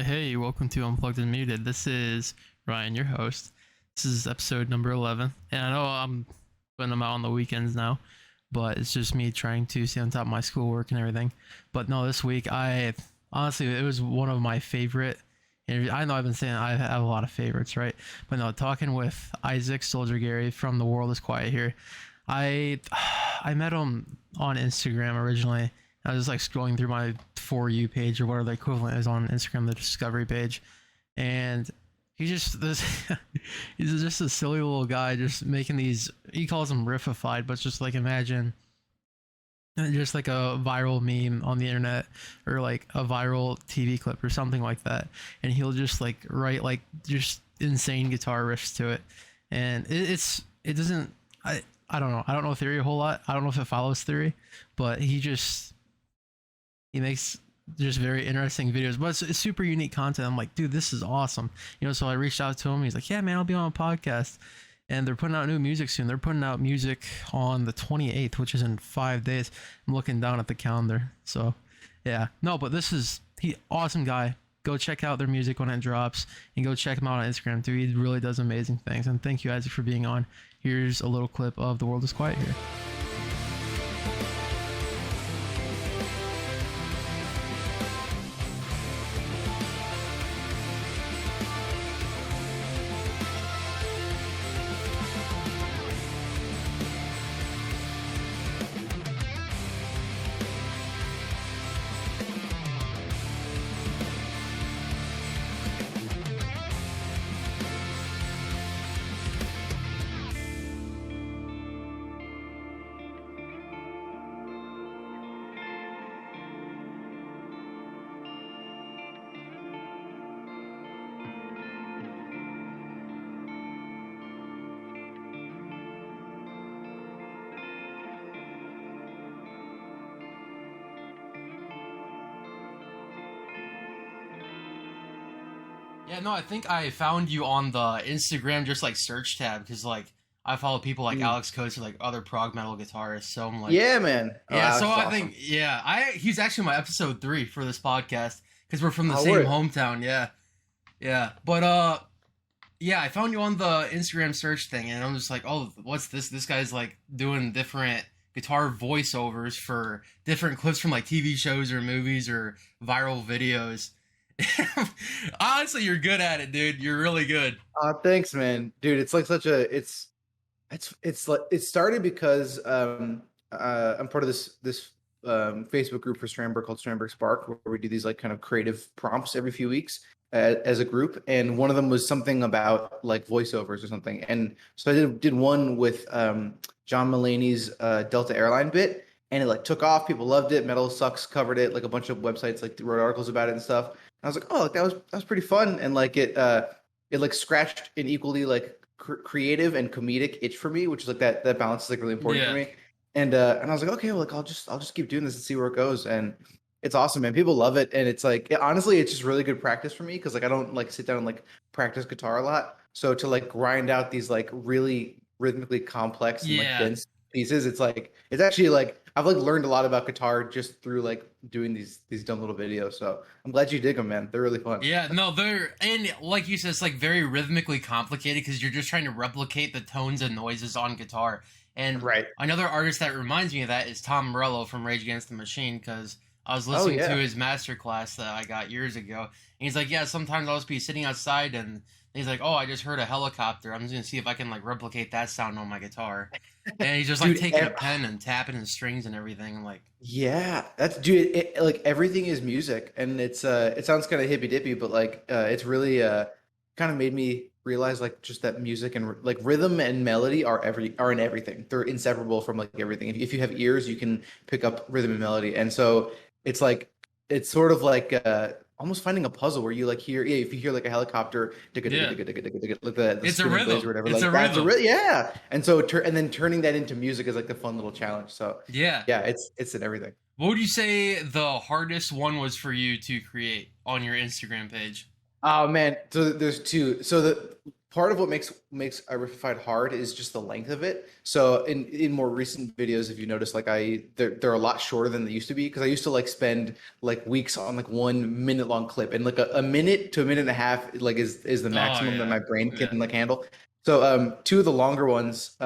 Hey, welcome to Unplugged and Muted. This is Ryan, your host. This is episode number 11. And I know I'm putting them out on the weekends now, but it's just me trying to stay on top of my schoolwork and everything. But no, this week, honestly, it was one of my favorite interviews. I know I've been saying I have a lot of favorites, right? But no, talking with Isaac Stolzer-Gary from The World is Quiet Here. I I met him on Instagram originally. I was just like scrolling through my For You page or whatever the equivalent is on Instagram, the discovery page, and he's just this he's just a silly little guy just making these, he calls them riffified, but it's just like, imagine just like a viral meme on the internet or like a viral TV clip or something like that, and he'll just like write like just insane guitar riffs to it, and it doesn't, I don't know, I don't know theory a whole lot, I don't know if it follows theory, but he makes just very interesting videos, but it's super unique content. I'm like, dude, this is awesome. So I reached out to him. He's like, yeah, man, I'll be on a podcast. And they're putting out new music soon. They're putting out music on the 28th, which is in 5 days. I'm looking down at the calendar. So, yeah. No, but awesome guy. Go check out their music when it drops. And go check him out on Instagram, too. He really does amazing things. And thank you, Isaac, for being on. Here's a little clip of The World is Quiet Here. Yeah, no, I think I found you on the Instagram just like search tab because like I follow people like Alex Coates or like other prog metal guitarists. So I'm like, yeah, man. yeah. Oh, So I awesome. think, yeah, he's actually my episode 3 for this podcast because we're from the Oh, same word. hometown. Yeah, yeah. But yeah, I found you on the Instagram search thing, and I'm just like, oh, what's this? This guy's like doing different guitar voiceovers for different clips from like TV shows or movies or viral videos. Honestly, you're good at it, dude. You're really good. Thanks, man. Dude, it's like such a it's like it started because I'm part of this Facebook group for Strandberg called Strandberg Spark, where we do these like kind of creative prompts every few weeks as a group, and one of them was something about like voiceovers or something. And so I did one with John Mulaney's Delta Airline bit, and it like took off. People loved it. Metal Sucks covered it. Like a bunch of websites like wrote articles about it and stuff. I was like, oh, that was pretty fun, and like it like scratched an equally like creative and comedic itch for me, which is like that balance is like really important Yeah. for me. And I was like, okay, well, like I'll just keep doing this and see where it goes, and it's awesome, man. People love it, and it's like honestly, it's just really good practice for me because like I don't like sit down and like practice guitar a lot, so to like grind out these like really rhythmically complex and like Yeah. dense pieces, it's actually like I've like learned a lot about guitar just through like doing these dumb little videos. So I'm glad you dig them, man. They're really fun. Yeah, no, and like you said, it's like very rhythmically complicated because you're just trying to replicate the tones and noises on guitar. And Right. another artist that reminds me of that is Tom Morello from Rage Against the Machine, because I was Oh listening to yeah. his master class that I got years ago. And he's like, yeah, sometimes I'll just be sitting outside and he's like, oh, I just heard a helicopter. I'm just going to see if I can like replicate that sound on my guitar. And he's just like Dude, taking a pen and tapping the strings and everything. I'm like, yeah, that's dude. Like everything is music, and it sounds kind of hippy dippy, but like it's really kind of made me realize like just that music and like rhythm and melody are in everything. They're inseparable from like everything. If you have ears, you can pick up rhythm and melody, and so it's like it's sort of like almost finding a puzzle where you like hear, yeah, if you hear like a helicopter digga digga yeah, digga digga digga digga, like the it's a spinning blades rhythm. or whatever, It's like a that's a rhythm. yeah. And so and then turning that into music is like the fun little challenge. So Yeah. yeah, it's in everything. What would you say the hardest one was for you to create on your Instagram page? Oh man, so there's two. So part of what makes Riffified hard is just the length of it. So in more recent videos, if you notice, like they're a lot shorter than they used to be, because I used to like spend like weeks on like 1 minute long clip, and like a minute to a minute and a half like is the Oh maximum that yeah, my brain yeah. can like handle. So two of the longer ones,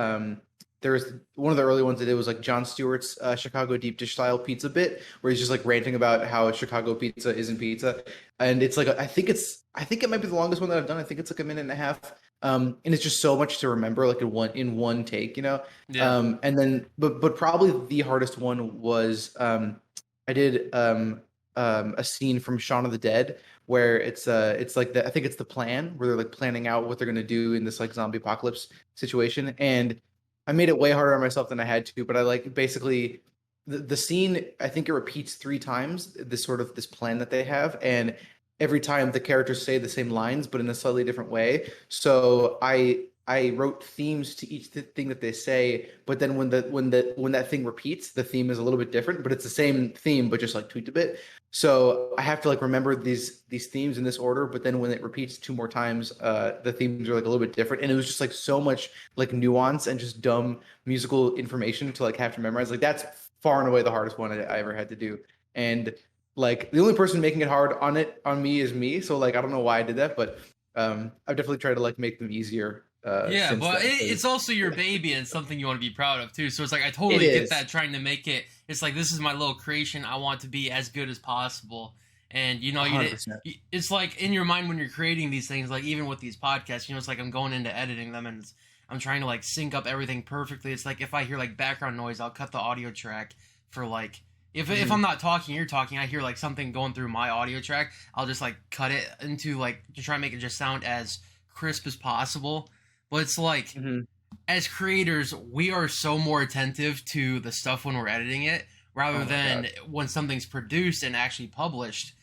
there was one of the early ones that it was like Jon Stewart's Chicago deep dish style pizza bit, where he's just like ranting about how Chicago pizza isn't pizza, and it's like I think it might be the longest one that I've done. I think it's like a minute and a half, and it's just so much to remember, like in one take, you know. Yeah. And then, but probably the hardest one was I did a scene from Shaun of the Dead where it's like I think it's the plan where they're like planning out what they're gonna do in this like zombie apocalypse situation, and I made it way harder on myself than I had to. But I like basically the scene. I think it repeats 3 times this sort of this plan that they have, and every time the characters say the same lines but in a slightly different way. So I wrote themes to each thing that they say, but then when that thing repeats, the theme is a little bit different, but it's the same theme but just like tweaked a bit. So I have to like remember these themes in this order, but then when it repeats 2 more times, the themes are like a little bit different, and it was just like so much like nuance and just dumb musical information to like have to memorize. Like that's far and away the hardest one I ever had to do, and like the only person making it hard on me is me. So like I don't know why I did that, but I've definitely tried to like make them easier Yeah, since but then. it's also your baby and something you want to be proud of too. So it's like I It totally get is that, trying to make it. It's like this is my little creation. I want to be as good as possible. And you know, 100%. it's like in your mind when you're creating these things, like even with these podcasts, you know, it's like I'm going into editing them and I'm trying to like sync up everything perfectly. It's like if I hear like background noise, I'll cut the audio track for like if I'm not talking, you're talking, I hear like something going through my audio track, I'll just like cut it into like to try and make it just sound as crisp as possible. But it's like Hmm. as creators, we are so more attentive to the stuff when we're editing it rather Oh my than God. when something's produced and actually published.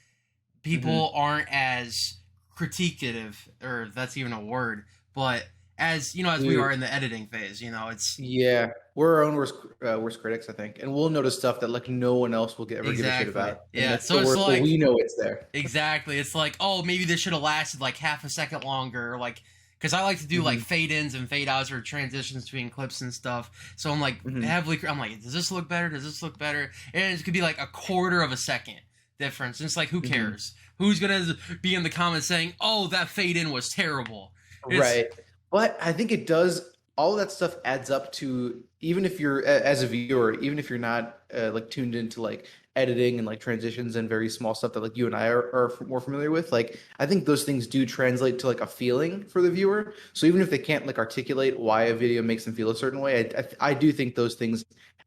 Hmm. People aren't as critiquative, or that's even a word, but as you know, as we are in the editing phase, you know, it's Yeah, we're our own worst critics, I think, and we'll notice stuff that like no one else will ever give a shit exactly, about, and yeah. that's So the it's worst. But like we know it's there. exactly, it's like, oh, maybe this should have lasted like half a second longer, or like because I like to do like Hmm. fade ins and fade outs or transitions between clips and stuff. So I'm like Hmm. heavily, I'm like, does this look better? Does this look better? And it could be like a quarter of a second difference. And it's like, who Hmm. cares? Who's gonna be in the comments saying, "Oh, that fade in was terrible"? It's Right. But I think it does, all of that stuff adds up to, even if you're as a viewer, even if you're not like tuned into like editing and like transitions and very small stuff that like you and I are more familiar with, like I think those things do translate to like a feeling for the viewer. So even if they can't like articulate why a video makes them feel a certain way, I do think those things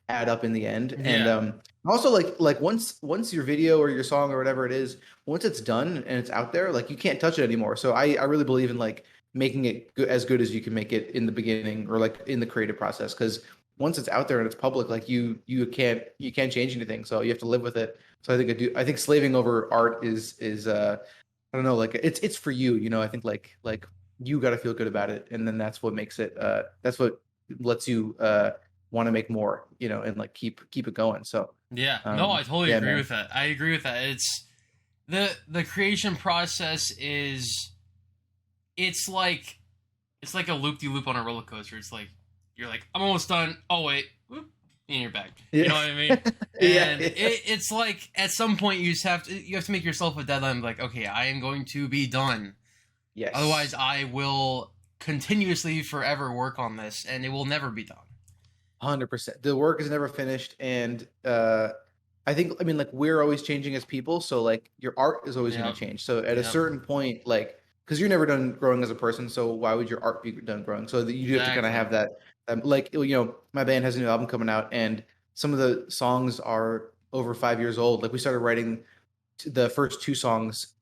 add up in the end. And yeah, also like once your video or your song or whatever it is, once it's done and it's out there, like you can't touch it anymore. So I really believe in like making it as good as you can make it in the beginning or like in the creative process, because once it's out there and it's public, like you can't change anything, so you have to live with it. So I think slaving over art is I don't know, like it's for you, you know. I think like you got to feel good about it, and then that's what makes it that's what lets you want to make more, you know, and like keep it going. So yeah. No, I totally yeah, agree man. with that. I agree with that. It's the creation process is it's like a loop de loop on a roller coaster. It's like you're like, I'm almost done. Oh wait, whoop, and you're back. You know Yeah. what I mean? Yeah, And yeah. it's like at some point you just you have to make yourself a deadline. Like, okay, I am going to be done. Otherwise, Yes. I will continuously forever work on this, and it will never be done. 100%. The work is never finished, and I think, I mean, like we're always changing as people, so like your art is always going Yep. to change. So at a Yep. certain point, like because you're never done growing as a person, so why would your art be done growing? So that you do have to kind of Exactly. have that, like you know, my band has a new album coming out, and some of the songs are over 5 years old. Like we started writing the first 2 songs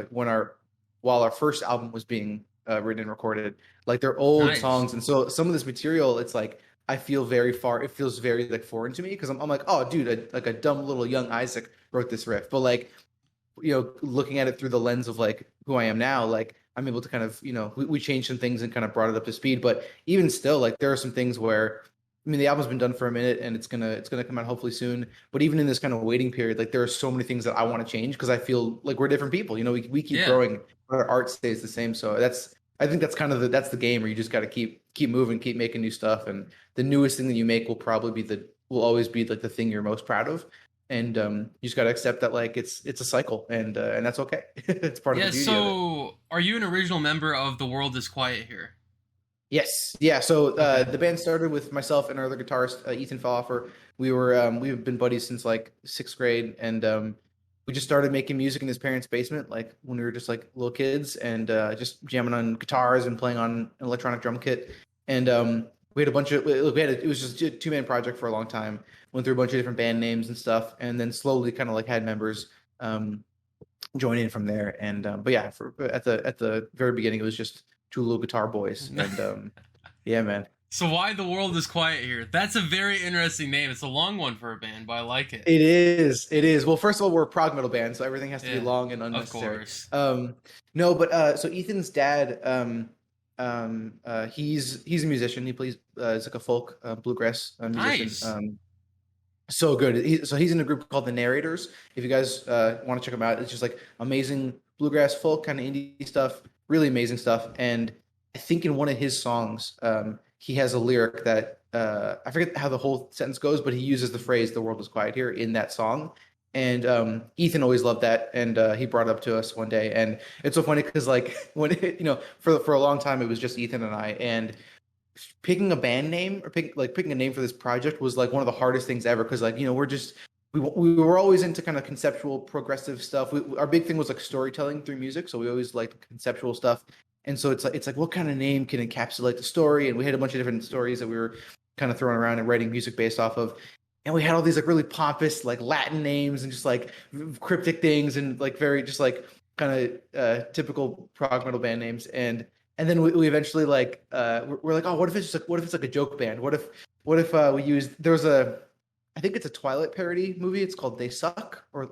when our while our first album was being written and recorded. Like they're old Nice. songs, and so some of this material, it's like I feel very far. It feels very like foreign to me because I'm like, oh, dude, like a dumb little young Isaac wrote this riff. But like, you know, looking at it through the lens of like who I am now, like I'm able to kind of, you know, we changed some things and kind of brought it up to speed. But even still, like there are some things where, I mean, the album's been done for a minute and it's gonna come out hopefully soon. But even in this kind of waiting period, like there are so many things that I want to change because I feel like we're different people. You know, we keep Yeah. growing, but our art stays the same. So I think that's kind of that's the game where you just got to keep moving, keep making new stuff, and the newest thing that you make will probably be will always be like the thing you're most proud of, and you just got to accept that like it's a cycle, and that's okay. It's part of the Yeah, beauty of it. so are you an original member of The World Is Quiet Here? Yes, yeah. So Okay. the band started with myself and our other guitarist Ethan Falloffer. We've been buddies since like sixth grade, and we just started making music in his parents' basement, like when we were just like little kids, and just jamming on guitars and playing on an electronic drum kit. And we had a bunch of it was just a two-man project for a long time. Went through a bunch of different band names and stuff, and then slowly kind of like had members join in from there. And but yeah, at the very beginning, it was just two little guitar boys, and yeah, man. So why The World Is Quiet Here? That's a very interesting name. It's a long one for a band, but I like it. It is. It is. Well, first of all, we're a prog metal band, so everything has to be Yeah, long and of unnecessary. course. No, but so Ethan's dad, he's a musician. He plays, he's like a folk bluegrass musician. Nice. So good. So he's in a group called the Narrators. If you guys want to check them out, it's just like amazing bluegrass folk kind of indie stuff, really amazing stuff. And I think in one of his songs, he has a lyric that I forget how the whole sentence goes, but he uses the phrase "the world is quiet here" in that song. And Ethan always loved that, and he brought it up to us one day. And it's so funny because like when for a long time it was just Ethan and I, and picking a band name or picking a name for this project was like one of the hardest things ever, because like we were always into kind of conceptual progressive stuff. Our big thing was like storytelling through music, so we always liked conceptual stuff. And so it's like what kind of name can encapsulate the story? And we had a bunch of different stories that we were kind of throwing around and writing music based off of. And we had all these like really pompous like Latin names and just like cryptic things and like very just like kind of typical prog metal band names. And then we eventually like we're like, oh, what if it's like a joke band? What if we used there was a I think it's a Twilight parody movie. It's called They Suck or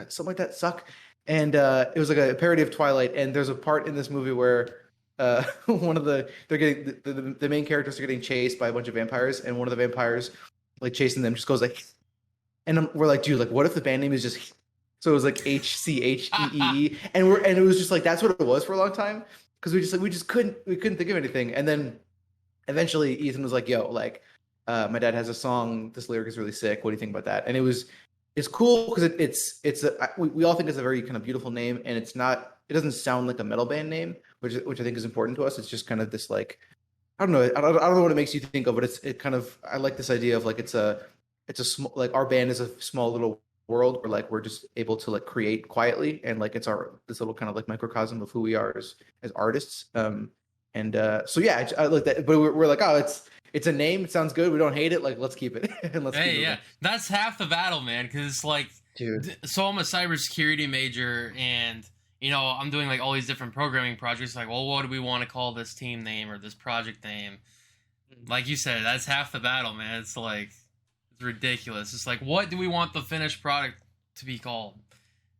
something like that. Suck. And it was like a parody of Twilight. And there's a part in this movie where one of they're getting the main characters are getting chased by a bunch of vampires, and one of the vampires like chasing them just goes like, and we're like, dude, like, what if the band name is just so it was like HCHEE, and it was just like that's what it was for a long time, because we just couldn't think of anything. And then eventually Ethan was like, yo, like my dad has a song, this lyric is really sick, what do you think about that? And it's cool because we all think it's a very kind of beautiful name, and it doesn't sound like a metal band name, which I think is important to us. It's just kind of this like I don't know what it makes you think of, but it kind of I like this idea of like it's a small, like our band is a small little world where like we're just able to like create quietly, and like it's this little kind of like microcosm of who we are as artists. So yeah, I like that, but we're like, oh, it's a name, it sounds good, we don't hate it, like let's keep it and let's keep Hey, moving. yeah, that's half the battle, man. Because it's like, Dude. so I'm a cybersecurity major, and I'm doing like all these different programming projects. Like, well, what do we want to call this team name or this project name? Like you said, that's half the battle, man. It's like it's ridiculous. It's like, what do we want the finished product to be called?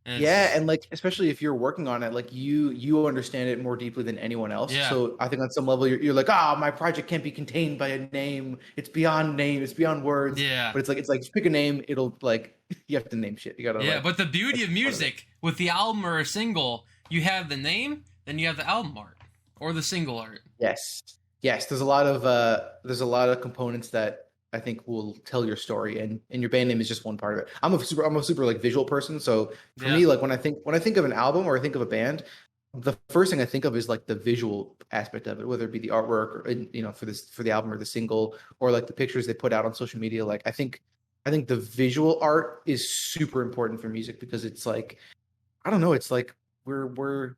Yeah, and like especially if you're working on it, like you understand it more deeply than anyone else. Yeah. So I think on some level you're like, my project can't be contained by a name. It's beyond name. It's beyond words. Yeah. But it's like just pick a name. It'll like you have to name shit. You gotta Yeah, like. but the beauty of music with the album or a single, you have the name, then you have the album art or the single art. Yes, yes. There's a lot of components that I think will tell your story, and your band name is just one part of it. I'm a super like visual person, so for me, like when I think of an album or I think of a band, the first thing I think of is like the visual aspect of it, whether it be the artwork or for the album or the single, or like the pictures they put out on social media. Like I think the visual art is super important for music, because it's like I don't know, it's like we're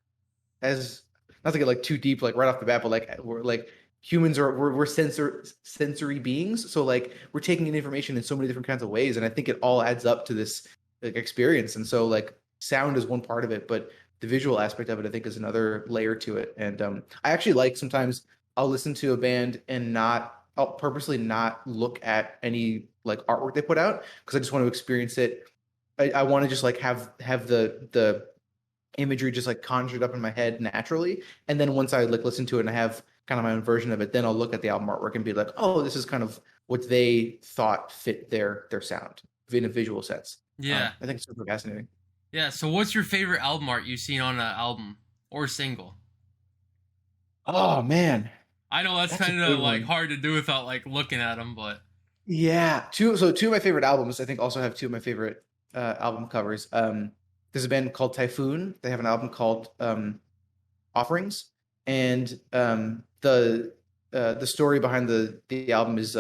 as not to get like too deep like right off the bat, but like we're like humans we're sensory beings, so like we're taking in information in so many different kinds of ways, and I think it all adds up to this like experience. And so like sound is one part of it, but the visual aspect of it I think is another layer to it. And I actually like sometimes I'll listen to a band and I'll purposely not look at any like artwork they put out, because I just want to experience it. I want to just like have the imagery just like conjured up in my head naturally, and then once I like listen to it and I have kind of my own version of it, then I'll look at the album artwork and be like, oh, this is kind of what they thought fit their sound in a visual sense. Yeah. I think it's super fascinating. Yeah, so what's your favorite album art you've seen on an album or single? Oh man, I know that's that's a kind of good like one. hard to do without like looking at them, but Yeah, two of my favorite albums, I think, also have two of my favorite album covers. There's a band called Typhoon. They have an album called Offerings, and the story behind the album is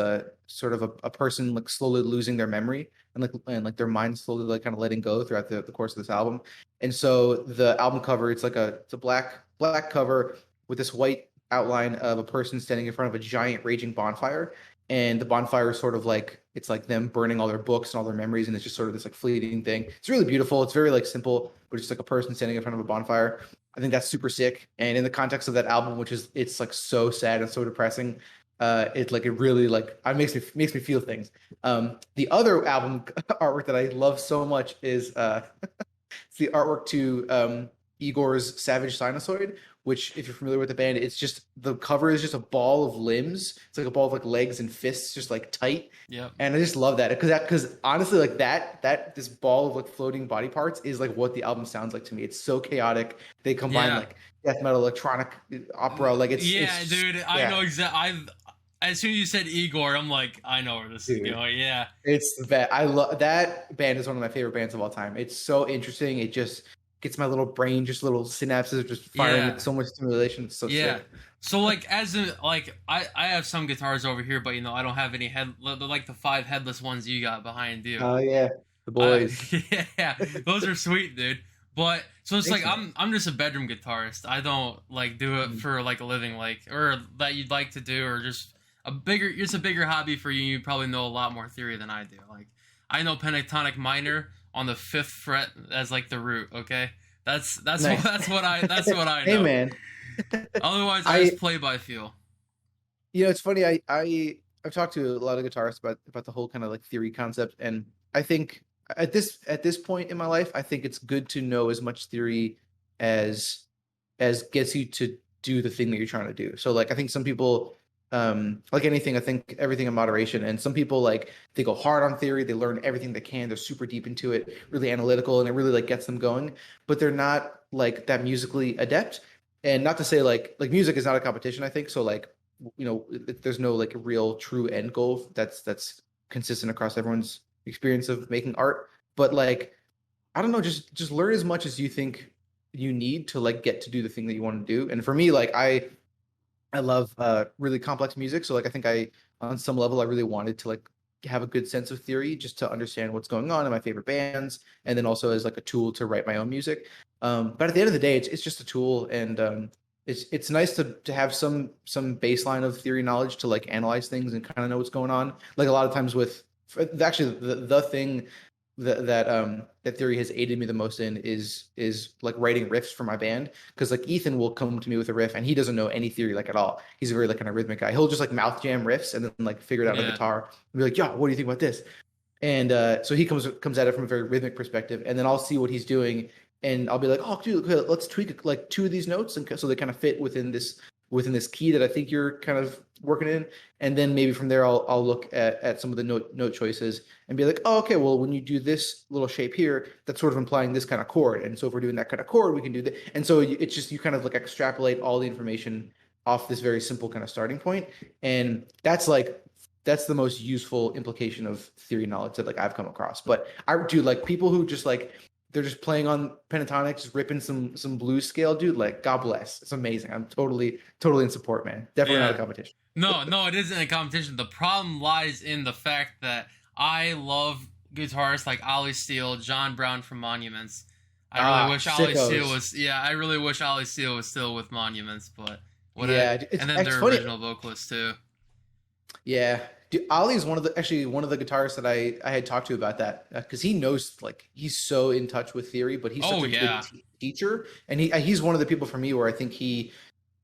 sort of a person like slowly losing their memory and like their mind slowly like kind of letting go throughout the course of this album. And so the album cover, it's a black cover with this white outline of a person standing in front of a giant raging bonfire. And the bonfire is sort of like it's like them burning all their books and all their memories, and it's just sort of this like fleeting thing. It's really beautiful. It's very like simple, but it's just like a person standing in front of a bonfire. I think that's super sick. And in the context of that album, which is it's like so sad and so depressing, it really like it makes me feel things. The other album artwork that I love so much is it's the artwork to Igor's Savage Sinusoid, which, if you're familiar with the band, it's just the cover is just a ball of limbs. It's like a ball of like legs and fists, just like tight. yep. And I just love that because honestly, like that this ball of like floating body parts is like what the album sounds like to me. It's so chaotic. They combine Yeah. like death metal, electronic opera. Like Yeah, it's dude, I yeah, know exactly. I as soon as you said Igor, I'm like, I know where this is dude. going. Yeah. It's the best. I love that band is one of my favorite bands of all time. It's so interesting. It just gets my little brain, just little synapses just firing Yeah. with so much stimulation. It's so Yeah. sick. So like as a like I have some guitars over here, but I don't have any like the five headless ones you got behind you. Oh yeah, the I boys. yeah, those are sweet, dude. But so it's Thanks, like man. I'm just a bedroom guitarist. I don't like do it Mm. for like a living, like or that you'd like to do, or just it's a bigger hobby for you. You probably know a lot more theory than I do. Like I know pentatonic minor on the fifth fret as like the root. Okay, Nice. that's what I Hey know. man, Otherwise, I I just play by feel. it's funny. I've talked to a lot of guitarists about the whole kind of like theory concept, and I think at this point in my life, I think it's good to know as much theory as gets you to do the thing that you're trying to do. So like I think some people like anything, I think everything in moderation. And some people like they go hard on theory, they learn everything they can, they're super deep into it, really analytical, and it really like gets them going, but they're not like that musically adept. And not to say like music is not a competition, I think. So like there's no like real true end goal that's consistent across everyone's experience of making art. But like I don't know, just learn as much as you think you need to like get to do the thing that you want to do. And for me, like I love really complex music, so like I think I on some level I really wanted to like have a good sense of theory just to understand what's going on in my favorite bands, and then also as like a tool to write my own music. But at the end of the day, it's just a tool, and it's nice to have some baseline of theory knowledge to like analyze things and kind of know what's going on. Like a lot of times with actually the thing that theory has aided me the most in is like writing riffs for my band, because like Ethan will come to me with a riff and he doesn't know any theory like at all. He's a very like kind of rhythmic guy. He'll just like mouth jam riffs and then like figure it out on the Yeah. guitar and be like, "Yo, what do you think about this?" And so he comes at it from a very rhythmic perspective, and then I'll see what he's doing, and I'll be like, "Oh, dude, okay, let's tweak like two of these notes, and so they kind of fit within this key that I think you're kind of working in." And then maybe from there, I'll look at some of the note choices and be like, "Oh, okay, well, when you do this little shape here, that's sort of implying this kind of chord, and so if we're doing that kind of chord, we can do that." And so it's just you kind of like extrapolate all the information off this very simple kind of starting point, and that's the most useful implication of theory knowledge that like I've come across. But I do like people who just like they're just playing on pentatonic, just ripping some blues scale, dude. Like, God bless. It's amazing. I'm totally in support, man. Definitely not a Yeah. competition. No, it isn't a competition. The problem lies in the fact that I love guitarists like Ollie Steele, John Brown from Monuments. I really wish Ollie Steele Sickos. was. Yeah, I really wish Ollie Steele was still with Monuments, but what a. Yeah, And then it's their funny. original vocalist too. Yeah, dude, Ollie's one of the guitarists that I had talked to about that, because he knows like he's so in touch with theory, but he's such Oh a good yeah, teacher, and he's one of the people for me where I think he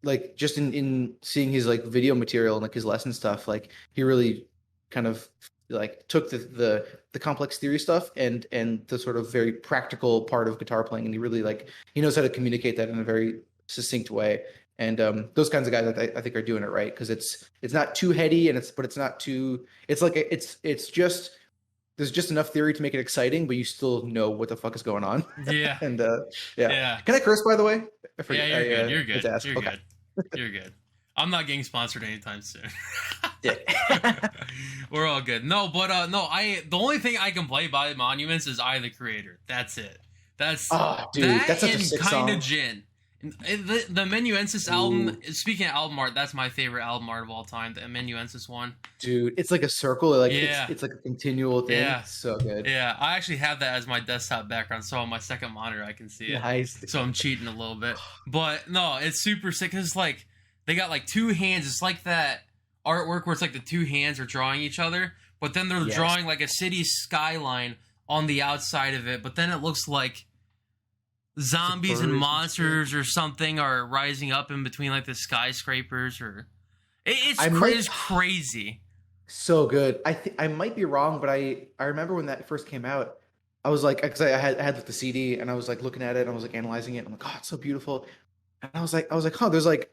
like just in seeing his like video material and like his lesson stuff, like he really kind of like took the complex theory stuff and the sort of very practical part of guitar playing, and he really like he knows how to communicate that in a very succinct way. And those kinds of guys I think are doing it right, because it's not too heady, and it's not too it's like it's just there's just enough theory to make it exciting, but you still know what the fuck is going on. yeah, And yeah, yeah, can I curse, by the way? I yeah. forget. You're good. You're I meant good. to ask. You're Okay. good. You're good. I'm not getting sponsored anytime soon. Dick. We're all good. No, but no, the only thing I can play by Monuments is I the Creator. That's it. That's Oh, dude, that that's such a and sick kind song. of Jin. The Menuensis album, Ooh. speaking of album art, that's my favorite album art of all time, the Menuensis one. Dude, it's like a circle, like Yeah. it's like a continual thing. Yeah. So good. Yeah, I actually have that as my desktop background, so on my second monitor I can see it. Nice. So I'm cheating a little bit. But no, it's super sick because it's like they got like two hands. It's like that artwork where it's like the two hands are drawing each other, but then they're Yes. drawing like a city skyline on the outside of it, but then it looks like zombies and birds and monsters or something are rising up in between like the skyscrapers or it's I might- it's crazy. So good. I might be wrong, but I remember when that first came out, I was like, because I had like, the CD and I was like looking at it and I was like analyzing it. And I'm like, oh, it's so beautiful. And I was like, huh, there's like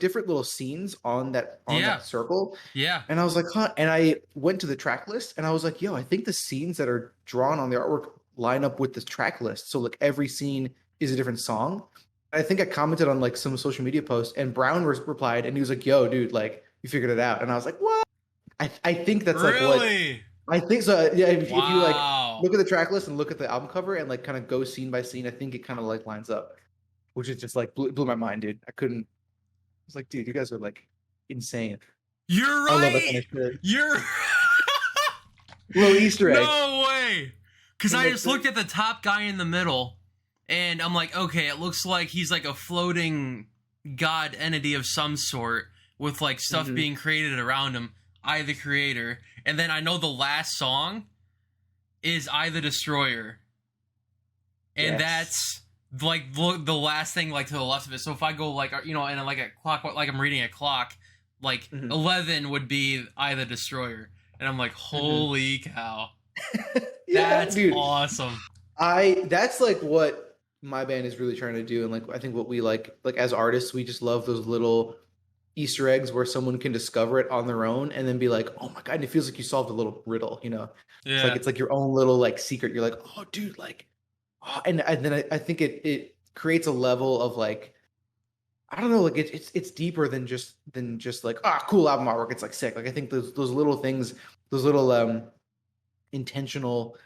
different little scenes on that Yeah. circle. Yeah. And I was like, huh. And I went to the track list and I was like, yo, I think the scenes that are drawn on the artwork line up with the track list. So like every scene is a different song. I think I commented on like some social media post and Brown replied and he was like, yo, dude, like you figured it out. And I was like, what? I think that's like what Really? I think so. Yeah, if you like Wow. look at the track list and look at the album cover and like kind of go scene by scene, I think it kind of like lines up, which is just like blew my mind, dude. I couldn't. I was like, dude, you guys are like insane. You're I love that kind right. of shit. You're Little Easter egg. no way. Because I Like just looked at the top guy in the middle, and I'm like, okay, it looks like he's like a floating god entity of some sort with like stuff Mhm. being created around him. I the Creator, and then I know the last song is I the Destroyer, and Yes. that's like the last thing like to the left of it. So if I go like and like a clock, like I'm reading a clock, like Mhm. 11 would be I the Destroyer, and I'm like, holy cow, Yeah, that's dude. awesome. That's like what my band is really trying to do, and like I think what we like as artists, we just love those little Easter eggs where someone can discover it on their own and then be like, oh my god, and it feels like you solved a little riddle, you know? Yeah, It's like your own little like secret. You're like, oh dude, like, oh, and then I think it creates a level of like, I don't know, like it's deeper than just like cool album artwork. It's like sick. Like I think those little things, those little intentional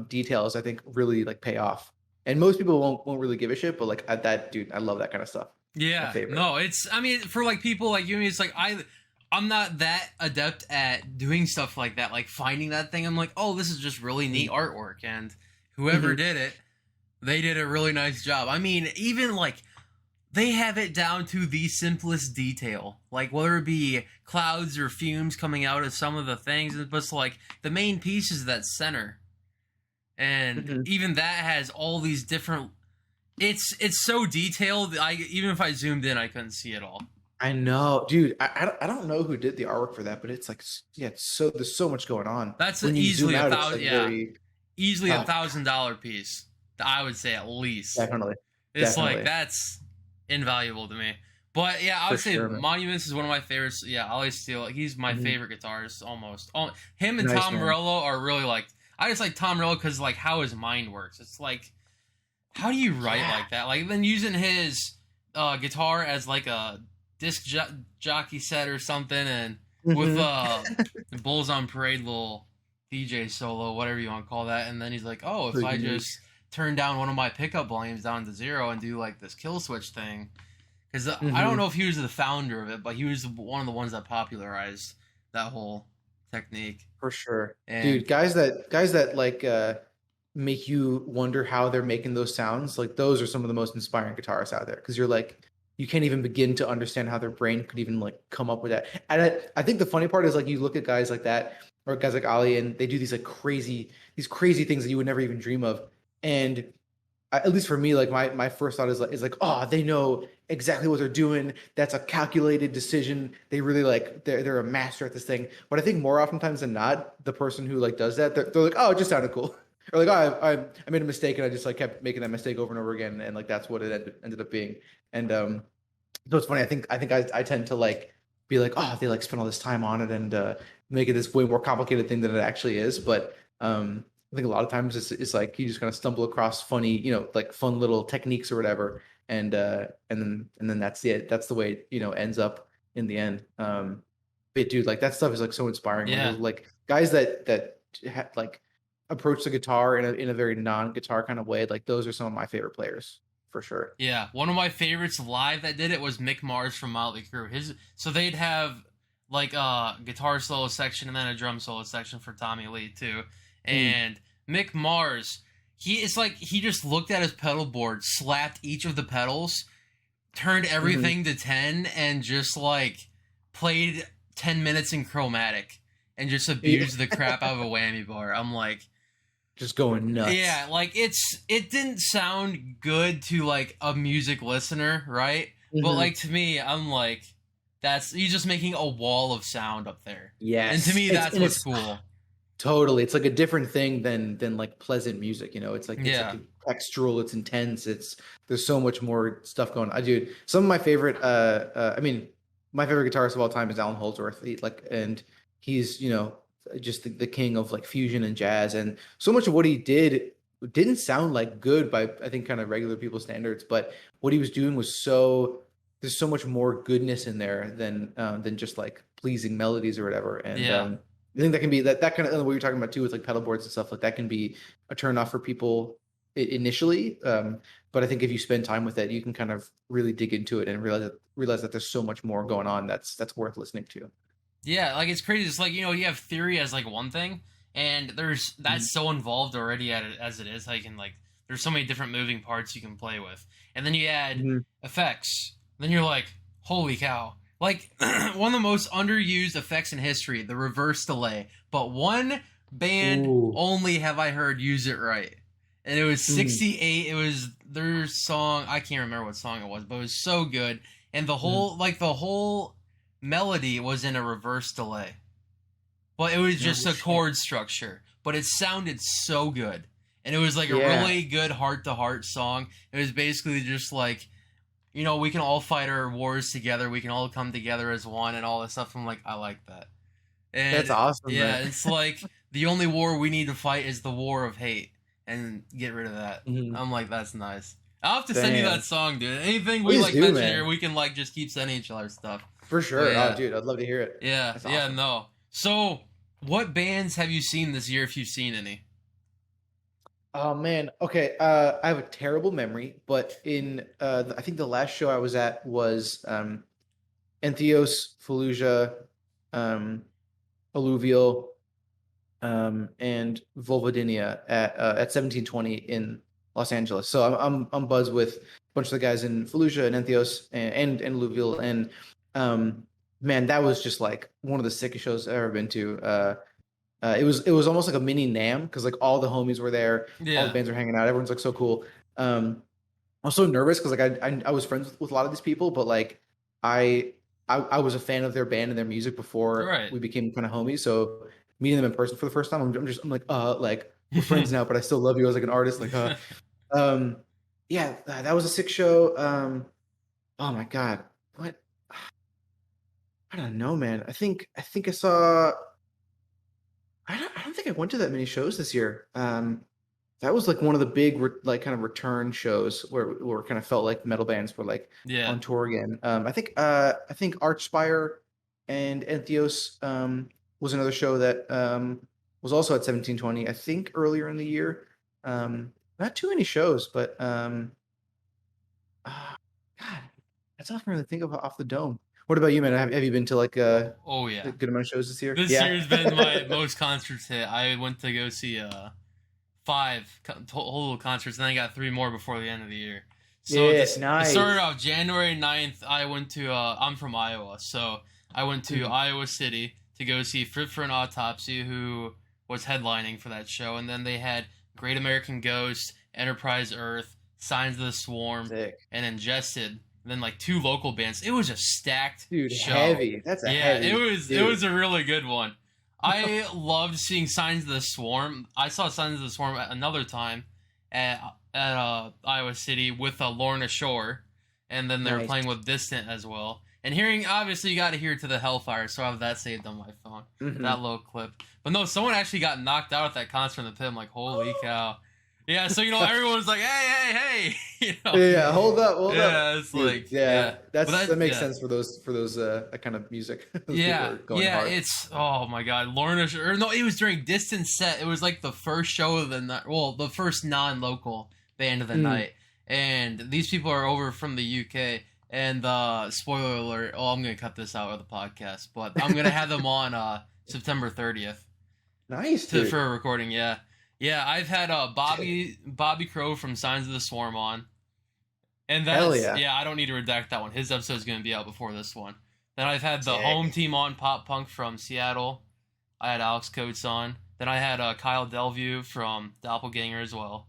details, I think really like pay off. And most people won't really give a shit, but like at that, dude, I love that kind of stuff. yeah. favorite. No, it's I mean for like people like you and me, it's like I'm not that adept at doing stuff like that, like finding that thing. I'm like, oh, this is just really neat artwork, and whoever Mhm. did it, they did a really nice job. I mean, even like they have it down to the simplest detail, like whether it be clouds or fumes coming out of some of the things, but it's like the main piece is that center, and Mhm. even that has all these different. It's so detailed. Even if I zoomed in, I couldn't see it all. I know, dude. I don't know who did the artwork for that, but it's like it's so there's so much going on. That's When you easily zoom out, it's, $1,000. like, Yeah, very- easily Oh. $1,000 piece. I would say at least. definitely. It's definitely. like that's invaluable to me. But yeah, I For would say sure, man. Monuments is one of my favorites. Yeah, I always steal. He's my Mhm. favorite guitarist almost. Him and Nice, Tom man. Morello are really like. I just like Tom Morello because like how his mind works. It's like, how do you write Yeah. like that? Like then using his guitar as like a disc jockey set or something, and with Mhm. Bulls on Parade little DJ solo, whatever you want to call that, and then he's like, oh, if Pretty I unique. just turn down one of my pickup volumes down to 0 and do like this kill switch thing, because I Mhm. don't know if he was the founder of it, but he was one of the ones that popularized that whole technique. For sure, And dude. Guys that like make you wonder how they're making those sounds. Like those are some of the most inspiring guitarists out there because you're like you can't even begin to understand how their brain could even like come up with that. And I think the funny part is like you look at guys like that or guys like Ali and they do these like crazy things that you would never even dream of. And at least for me, like my first thought is like, oh, they know exactly what they're doing. That's a calculated decision. They really like they're a master at this thing. But I think more oftentimes than not, the person who like does that, they're like, oh, it just sounded cool, or like, oh, I made a mistake and I just like kept making that mistake over and over again, and like that's what it ended up being. And so it's funny. I think I tend to like be like, oh, they like spent all this time on it and make it this way more complicated thing than it actually is. But I think a lot of times it's like you just kind of stumble across funny, like fun little techniques or whatever, and then that's it. That's the way it, ends up in the end. But dude, like that stuff is like so inspiring. Yeah. Like guys that like approach the guitar in a very non-guitar kind of way. Like those are some of my favorite players for sure. Yeah, one of my favorites live that did it was Mick Mars from Motley Crue. So they'd have like a guitar solo section and then a drum solo section for Tommy Lee too. And Mick Mars, he just looked at his pedal board, slapped each of the pedals, turned everything to 10, and just like played 10 minutes in chromatic and just abused the crap out of a whammy bar. I'm like, just going nuts. yeah, like it didn't sound good to like a music listener, right? But like to me, I'm like, he's just making a wall of sound up there. Yes. And to me, that's what's cool. Totally. It's like a different thing than like pleasant music, you know. It's like Yeah. it's textural, it's intense, there's so much more stuff going on. Dude, some of my favorite I mean, my favorite guitarist of all time is Alan Holdsworth. And he's, you know, just the king of like fusion and jazz, and so much of what he didn't sound like good by I think kind of regular people's standards, but what he was doing was there's so much more goodness in there than just like pleasing melodies or whatever. And I think that can be that kind of what you're talking about too with like pedal boards and stuff like that can be a turn off for people initially. But I think if you spend time with it, you can kind of really dig into it and realize that there's so much more going on that's worth listening to. Yeah, like it's crazy. It's like, you know, you have theory as like one thing, and that's so involved already as it is. Like, and like there's so many different moving parts you can play with, and then you add effects. Then you're like, holy cow! Like one of the most underused effects in history, the reverse delay. But one band only have I heard use it right, and it was 68. It was their song. I can't remember what song it was, but it was so good, and the whole melody was in a reverse delay, but it was just a chord structure, but it sounded so good, and it was like a really good heart-to-heart song. It was basically just like, you know, we can all fight our wars together, we can all come together as one, and all this stuff. I'm like, I like that. And that's awesome. Yeah, man. It's like the only war we need to fight is the war of hate, and get rid of that. I'm like, that's nice. I'll have to send you that song, dude. Anything we mention here, we can like just keep sending each other stuff. For sure. Oh, dude, I'd love to hear it. Yeah. Awesome. Yeah, no. So, what bands have you seen this year, if you've seen any? Oh, man. Okay. I have a terrible memory, but I think the last show I was at was Entheos, Fallujah, Alluvial, and Vulvodynia at 1720 in Los Angeles. So I'm buzzed with a bunch of the guys in Fallujah and Entheos and Alluvial, and man, that was just like one of the sickest shows I've ever been to. It was almost like a mini NAMM because like all the homies were there, all the bands were hanging out, everyone's like so cool. I was so nervous because like I was friends with a lot of these people, but like I was a fan of their band and their music before we became kind of homies. So meeting them in person for the first time, I'm like we're friends now, but I still love you as like an artist. Like yeah, that was a sick show. Oh my god, what? I don't know, man. I think I saw. I don't think I went to that many shows this year. That was like one of the big like kind of return shows where kind of felt like metal bands were like on tour again. I think Archspire and Entheos was another show that was also at 1720. I think earlier in the year. Not too many shows, but God, that's all I can really think of off the dome. What about you, man? Have you been to like a good amount of shows this year? This year's been my most concerts hit. I went to go see 5 total concerts, and then I got 3 more before the end of the year. So nice. It started off January 9th. I went to I'm from Iowa, so I went to Iowa City to go see Fit for an Autopsy, who was headlining for that show, and then they had Great American Ghost, Enterprise Earth, Signs of the Swarm, and Ingested. And then like 2 local bands. It was a stacked show. Heavy. That's a heavy. It was a really good one. I loved seeing Signs of the Swarm. I saw Signs of the Swarm another time at Iowa City with Lorna Shore, and then they were playing with Distant as well. And hearing, obviously, you got to hear it to the Hellfire, so I have that saved on my phone. That little clip. But no, someone actually got knocked out at that concert in the pit. I'm like, holy cow. Yeah, so everyone's like, hey, Yeah, hold up. Yeah, it's Dude, like, yeah, But that makes sense for those that kind of music. Those people are going hard. it's oh my god, Lorna or no, it was during Distance Set. It was like the first show of the night, well, the first non-local band of the night, and these people are over from the UK. And spoiler alert, I'm gonna cut this out of the podcast, but I'm gonna have them on September 30th. Nice, dude. For a recording. Yeah, I've had Bobby Crow from Signs of the Swarm on. And that's, hell yeah. I don't need to redact that one. His episode is going to be out before this one. Then I've had the home team on, Pop Punk from Seattle. I had Alex Coates on. Then I had Kyle Delview from Doppelganger as well.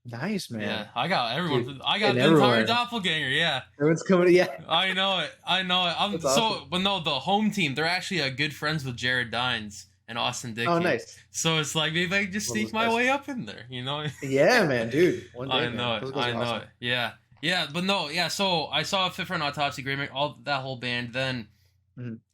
Nice, man. Yeah, I got everyone. Dude, I got the entire Doppelganger. Yeah, everyone's coming. Yeah, I know it. I'm That's awesome. but no, the home team. They're actually good friends with Jared Dines and Austin Dickey. Oh, nice. So it's like maybe I can just sneak my way up in there. Yeah, man, dude. One day, I know it. I know awesome. it. Yeah. Yeah, but no, yeah, so I saw Fit for an Autopsy, Grey, all that whole band. Then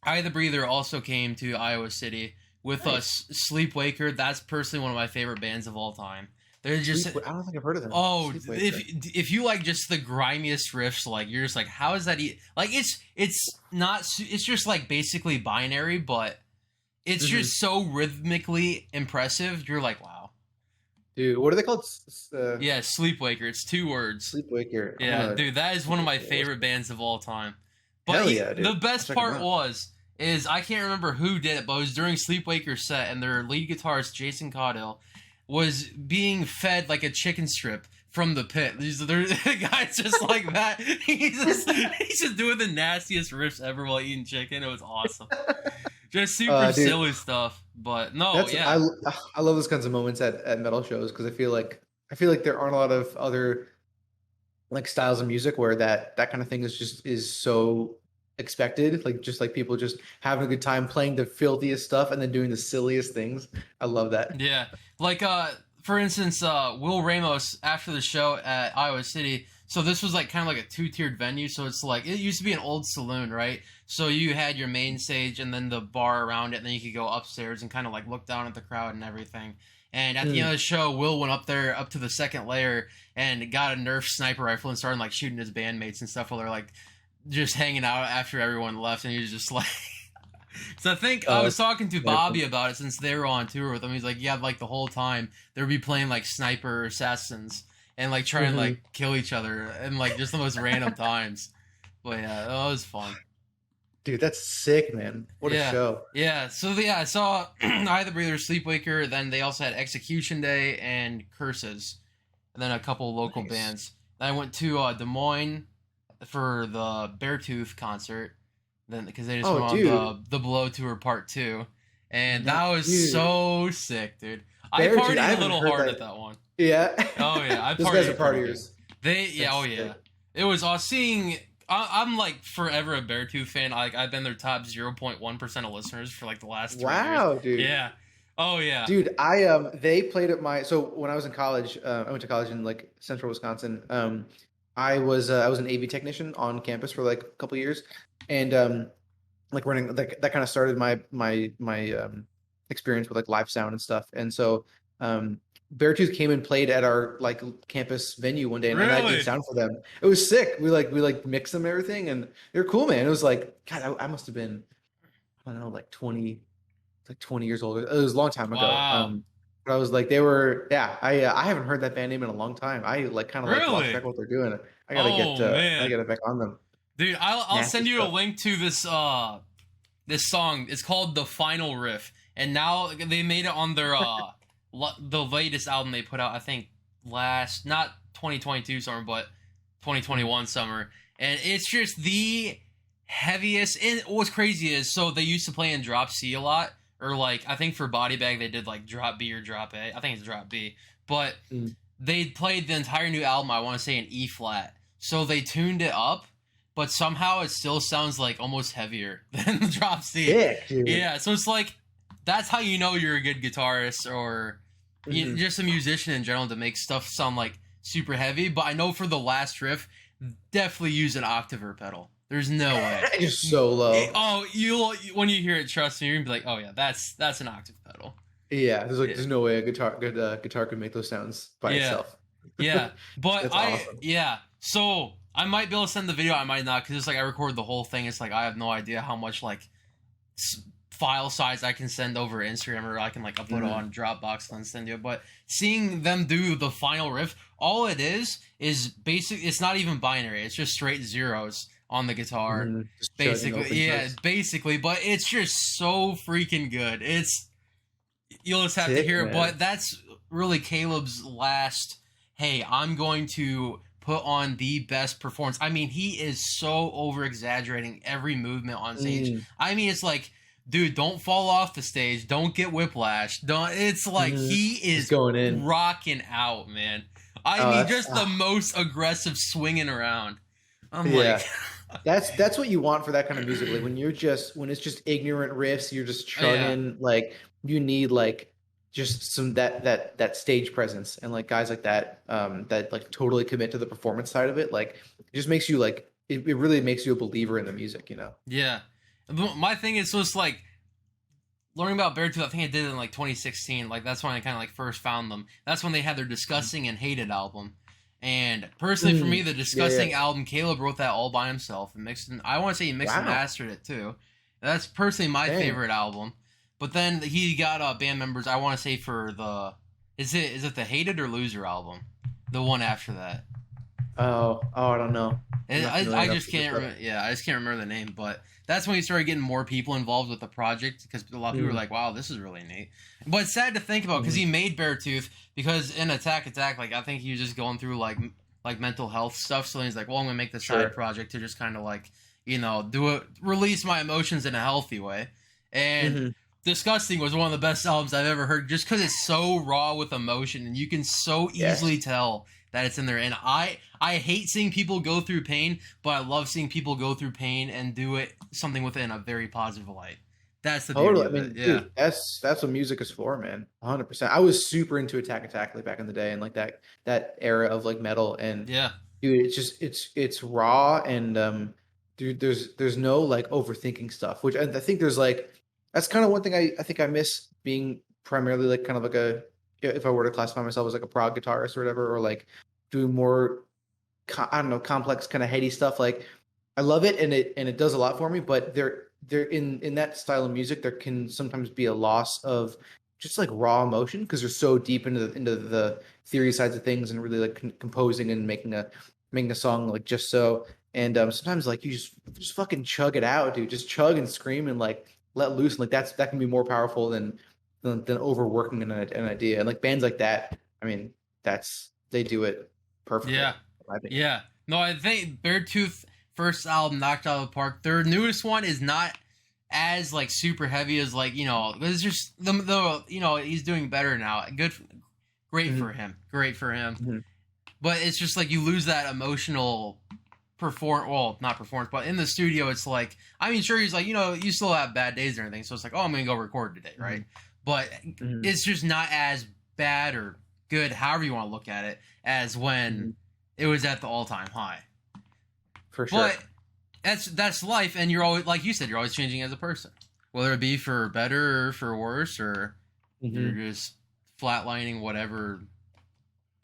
I the Breather also came to Iowa City with us. Sleepwaker. That's personally one of my favorite bands of all time. They're just I don't think I've heard of them. Oh, if you like just the grimiest riffs, like you're just like, how is that? Like it's not. It's just like basically binary, but it's just so rhythmically impressive. You're like, wow. Dude, what are they called? Yeah, Sleepwaker. It's 2 words. Sleepwaker. Yeah, dude, that is one of my favorite bands of all time. But hell yeah, dude. The best part is I can't remember who did it, but it was during Sleepwaker's set, and their lead guitarist, Jason Caudill, was being fed like a chicken strip from the pit. The guy's just like that. He's just doing the nastiest riffs ever while eating chicken. It was awesome. Just super silly stuff, but no, I love those kinds of moments at metal shows because I feel like there aren't a lot of other like styles of music where that kind of thing is so expected. Like just like people just having a good time playing the filthiest stuff and then doing the silliest things. I love that. Yeah, like for instance, Will Ramos after the show at Iowa City. So this was like kind of like a 2-tiered venue. So it's like it used to be an old saloon, right? So you had your main stage and then the bar around it, and then you could go upstairs and kind of like look down at the crowd and everything. And at the end of the show, Will went up there up to the second layer and got a Nerf sniper rifle and started like shooting his bandmates and stuff while they're like just hanging out after everyone left. And he was just like, so I think I was talking to Bobby about it since they were on tour with him. He's like, yeah, like the whole time they would be playing like sniper assassins and like trying to like kill each other and like just the most random times. But yeah, that was fun. Dude, that's sick, man. What a show. Yeah, so I saw I the Breather, Sleepwaker, then they also had Execution Day and Curses, and then a couple local bands. Then I went to Des Moines for the Beartooth concert, then because they just went on the Below Tour Part 2, and that was so sick, dude. I partied a little hard at that one. Yeah. Oh yeah, I partied. Those guys are partiers. It was seeing. I'm like forever a Beartooth fan. I've been their top 0.1% of listeners for like the last 3 years. Wow, dude. Yeah. Oh yeah. Dude, they played at when I was in college, I went to college in like central Wisconsin. I was an AV technician on campus for like a couple years, and like running that kind of started my experience with like live sound and stuff. And so Beartooth came and played at our like campus venue one day, and I did sound for them. It was sick. We mixed them and everything, and they're cool, man. It was like, God, I must have been, I don't know, like 20 years old. It was a long time ago. Wow. But I was like, they were, I haven't heard that band name in a long time. I like kind of like lost track of what they're doing. I gotta get it back on them. Dude, I'll send you a link to this song. It's called The Final Riff, and now they made it on their the latest album they put out, I think not 2022 summer, but 2021 summer, and it's just the heaviest. And what's crazy is, so they used to play in drop C a lot, or like I think for Body Bag they did like drop B or drop A. I think it's drop B, but they played the entire new album, I want to say, in E flat. So they tuned it up, but somehow it still sounds like almost heavier than the drop C. Yeah, so it's like that's how you know you're a good guitarist or just a musician in general, to make stuff sound like super heavy. But I know for the last riff, definitely use an octaver pedal. There's no way. Just so low. When you hear it, trust me, you're gonna be like, oh yeah, that's an octave pedal. Yeah, there's like Yeah. there's no way a guitar could make those sounds by Yeah. itself. Yeah. But That's awesome. yeah. So I might be able to send the video. I might not, because it's like I record the whole thing. It's like I have no idea how much like file size I can send over Instagram, or I can like upload it on Dropbox and send you. But seeing them do the final riff, all it is basic. It's not even binary. It's just straight zeros on the guitar. Just Basically, yeah, chugs. basically. But it's just so freaking good. You'll just have to Sick, hear it. man. But that's really Caleb's last. Hey, I'm going to put on the best performance. I mean, he is so over exaggerating every movement on stage. I mean, it's like, dude, don't fall off the stage. Don't get whiplash. Don't. It's like he is going in, rocking out, man. I mean, just the most aggressive swinging around. I'm like, that's what you want for that kind of music. Like when it's just ignorant riffs, you're just chugging. Yeah. Like you need like just some that stage presence, and like guys like that that like totally commit to the performance side of it. Like it just makes you like it really makes you a believer in the music, you know? Yeah. My thing is just like learning about Beartooth. I think I did it in like 2016. Like that's when I kind of like first found them. That's when they had their Disgusting and Hated album. And personally, for me, the Disgusting album, Caleb wrote that all by himself and mixed. I want to say he mixed and mastered it too. And that's personally my favorite album. But then he got band members. I want to say for the is it the Hated or Loser album, the one after that. Oh, I don't know. I just can't remember. Yeah, I just can't remember the name. But that's when he started getting more people involved with the project, because a lot of people were like, "Wow, this is really neat." But it's sad to think about, because he made Beartooth because in Attack, like I think he was just going through like mental health stuff. So he's like, "Well, I'm gonna make this side project to just kind of like release my emotions in a healthy way." And Disgusting was one of the best albums I've ever heard, just because it's so raw with emotion, and you can so easily tell that it's in there. And I hate seeing people go through pain, but I love seeing people go through pain and do it something within a very positive light. That's the beauty of it. Yeah, dude, that's what music is for, man. 100%. I was super into Attack like back in the day, and like that era of like metal, and dude, it's just it's raw, and dude, there's no like overthinking stuff, which I think there's like that's kind of one thing I think I miss, being primarily like kind of like if I were to classify myself as like a prog guitarist or whatever, or like doing more I don't know, complex kind of heady stuff. Like I love it, and it does a lot for me, but there in that style of music there can sometimes be a loss of just like raw emotion, because they're so deep into the theory sides of things, and really like composing and making a song like just so. And sometimes like you just fucking chug it out, dude. Just chug and scream and like let loose, and like that can be more powerful than overworking an idea. And like bands like that, I mean, they do it perfectly. Yeah. No, I think Beartooth first album knocked out of the park. Their newest one is not as like super heavy as like, it's just the he's doing better now. Great for him. But it's just like you lose that emotional not performance, but in the studio it's like, I mean, sure, he's like, you still have bad days and everything, so it's like, oh, I'm gonna go record today, right? But it's just not as bad or good, however you want to look at it, as when it was at the all-time high. For sure. But that's life, and you're always, like you said, you're always changing as a person, whether it be for better or for worse, or you're just flatlining whatever.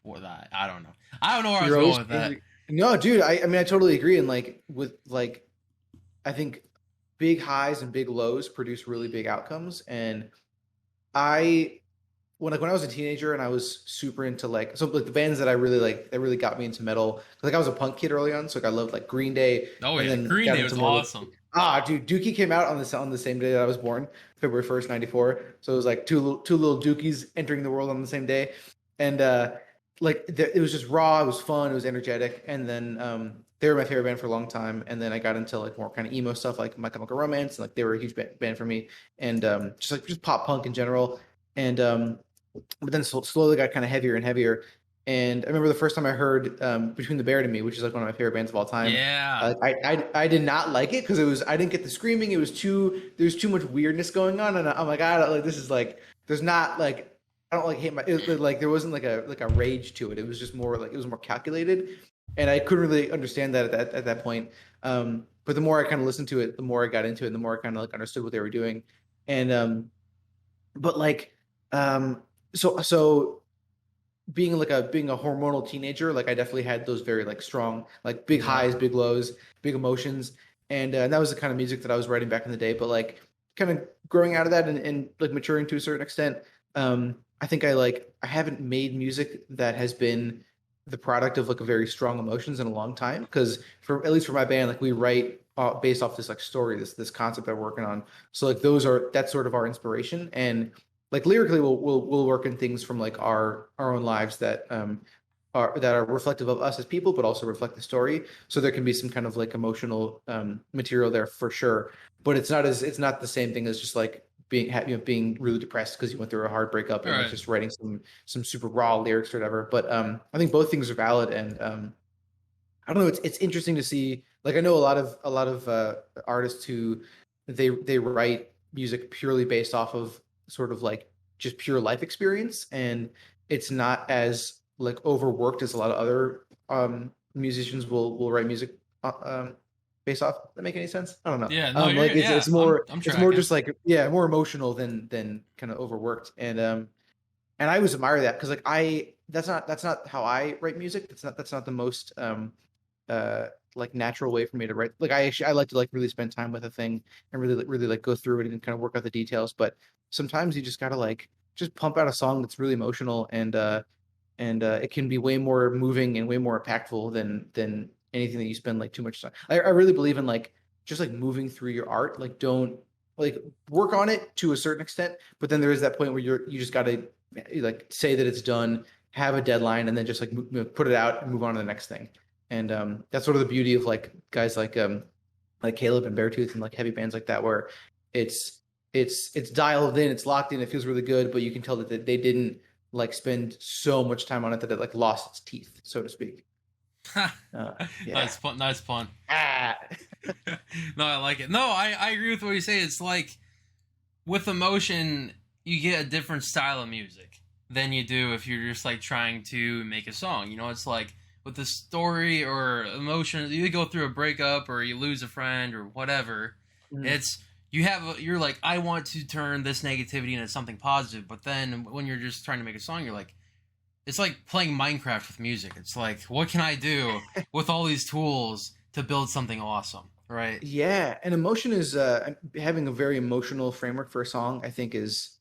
I don't know. I don't know where I was going with that. No, dude, I mean, I totally agree. And like with like, I think big highs and big lows produce really big outcomes. And when I was a teenager and I was super into like the bands that I really like that really got me into metal. Like I was a punk kid early on, so like I loved like Green Day. Oh yeah, Green Day was awesome. Dude, Dookie came out on the same day that I was born, February 1st, 94. So it was like two little Dookies entering the world on the same day, and it was just raw. It was fun. It was energetic, and then they were my favorite band for a long time. And then I got into like more kind of emo stuff, like My Chemical Romance, and like they were a huge band for me, and just pop punk in general. And but then slowly got kind of heavier and heavier. And I remember the first time I heard Between the Bear to Me, which is like one of my favorite bands of all time. Yeah. I did not like it because I didn't get the screaming. There's too much weirdness going on, and I'm like, this is like, there's not like, I don't like hate my like there wasn't like a rage to it. It was just more like, it was more calculated, and I couldn't really understand that at that point. But the more I kind of listened to it, the more I got into it, and the more I kind of like understood what they were doing. And but like So being being a hormonal teenager, like I definitely had those very like strong, like big Yeah. highs, big lows, big emotions, and that was the kind of music that I was writing back in the day. But like kind of growing out of that and like maturing to a certain extent, I think I haven't made music that has been the product of like a very strong emotions in a long time. Because for at least for my band, like we write based off this like story, this concept that we're working on. So like that's sort of our inspiration and like lyrically we'll work in things from like our own lives that are reflective of us as people but also reflect the story, so there can be some kind of like emotional material there for sure, but it's not the same thing as just like being really depressed because you went through a hard breakup All and like right. just writing some super raw lyrics or whatever. But I think both things are valid, and I don't know. It's interesting to see. Like I know a lot of artists who they write music purely based off of sort of like just pure life experience, and it's not as like overworked as a lot of other musicians will write music based off. Does that make any sense? I don't know. Yeah. No, Like you're. Yeah. I'm it's more tracking. just like yeah, more emotional than kind of overworked, and I always admire that because like I that's not how I write music. That's not the most like natural way for me to write. Like I like to like really spend time with a thing and really like go through it and kind of work out the details. But sometimes you just gotta like just pump out a song that's really emotional, and it can be way more moving and way more impactful than anything that you spend like too much time. I really believe in like just like moving through your art. Like don't like work on it to a certain extent, but then there is that point where you just gotta like say that it's done, have a deadline, and then just like put it out and move on to the next thing. And that's sort of the beauty of like guys like Caleb and Beartooth and like heavy bands like that, where it's it's dialed in, it's locked in, it feels really good, but you can tell that they didn't like spend so much time on it that it like lost its teeth, so to speak. Yeah. Nice pun. Nice pun. Ah. No, I like it. No, I agree with what you say. It's like with emotion, you get a different style of music than you do if you're just like trying to make a song. You know, it's like with the story or emotion, you go through a breakup or you lose a friend or whatever. Mm. It's you're like, I want to turn this negativity into something positive, but then when you're just trying to make a song, you're like, it's like playing Minecraft with music. It's like, what can I do with all these tools to build something awesome, right? Yeah, and emotion is having a very emotional framework for a song. I think it's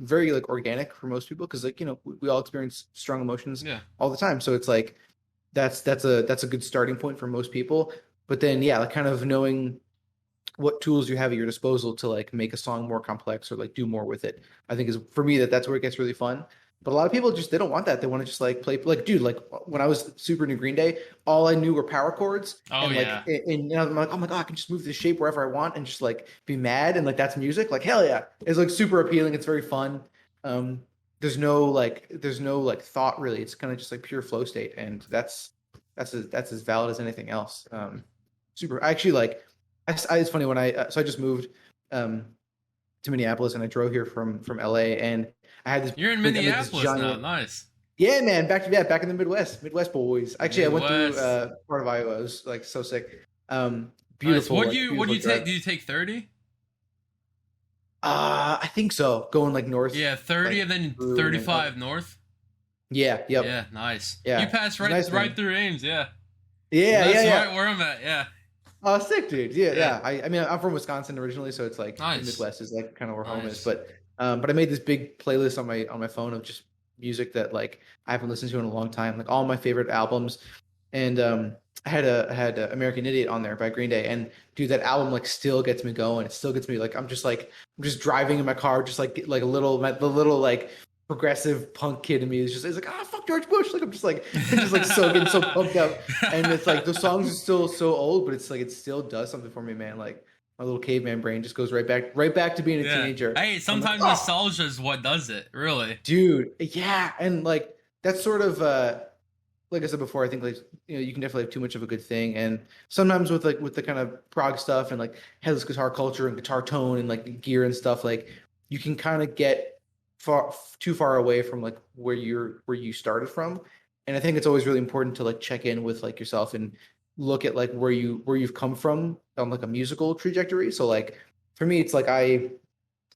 very like organic for most people because like we all experience strong emotions Yeah. all the time. So it's like that's a good starting point for most people. But then yeah, like kind of knowing what tools you have at your disposal to like make a song more complex or like do more with it. I think is for me that's where it gets really fun. But a lot of people just they don't want that. They want to just like play like dude, like when I was super into Green Day, all I knew were power chords Oh and yeah. I'm like, oh my God, I can just move this shape wherever I want and just like be mad and like that's music. Like hell yeah. It's like super appealing. It's very fun. Um there's no like thought really. It's kind of just like pure flow state and that's as valid as anything else. Super. I actually like it's funny when I just moved um to Minneapolis and I drove here from LA and I had this You're in I made this Minneapolis now. giant Nice. yeah man back in the Midwest boys. Actually I went through Midwest. part of Iowa. It was like so sick. Nice. Beautiful like What do beautiful you take? drive. Do you take 30? I think so. Going like north Yeah, 30 like and then through and then up. 35 north. Yeah, yep. Yeah, nice. You Yeah. pass It's nice right man. through Ames, yeah. Yeah, That's yeah. right where I'm at. Yeah. Oh, sick, dude. Yeah, Yeah. yeah. I mean, I'm from Wisconsin originally, so it's like the Nice. Midwest is like kind of where home is. Nice. But I made this big playlist on my phone of just music that like I haven't listened to in a long time, like all my favorite albums. And I had American Idiot on there by Green Day, and dude, that album like still gets me going. It still gets me like I'm just driving in my car, just like a little the little like progressive punk kid in me is just it's like fuck George Bush. Like I'm just like just like so getting so pumped up. And it's like the songs are still so old, but it's like it still does something for me, man. Like my little caveman brain just goes right back to being a Yeah. teenager. Hey, I'm like, sometimes oh, nostalgia is what does it, really. dude, yeah, and like that's sort of like I said before, I think like you can definitely have too much of a good thing, and sometimes with the kind of prog stuff and like headless guitar culture and guitar tone and like gear and stuff, like you can kind of get too far away from like where you started from, and I think it's always really important to like check in with like yourself and look at like where you've come from on like a musical trajectory. So like for me, it's like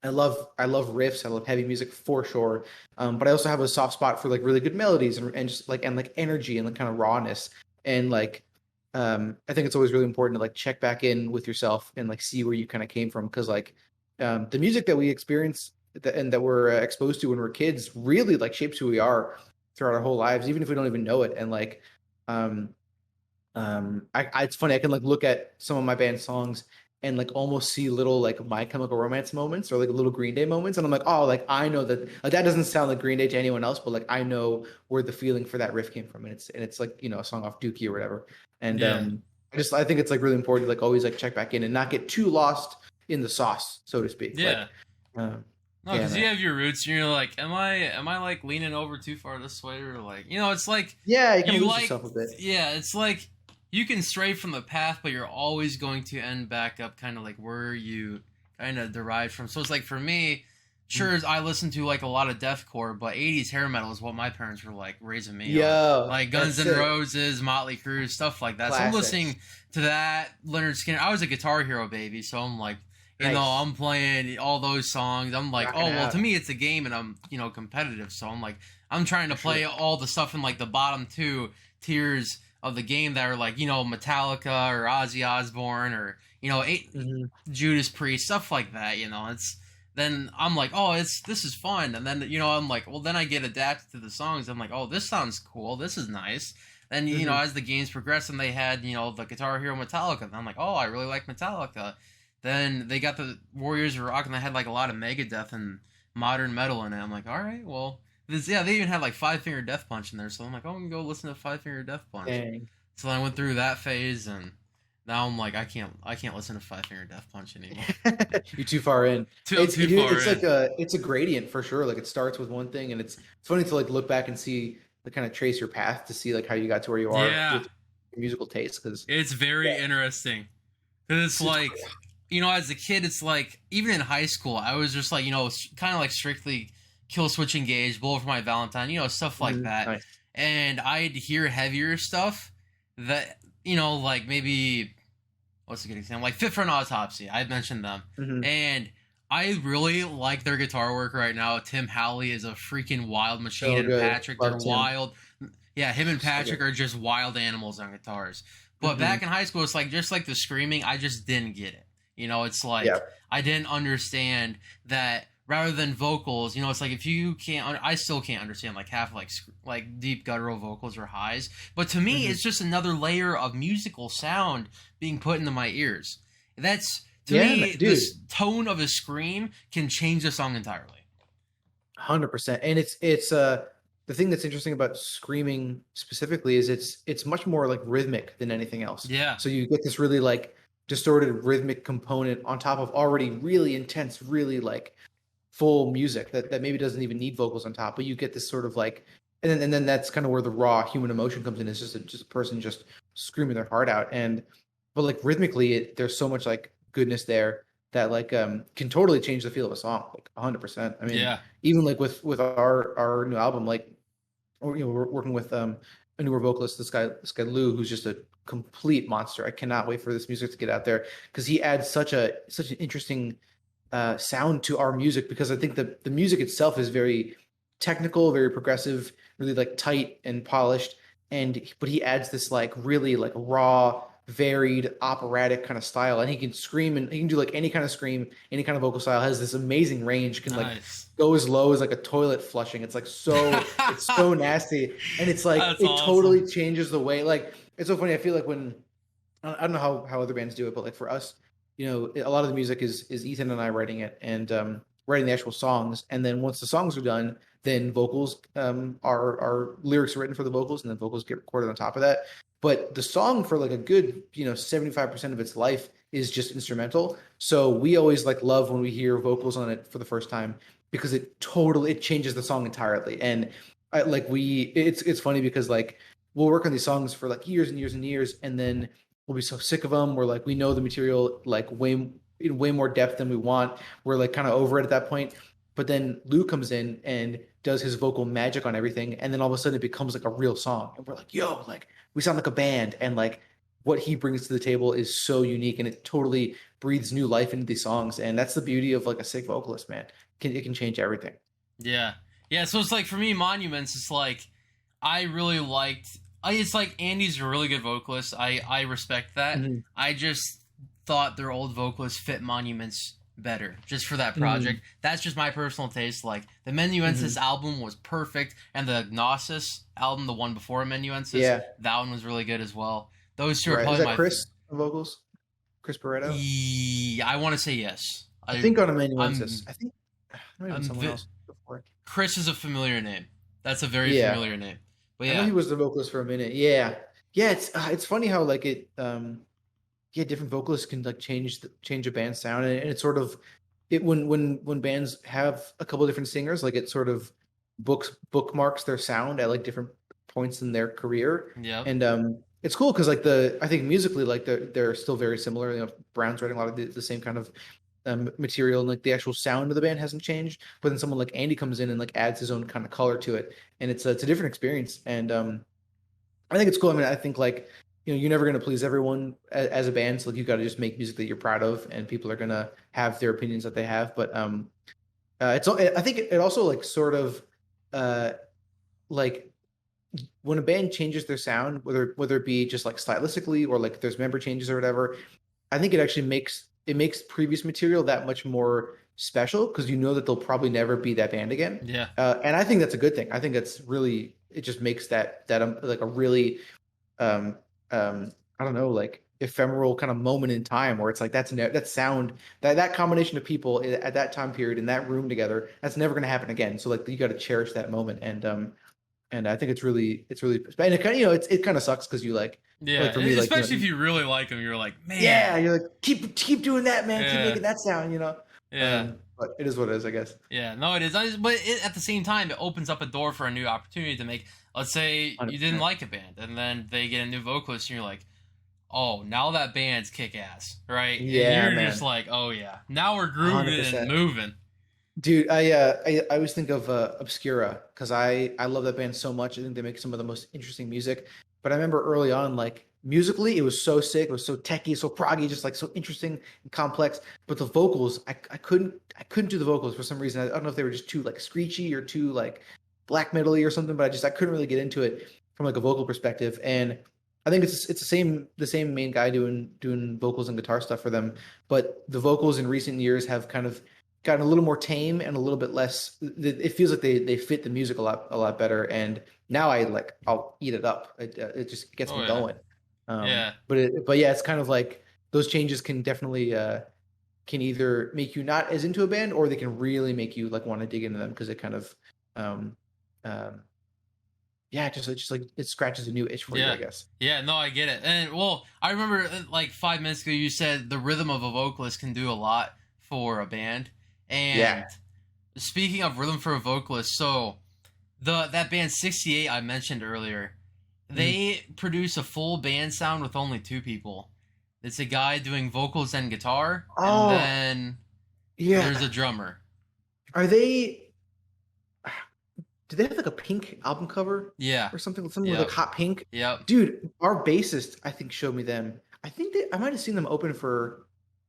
I love riffs. I love heavy music for sure. But I also have a soft spot for like really good melodies and just like and like energy and like kind of rawness. And like I think it's always really important to like check back in with yourself and like see where you kind of came from, because like the music that we experience and that we're exposed to when we're kids really like shapes who we are throughout our whole lives, even if we don't even know it. And like um it's funny, I can like look at some of my band songs and like almost see little like My Chemical Romance moments or like little Green Day moments, and I'm like, oh, like I know that like that doesn't sound like Green Day to anyone else, but like I know where the feeling for that riff came from, and it's like, you know, a song off Dookie or whatever. And Yeah. I think it's like really important to like always like check back in and not get too lost in the sauce, so to speak. Yeah. Like um No, yeah, because you man. have your roots, and you're like, am I like leaning over too far this way, or like, it's like Yeah, you kind of you lose like, yourself a bit. yeah, it's like you can stray from the path, but you're always going to end back up kind of like where you kind of derived from. So it's like for me, sure, I listen to like a lot of deathcore, but 80s hair metal is what my parents were like raising me on. Yo, Like Guns that's N' sick. Roses, Motley Crue, stuff like that. So I'm Classics. listening to that, Leonard Skinner. I was a Guitar Hero baby, so I'm like, Nice. I'm playing all those songs. I'm like, Rocking oh, well, to out me, it's a game and I'm, competitive. So I'm like, I'm trying to for play sure. all the stuff in like the bottom two tiers of the game that are like, Metallica or Ozzy Osbourne or, Hmm. Judas Priest, stuff like that. Then I'm like, oh, this is fun. And then, I'm like, well, then I get adapted to the songs. I'm like, oh, this sounds cool. This is nice. Then, Hmm. as the games progress and they had, the Guitar Hero Metallica, and I'm like, oh, I really like Metallica. Then they got the Warriors of Rock, and they had like a lot of Megadeth and modern metal in it. I'm like, all right, well, they even had like Five Finger Death Punch in there. So I'm like, oh, I'm gonna go listen to Five Finger Death Punch. Dang. So then I went through that phase, and now I'm like, I can't listen to Five Finger Death Punch anymore. You're too far in. Too too far It's in. like it's a gradient for sure. Like it starts with one thing, and it's funny to like look back and see the kind of trace your path to see like how you got to where you are Yeah, with your musical taste. Because it's very yeah, interesting. Cause it's super. like, as a kid, it's like even in high school, I was just like, kind of like strictly Kill Switch Engage, Bullet for My Valentine, stuff like Mhm. that. Nice. And I'd hear heavier stuff that, like maybe what's a good example? Like Fit for an Autopsy. I mentioned them, Hmm. and I really like their guitar work right now. Tim Howley is a freaking wild machine, So and good. Patrick, they're Loved him. wild. Yeah, him and So Patrick good. are just wild animals on guitars. But Hmm. back in high school, it's like just like the screaming, I just didn't get it. It's like Yeah. I didn't understand that rather than vocals, it's like if you can't, I still can't understand like half like deep guttural vocals or highs. But to me, Hmm. it's just another layer of musical sound being put into my ears. That's to Yeah, me, dude. this tone of a scream can change the song entirely. 100%. And it's the thing that's interesting about screaming specifically is it's much more like rhythmic than anything else. Yeah. So you get this really like distorted rhythmic component on top of already really intense, really like full music that maybe doesn't even need vocals on top, but you get this sort of like, and then that's kind of where the raw human emotion comes in. It's just a person just screaming their heart out. And but like rhythmically, there's so much like goodness there that like can totally change the feel of a song, like 100%. I mean, Yeah. even like with our new album, like we're working with a newer vocalist, this guy Lou, who's just a complete monster. I cannot wait for this music to get out there because he adds such an interesting sound to our music, because I think the music itself is very technical, very progressive, really like tight and polished. And but he adds this like really like raw, varied, operatic kind of style, and he can scream and he can do like any kind of scream, any kind of vocal style. Has this amazing range. Can like Nice. go as low as like a toilet flushing. It's like it's so nasty, and it's like That's it awesome. totally changes the way. Like it's so funny. I feel like when I don't know how other bands do it, but like for us, a lot of the music is Ethan and I writing it and writing the actual songs. And then once the songs are done, then vocals are lyrics are written for the vocals, and then vocals get recorded on top of that. But the song for like a good 75% of its life is just instrumental. So we always like love when we hear vocals on it for the first time, because it changes the song entirely. And it's funny because like we'll work on these songs for like years and years and years, and then we'll be so sick of them. We're like, we know the material like way in way more depth than we want. We're like kind of over it at that point. But then Lou comes in and does his vocal magic on everything, and then all of a sudden it becomes like a real song, and we're like, yo, like we sound like a band, and like what he brings to the table is so unique, and it totally breathes new life into these songs. And that's the beauty of like a sick vocalist, man. It can change everything. Yeah. Yeah, so it's like for me, Monuments, it's like I really liked it's like Andy's a really good vocalist. I respect that. Mhm. I just thought their old vocalist fit Monuments better just for that project. That's just my personal taste. Like the Menuensis album was perfect, and the Gnosis album, the one before Menuensis, that one was really good as well. Those two are Right. Is probably that Chris on vocals? Chris Barretto? Yeah, I want to say yes. I think on Amanuensis. I think maybe someone else before. Chris is a familiar name. That's a very familiar name. But yeah, I know he was the vocalist for a minute. Yeah. It's funny how like it different vocalists can like change a band's sound, and it's sort of it when bands have a couple different singers, like it sort of bookmarks their sound at like different points in their career. Yeah. And it's cool because like I think musically like they're still very similar. You know, Brown's writing a lot of the same kind of material, and like the actual sound of the band hasn't changed. But then someone like Andy comes in and like adds his own kind of color to it, and it's a different experience. And I think it's cool. I mean, I think like, you know, you're never going to please everyone as a band, so like you got to just make music that you're proud of, and people are going to have their opinions that they have. But I think it also like sort of like when a band changes their sound, whether it be just like stylistically or like there's member changes or whatever, I think it actually makes previous material that much more special, because you know that they'll probably never be that band again. Yeah. And I think that's a good thing. I think that's really, it just makes that like a really I don't know, like ephemeral kind of moment in time where it's like that sound, that combination of people at that time period in that room together, that's never going to happen again. So like you got to cherish that moment. And I think it's really, and it kind of, you know, it kind of sucks because you like, yeah, for me, like, especially you know, if you really like them, you're like, man, yeah, you're like, keep doing that, man, keep making that sound, you know. Yeah. But it is what it is, I guess. Yeah, no, it is. But at the same time, it opens up a door for a new opportunity to make. Let's say 100%. you didn't like a band, and then they get a new vocalist, and you're like, oh, now that band's kick ass, right? Yeah, and you're man. just like, oh yeah, now we're grooving 100%. and moving. Dude, I always think of Obscura because I love that band so much. I think they make some of the most interesting music. But I remember early on, like musically, it was so sick. It was so techy, so proggy, just like so interesting and complex. But the vocals, I couldn't do the vocals for some reason. I don't know if they were just too like screechy or too like black metal-y or something. But I couldn't really get into it from like a vocal perspective. And I think it's the same main guy doing vocals and guitar stuff for them. But the vocals in recent years have kind of gotten a little more tame and a little bit less. It feels like they fit the music a lot better. And now I'll eat it up. It just gets me going. Yeah. But yeah, it's kind of like those changes can definitely can either make you not as into a band, or they can really make you like want to dig into them, because it kind of just like it scratches a new itch for you, I guess. Yeah, no, I get it. And well, I remember like 5 minutes ago you said the rhythm of a vocalist can do a lot for a band. And speaking of rhythm for a vocalist, so that band 68 I mentioned earlier, they produce a full band sound with only 2 people. It's a guy doing vocals and guitar, and then there's a drummer. Are they? Do they have like a Pink album cover? Yeah. Or something like hot pink? Yep. Dude, our bassist I think showed me them. I think I might have seen them open for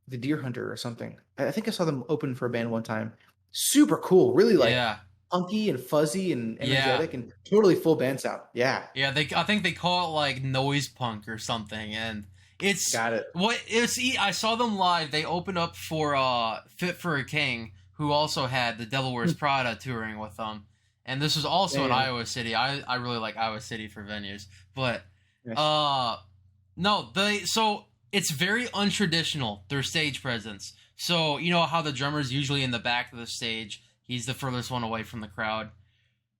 the Deer Hunter or something. I think I saw them open for a band one time. Super cool, really like funky and fuzzy and energetic and totally full band sound. Yeah. Yeah, I think they call it like noise punk or something, and it's got it. I saw them live. They opened up for Fit for a King, who also had the Devil Wears Prada touring with them. And this was also in Iowa City. I really like Iowa City for venues. But so it's very untraditional, their stage presence. So, you know how the drummer's usually in the back of the stage, he's the furthest one away from the crowd.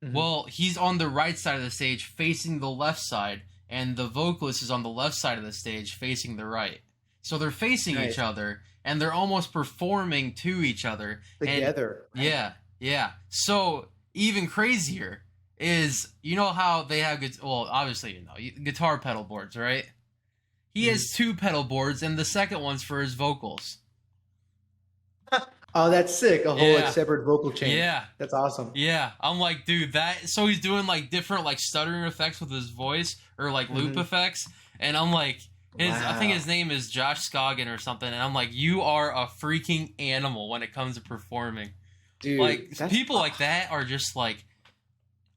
Mm-hmm. Well, he's on the right side of the stage facing the left side, and the vocalist is on the left side of the stage facing the right. So they're facing each other, and they're almost performing to each other. Together. And, yeah. So even crazier is, you know how they have, obviously, you know, guitar pedal boards, right? He has 2 pedal boards, and the second one's for his vocals. Oh, that's sick. A whole like separate vocal chain. Yeah. That's awesome. Yeah. I'm like, dude, so he's doing like different like stuttering effects with his voice, or like loop effects. And I'm like, I think Wow. his name is Josh Scoggin or something, and I'm like, you are a freaking animal when it comes to performing. Dude, Like that's people like that are just like,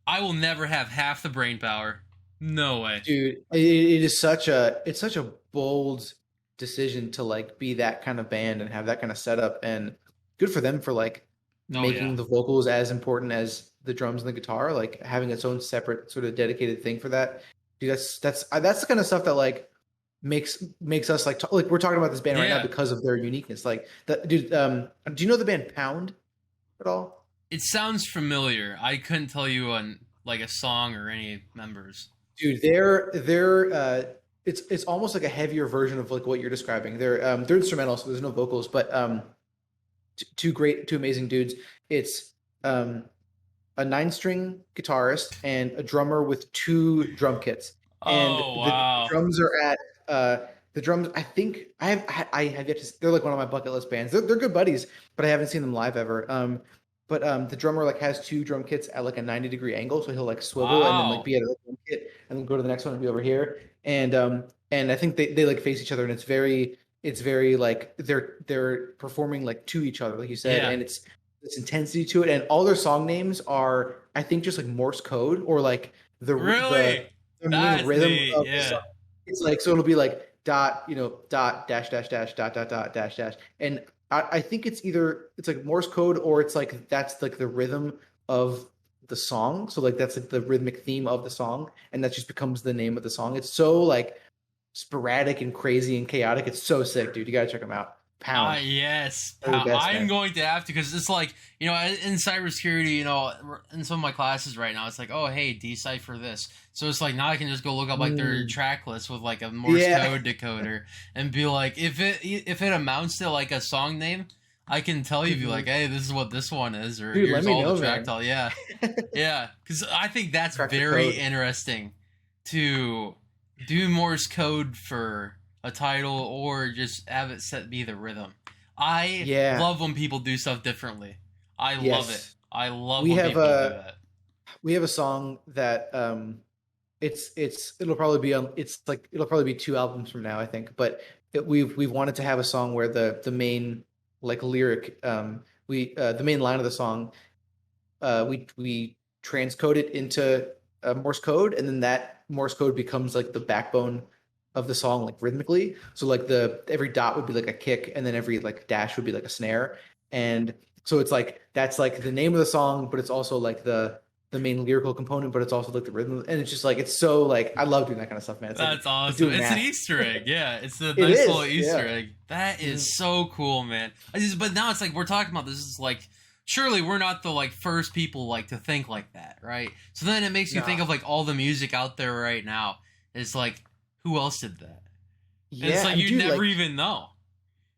I will never have half the brain power. No way. dude, it is such a bold decision to like be that kind of band and have that kind of setup, and good for them for like Oh yeah. making the vocals as important as the drums and the guitar, like having its own separate sort of dedicated thing for that. Dude, that's the kind of stuff that like makes us like we're talking about this band right now Yeah. because of their uniqueness. Like that, dude. Do you know the band Pound at all? It sounds familiar. I couldn't tell you on like a song or any members. Dude, they're it's almost like a heavier version of like what you're describing. They're instrumental, so there's no vocals, but two amazing dudes. It's a 9 string guitarist and a drummer with 2 drum kits, and Oh the wow. drums are at the drums. I think I have yet to. They're like one of my bucket list bands. They're good buddies, but I haven't seen them live ever. But the drummer like has 2 drum kits at like a 90-degree angle, so he'll like swivel and then like Wow. be at a drum kit and then go to the next one and be over here. And I think they like face each other, and it's very like they're performing like to each other, like you said, Yeah. and it's this intensity to it, and all their song names are I think just like Morse code or like the the Really? the main That's rhythm neat. of the song. Yeah. It's like so it'll be like dot dot dash dash dash dot dash dash, and I think it's like Morse code or it's like that's like the rhythm of the song. So like that's like the rhythmic theme of the song, and that just becomes the name of the song. It's so like sporadic and crazy and chaotic. It's so sick, dude. You gotta check them out. Ah, Pound, yes. they're the best, I'm man. going to have to because it's like, in cybersecurity, in some of my classes right now, it's like, oh, hey, decipher this. So it's like now I can just go look up like their Mm, track list with like a Morse yeah. code decoder and be like, if it amounts to like a song name, I can tell you, be like, Mhm. hey, this is what this one is, or Dude, let here's me all the know, track man. title. Yeah, yeah, because I think that's Crack the very code. interesting to do Morse code for a title or just have it set be the rhythm. I Yeah. love when people do stuff differently. I love it. Yes. I love We when have people do a that. we have a song that it'll probably be on it's like it'll probably be 2 albums from now, I think. But we've wanted to have a song where the main like lyric we the main line of the song we transcode it into Morse code, and then that Morse code becomes like the backbone of the song, like rhythmically. So like the every dot would be like a kick, and then every like dash would be like a snare, and so it's like that's like the name of the song, but it's also like the main lyrical component, but it's also like the rhythm, and it's just like it's so like I love doing that kind of stuff, man. It's like That's awesome. doing It's an math. Easter egg. Yeah, it's a It nice little is, Easter yeah. egg. That Mhm. is so cool, man. But now it's like we're talking about this is like surely we're not the like first people like to think like that, right? So then it makes you think No, of like all the music out there right now. It's like who else did that? And it's yeah, like and you dude, never like even know.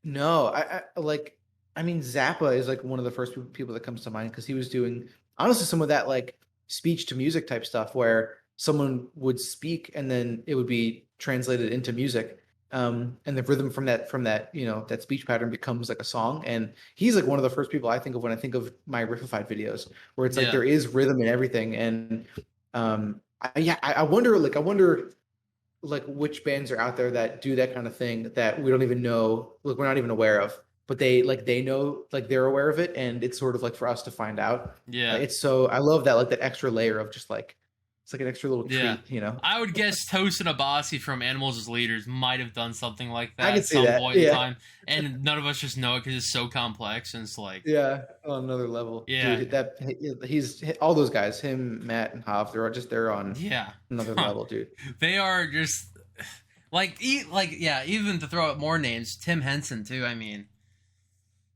no, I like. I mean, Zappa is like one of the first people that comes to mind because he was doing honestly some of that like speech to music type stuff where someone would speak and then it would be translated into music, and the rhythm from that that speech pattern becomes like a song. And he's like one of the first people I think of when I think of my Riffified videos, where it's like Yeah. there is rhythm in everything. And yeah, I wonder like which bands are out there that do that kind of thing that we don't even know, like we're not even aware of, but they know, like they're aware of it, and it's sort of like for us to find out. Yeah. It's so I love that, like that extra layer of just like it's like an extra little Yeah. treat. I would guess Toast and Abasi from Animals as Leaders might have done something like I that can at see some that. point in Yeah, time, and none of us just know it because it's so complex and it's like, yeah, on another level, yeah, dude. That he's all those guys, him, Matt, and Hav. They're on yeah. another Huh. level, dude. They are just yeah. Even to throw out more names, Tim Henson too. I mean,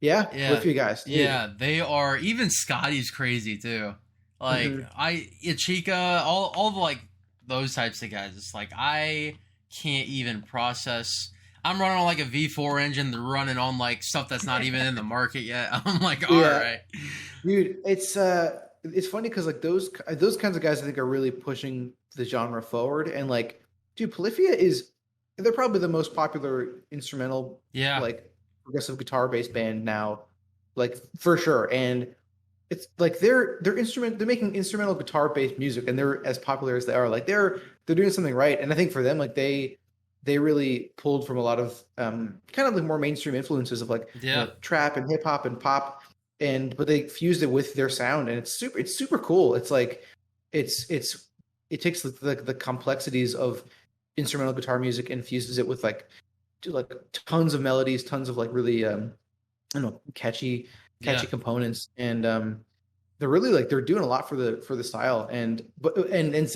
Yeah, yeah, with you guys, dude. yeah. They are even Scotty's crazy too. Like Mhm. Ichika, all the like those types of guys. It's like I can't even process. I'm running on like a V4 engine. They're running on like stuff that's not even in the market yet. I'm like, all Yeah, right, dude, it's funny because like those kinds of guys I think are really pushing the genre forward. And like, dude, Polyphia is they're probably the most popular instrumental yeah, like progressive guitar based band now, like for sure. And it's like they're making instrumental guitar based music, and they're as popular as they are. Like they're doing something right. And I think for them, like they really pulled from a lot of kind of like more mainstream influences of like Yeah. trap and hip hop and pop, but they fused it with their sound, and it's super cool. It's like it's it takes the complexities of instrumental guitar music and fuses it with like tons of melodies, tons of like really I don't know, catchy Yeah. components, and they're really like they're doing a lot for the style, and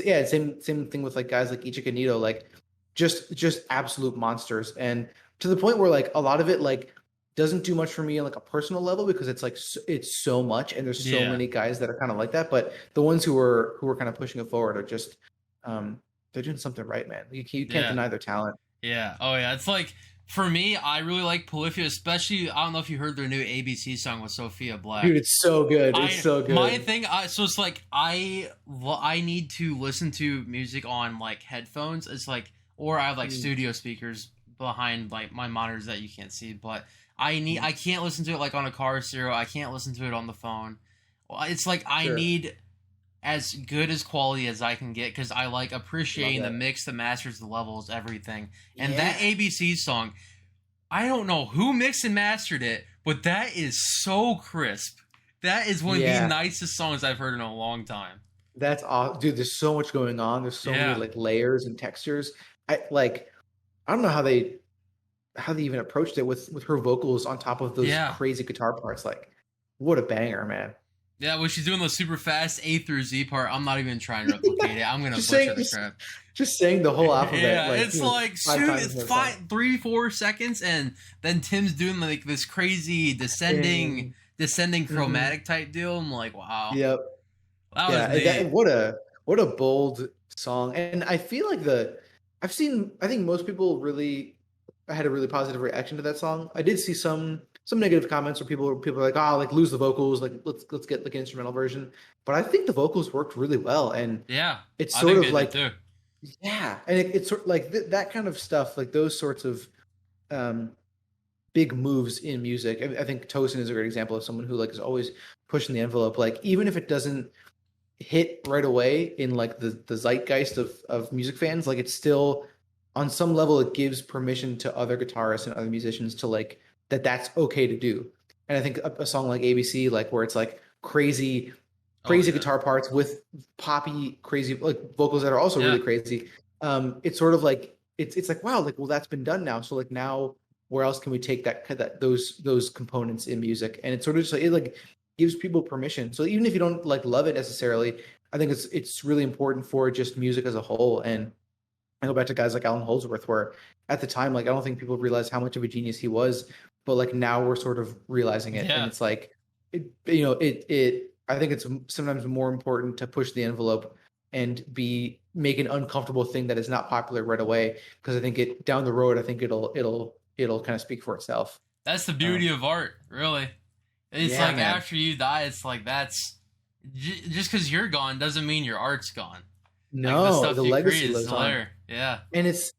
yeah, same thing with like guys like Ichika Nito, like just absolute monsters, and to the point where like a lot of it like doesn't do much for me on like a personal level because it's like it's so much, and there's so Yeah. many guys that are kind of like that, but the ones who are kind of pushing it forward are just they're doing something right, man. You can't Yeah. deny their talent. Yeah. Oh yeah. It's like for me, I really like Polyphia, especially I don't know if you heard their new ABC song with Sophia Dude, Black. it's so good. It's so My good. thing, so it's like I need to listen to music on like headphones. It's like, or I have like Mm, studio speakers behind like my monitors that you can't see, but mm, I can't listen to it like on a car stereo. I can't listen to it on the phone. Well, it's like I sure. need as good as quality as I can get because I like Love appreciating the that. mix, the masters, the levels, everything. And that Yeah. ABC song, I don't know who mixed and mastered it, but that is so crisp. That is one of the Yeah. nicest songs I've heard in a long time. That's awesome. Dude, there's so much going on. There's so many Yeah. like layers and textures. I don't know how they even approached it with her vocals on top of those Yeah. crazy guitar parts. Like, what a banger, man. Yeah, when she's doing the super fast A through Z part, I'm not even trying to replicate it. I'm gonna Just butcher saying the crap. just saying the whole alphabet Yeah, like, it's like five shoot, times in it's the song. 3-4 seconds, and then Tim's doing like this crazy And descending mhm, chromatic type deal. I'm like, wow, yep. that was Yeah, neat. what a bold song. And I feel like I think most people really had a really positive reaction to that song. I did see some negative comments where people are like, "Oh, like lose the vocals, like let's get like an instrumental version." But I think the vocals worked really well, and Yeah, it's I sort think of they did like too. yeah, and it's sort like that kind of stuff, like those sorts of um big moves in music. I think Tosin is a great example of someone who like is always pushing the envelope. Like even if it doesn't hit right away in like the zeitgeist of music fans, like it's still on some level it gives permission to other guitarists and other musicians to like that's okay to do. And I think a song like ABC, like where it's like Oh crazy yeah, guitar parts with poppy crazy like vocals that are also really yeah. crazy. It's sort of like it's like wow, like well that's been done now. So like now where else can we take those components in music? And it's sort of just like it like gives people permission. So even if you don't like love it necessarily, I think it's really important for just music as a whole. And I go back to guys like Alan Holdsworth, where at the time, like I don't think people realized how much of a genius he was, but like now we're sort of realizing it, and Yeah, it's like, it. I think it's sometimes more important to push the envelope and be make an uncomfortable thing that is not popular right away, because I think it down the road, I think it'll kind of speak for itself. that's the beauty Um, of art, really. It's yeah, like man. after you die, it's like just because you're gone doesn't mean your art's gone. Like the No, stuff the you legacy create is lives still on, there. Yeah, and it's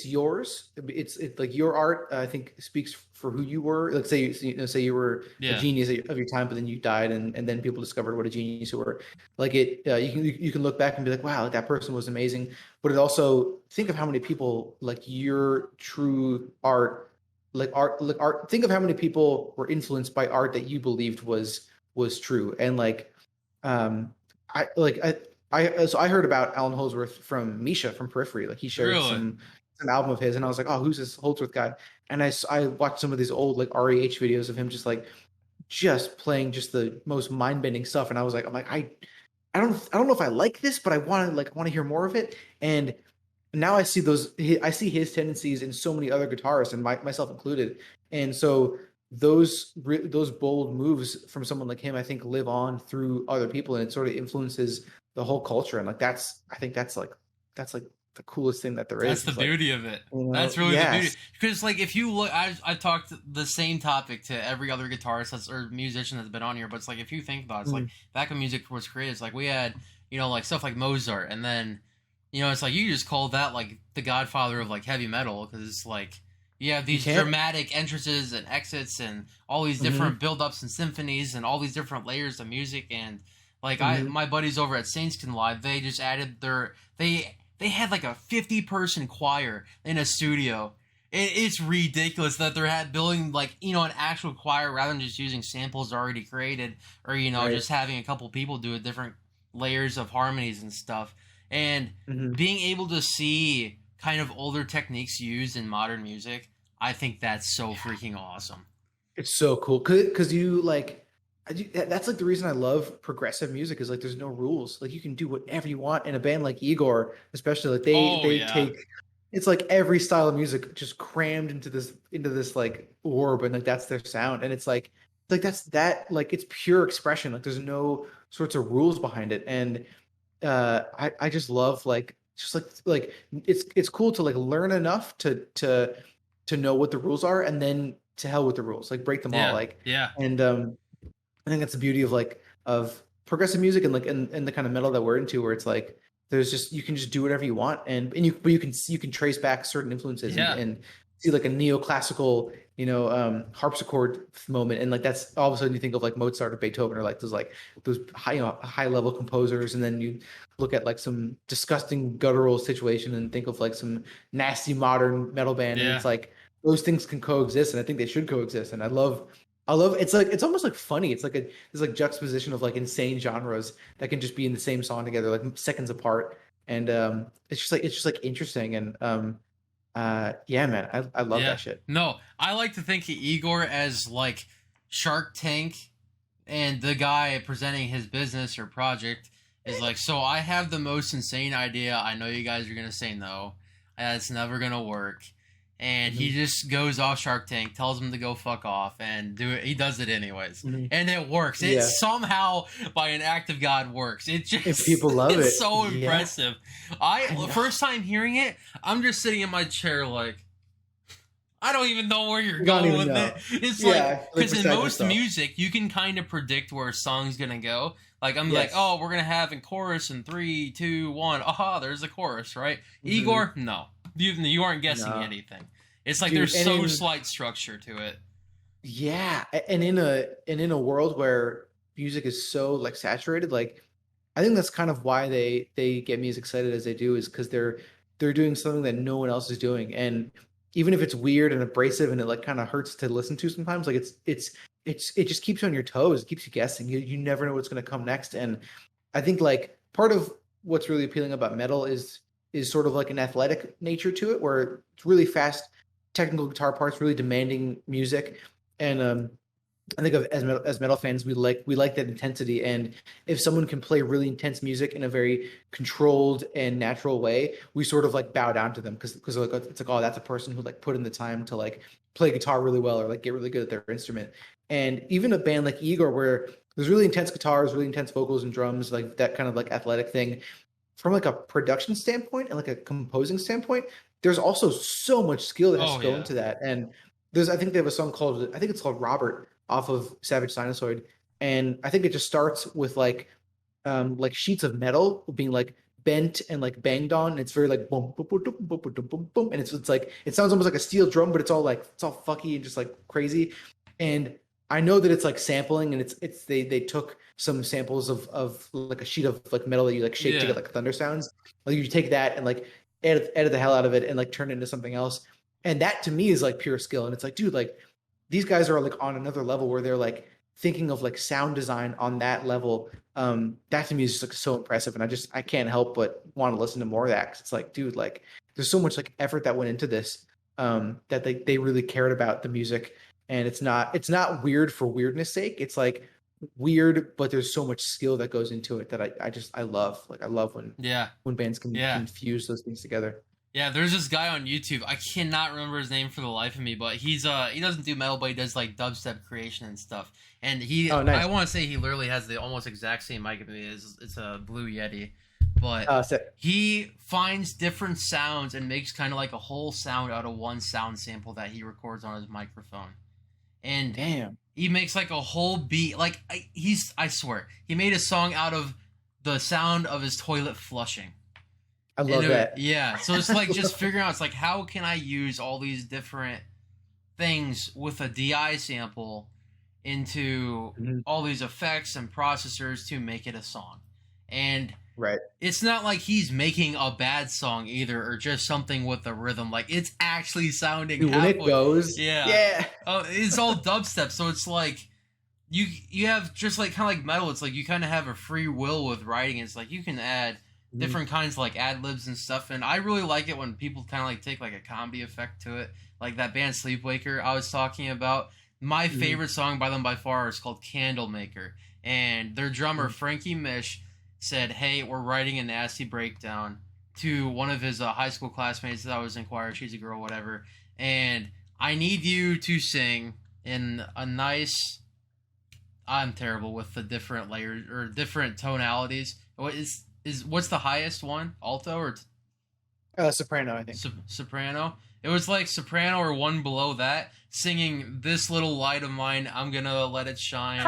yours. It's like your art. I think speaks for who you were. Like say you were a yeah. genius of your time, but then you died, and then people discovered what a genius you were. Like you can look back and be like, wow, like that person was amazing. But it also think of how many people like your true art, like art. Think of how many people were influenced by art that you believed was true, and like um I like I so I heard about Alan Holdsworth from Misha from Periphery. Like he shared Really. some album of his, and I was like, oh, who's this Holdsworth guy? And I watched some of these old like REH videos of him just playing just the most mind bending stuff, and I'm like I don't know if I like this, but I want to hear more of it. And now I see his tendencies in so many other guitarists, and myself included. And so those bold moves from someone like him, I think, live on through other people, and it sort of influences the whole culture. And like I think that's like the coolest thing that there That's is. the It's like, beauty of it. you know, That's really the beauty. yes. Because like if you look, I talked the same topic to every other guitarist or musician that's been on here. But it's like if you think about it, it's like Mm, back when music was created, it's like we had like stuff like Mozart, and then it's like you just call that like the godfather of like heavy metal because it's like you have you these can't. dramatic entrances and exits and all these Hmm. different build-ups and symphonies and all these different layers of music and like Hmm. my buddies over at Saints Can Live, they just added they had like a 50-person choir in a studio. It's ridiculous that they're building like, you know, an actual choir rather than just using samples already created, or, you know, just having a couple people do it, different layers of harmonies and stuff. And being able to see kind of older techniques used in modern music, I think that's so freaking awesome. It's so cool because you like that's like the reason I love progressive music is like there's no rules. Like you can do whatever you want in a band like Igor, especially like they take it's like every style of music just crammed into this like orb, and like that's their sound, and it's like that's that like it's pure expression. Like there's no sorts of rules behind it, and I just love like just like it's cool to like learn enough to know what the rules are, and then to hell with the rules, like break them all, like and I think that's the beauty of like of progressive music and like and the kind of metal that we're into, where it's like there's just you can just do whatever you want, and you can trace back certain influences and see like a neoclassical, you know, harpsichord moment, and like that's all of a sudden you think of like Mozart or Beethoven or like those high, you know, high level composers, and then you look at like some disgusting guttural situation and think of like some nasty modern metal band, and it's like those things can coexist, and I think they should coexist, and I love it's like it's almost like funny. It's like this like juxtaposition of like insane genres that can just be in the same song together, like seconds apart, and it's just like interesting, and yeah, man, I love that shit. No, I like to think of Igor as like Shark Tank, and the guy presenting his business or project is like, so I have the most insane idea. I know you guys are gonna say no. It's never gonna work. And he just goes off Shark Tank, tells him to go fuck off and do it. He does it anyways. And it works. It somehow, by an act of God, works. It just, if people love it's so impressive. First time hearing it, I'm just sitting in my chair like, I don't even know where you're going with it. It's like, because in most music, you can kind of predict where a song's going to go. Like, I'm like, oh, we're going to have in chorus in 3, 2, 1. Aha, there's a chorus, right? Igor, no. You aren't guessing anything. It's like there's so slight structure to it. Yeah, and in a world where music is so like saturated, like I think that's kind of why they get me as excited as they do, is because they're doing something that no one else is doing, and even if it's weird and abrasive and it like kind of hurts to listen to sometimes, like it just keeps you on your toes. It keeps you guessing. You never know what's going to come next, and I think like part of what's really appealing about metal is sort of like an athletic nature to it, where it's really fast technical guitar parts, really demanding music. And I think as metal fans, we like that intensity. And if someone can play really intense music in a very controlled and natural way, we sort of like bow down to them because like it's like, oh, that's a person who like put in the time to like play guitar really well or like get really good at their instrument. And even a band like Igor, where there's really intense guitars, really intense vocals and drums, like that kind of like athletic thing, from like a production standpoint and like a composing standpoint, there's also so much skill that has to go into that. And I think they have a song called, I think it's called Robert, off of Savage Sinusoid. And I think it just starts with like sheets of metal being like bent and like banged on. And it's very like boom, boom, boom, boom, boom, boom, boom, boom. And it's like, it sounds almost like a steel drum, but it's all fucky and just like crazy. And I know that it's like sampling, and they took some samples of like a sheet of like metal that you like shake to get like thunder sounds. Like you take that and like edit the hell out of it and like turn it into something else. And that to me is like pure skill. And it's like, dude, like these guys are like on another level where they're like thinking of like sound design on that level. That to me is just like so impressive. And I can't help but want to listen to more of that. 'Cause it's like, dude, like there's so much like effort that went into this, that they really cared about the music. And it's not weird for weirdness sake. It's like weird, but there's so much skill that goes into it that I love. Like I love when bands can fuse those things together. Yeah, there's this guy on YouTube. I cannot remember his name for the life of me, but he doesn't do metal, but he does like dubstep creation and stuff. And I want to say he literally has the almost exact same mic as me. It's a Blue Yeti, but he finds different sounds and makes kind of like a whole sound out of one sound sample that he records on his microphone. And damn, he makes like a whole beat. Like I swear, he made a song out of the sound of his toilet flushing. I love that. Yeah, so it's like just figuring out. It's like, how can I use all these different things with a DI sample into all these effects and processors to make it a song? And Right. it's not like he's making a bad song either, or just something with the rhythm. Like it's actually sounding Dude, when it halfway. goes, Yeah. yeah. Oh, it's all dubstep, so it's like you have just like kind of like metal. It's like you kind of have a free will with writing. It's like you can add Mhm. different kinds of like ad libs and stuff, and I really like it when people kind of like take like a comedy effect to it, like that band Sleepwaker I was talking about. My Mhm. favorite song by them by far is called Candlemaker, and their drummer Mhm. Frankie Mish said, "Hey, we're writing a nasty breakdown," to one of his high school classmates that was in choir. She's a girl, whatever, and I need you to sing in a nice. I'm terrible with the different layers or different tonalities. What is what's the highest one? Alto or Soprano, I think. soprano? It was like soprano or one below that, singing "This Little Light of Mine, I'm Gonna Let It Shine,"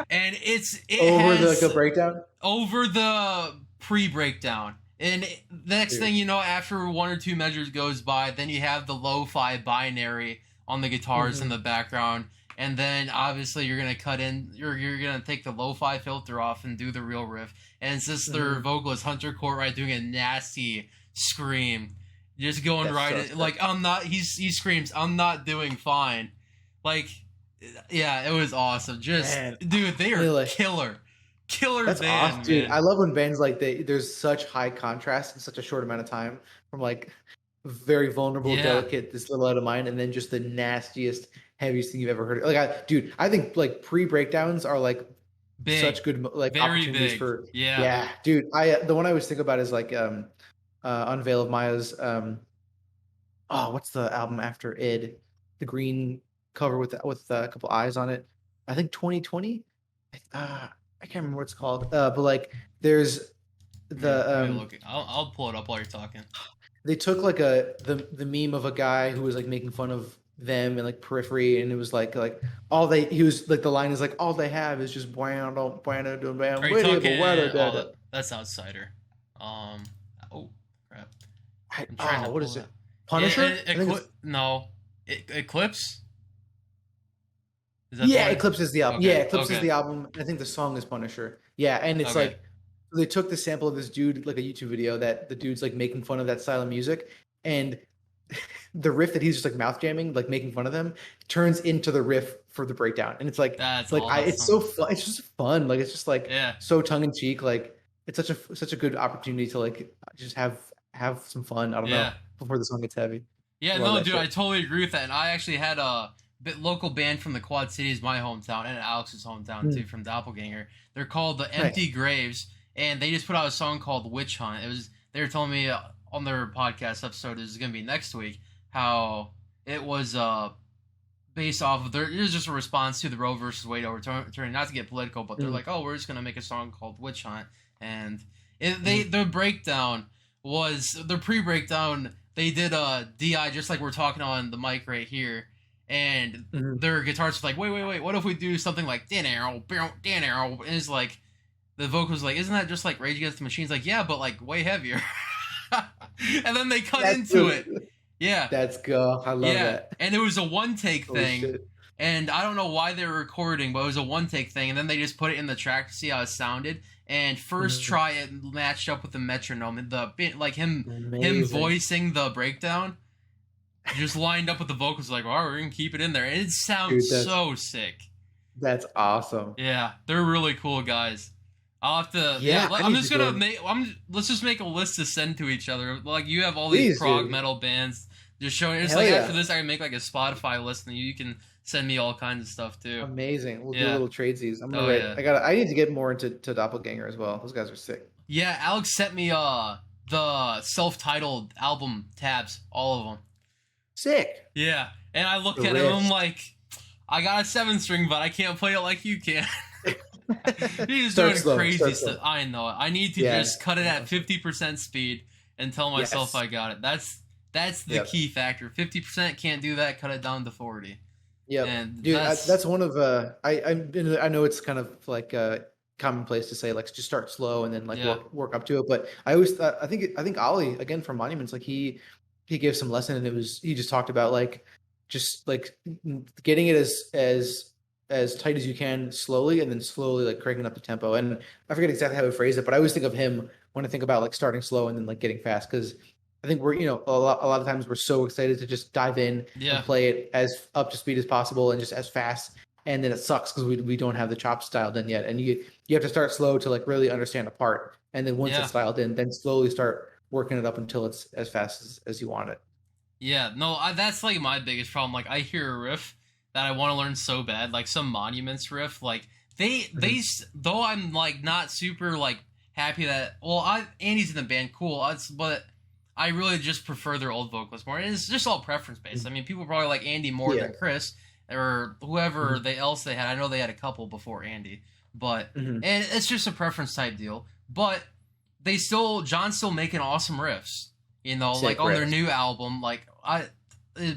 and it Over the has like, a breakdown. over the pre-breakdown. And the next Dude. thing you know, after one or two measures goes by, then you have the lo-fi binary on the guitars in Mhm. the background, and then obviously you're gonna cut in, you're gonna take the lo-fi filter off and do the real riff, and it's just their Mhm. vocalist Hunter Courtwright doing a nasty scream, just going That's right so in, sick. like I'm not. He screams, "I'm not doing fine," like yeah, it was awesome. Just Man, dude, they are really. killer That's awesome, band, dude. man. I love when bands like there's such high contrast in such a short amount of time from like very vulnerable, Yeah, delicate, this little out of mind, and then just the nastiest, heaviest thing you've ever heard. Like, dude, I think like pre-breakdowns are like big, such good like very opportunities big. for. Yeah, Yeah, dude. I the one I always think about is like Unveil of Maya's what's the album after Id, the green cover with a couple eyes on it. I think 2020. I can't remember what it's called. But like there's let me the look. I'll pull it up while you're talking. they took like the meme of a guy who was like making fun of them and like periphery, and it was like all they he was like the line is like all they have is just bueno bueno Are you talking? Oh, that's Outsider. Um, oh crap! I'm trying to what pull is it? that. Yeah, Punisher? I think it's no, Eclipse. Is that the yeah, one? Eclipse is the album. Yeah, Okay, Eclipse is okay, the album. I think the song is Punisher. Yeah, and it's okay. like they took the sample of this dude, like a YouTube video that the dude's like making fun of that style of music, and the riff that he's just like mouth jamming, like making fun of them, turns into the riff for the breakdown. And That's it's awesome. so fun. It's just fun. Like it's just like Yeah, so tongue in cheek. Like it's such a good opportunity to like just have some fun. I don't know yeah. before the song gets heavy. Yeah, I love no, that dude, I shit. totally agree with that. And I actually had a local band from the Quad Cities, my hometown, and Alex's hometown too, Mm, from Doppelganger. They're called the nice. Empty Graves, and they just put out a song called Witch Hunt. It was they were telling me on their podcast episode, this is gonna be next week, how it was based off of it was just a response to the Roe versus Wade overturning. Not to get political, but they're Mm, like, oh, we're just gonna make a song called Witch Hunt, and mm, their breakdown was their pre-breakdown. They did a DI just like we're talking on the mic right here, and mm. their guitars were like, wait, what if we do something like Dan Arrow, Dan Arrow, and it's like the vocals like, isn't that just like Rage Against the Machine's like, yeah, but like way heavier, and then they cut That's into good. it, yeah, That's go. I love yeah, that. and it was a one take Holy thing, shit. and I don't know why they were recording, but it was a one take thing, and then they just put it in the track to see how it sounded. And first Mhm. try it matched up with the metronome, and the like him Amazing. voicing the breakdown just lined up with the vocals. Like, oh, we're gonna keep it in there, and it sounds Dude, so sick. that's awesome. Yeah, they're really cool guys. I'll have to. Yeah, Yeah, I I'm need to just go gonna and make. Let's just make a list to send to each other. Like you have all these please, prog dude. metal bands. Just showing. It's Hell like yeah. after this, I can make like a Spotify list, and you can send me all kinds of stuff too. Amazing. We'll do a Yeah. little tradesies. I'm gonna Oh write. yeah. I need to get more into Doppelganger as well. Those guys are sick. Yeah. Alex sent me the self-titled album tabs, all of them. Sick. Yeah, and I look The at it and I'm riffs. like, I got a 7 string, but I can't play it like you can. He's Start doing slow. crazy Start stuff. slow. I know it. I need to Yeah. just cut it at 50% speed and tell myself Yes. I got it. That's the Yep. key factor. 50% can't do that. Cut it down to 40. Yep. And Dude, that's one of I know it's kind of like commonplace to say like just start slow and then like yeah, work up to it. But I always I think Ollie again from Monuments like he gave some lesson and he just talked about like just like getting it as tight as you can slowly, and then slowly like cranking up the tempo. And I forget exactly how he phrased it, but I always think of him when I think about like starting slow and then like getting fast, because I think we're, a lot of times we're so excited to just dive in and play it as up to speed as possible and just as fast, and then it sucks because we don't have the chops dialed in yet, and you have to start slow to like really understand a part, and then once it's dialed in, then slowly start working it up until it's as fast as you want it. Yeah, no, that's like my biggest problem. Like, I hear a riff that I want to learn so bad, like some Monuments riff. Like they though I'm like not super like happy that Andy's in the band, cool. But I really just prefer their old vocalist more. And it's just all preference based. I mean, people probably like Andy more than Chris or whoever else they had. I know they had a couple before Andy, but and it's just a preference type deal. But John's still making awesome riffs. Sick like on their new album, like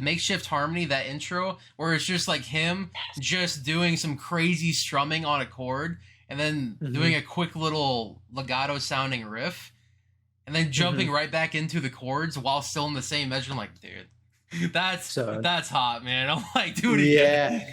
Makeshift Harmony, that intro where it's just like him just doing some crazy strumming on a chord and then doing a quick little legato sounding riff and then jumping right back into the chords while still in the same measure. I'm like, dude, that's hot, man. I'm like, dude, yeah,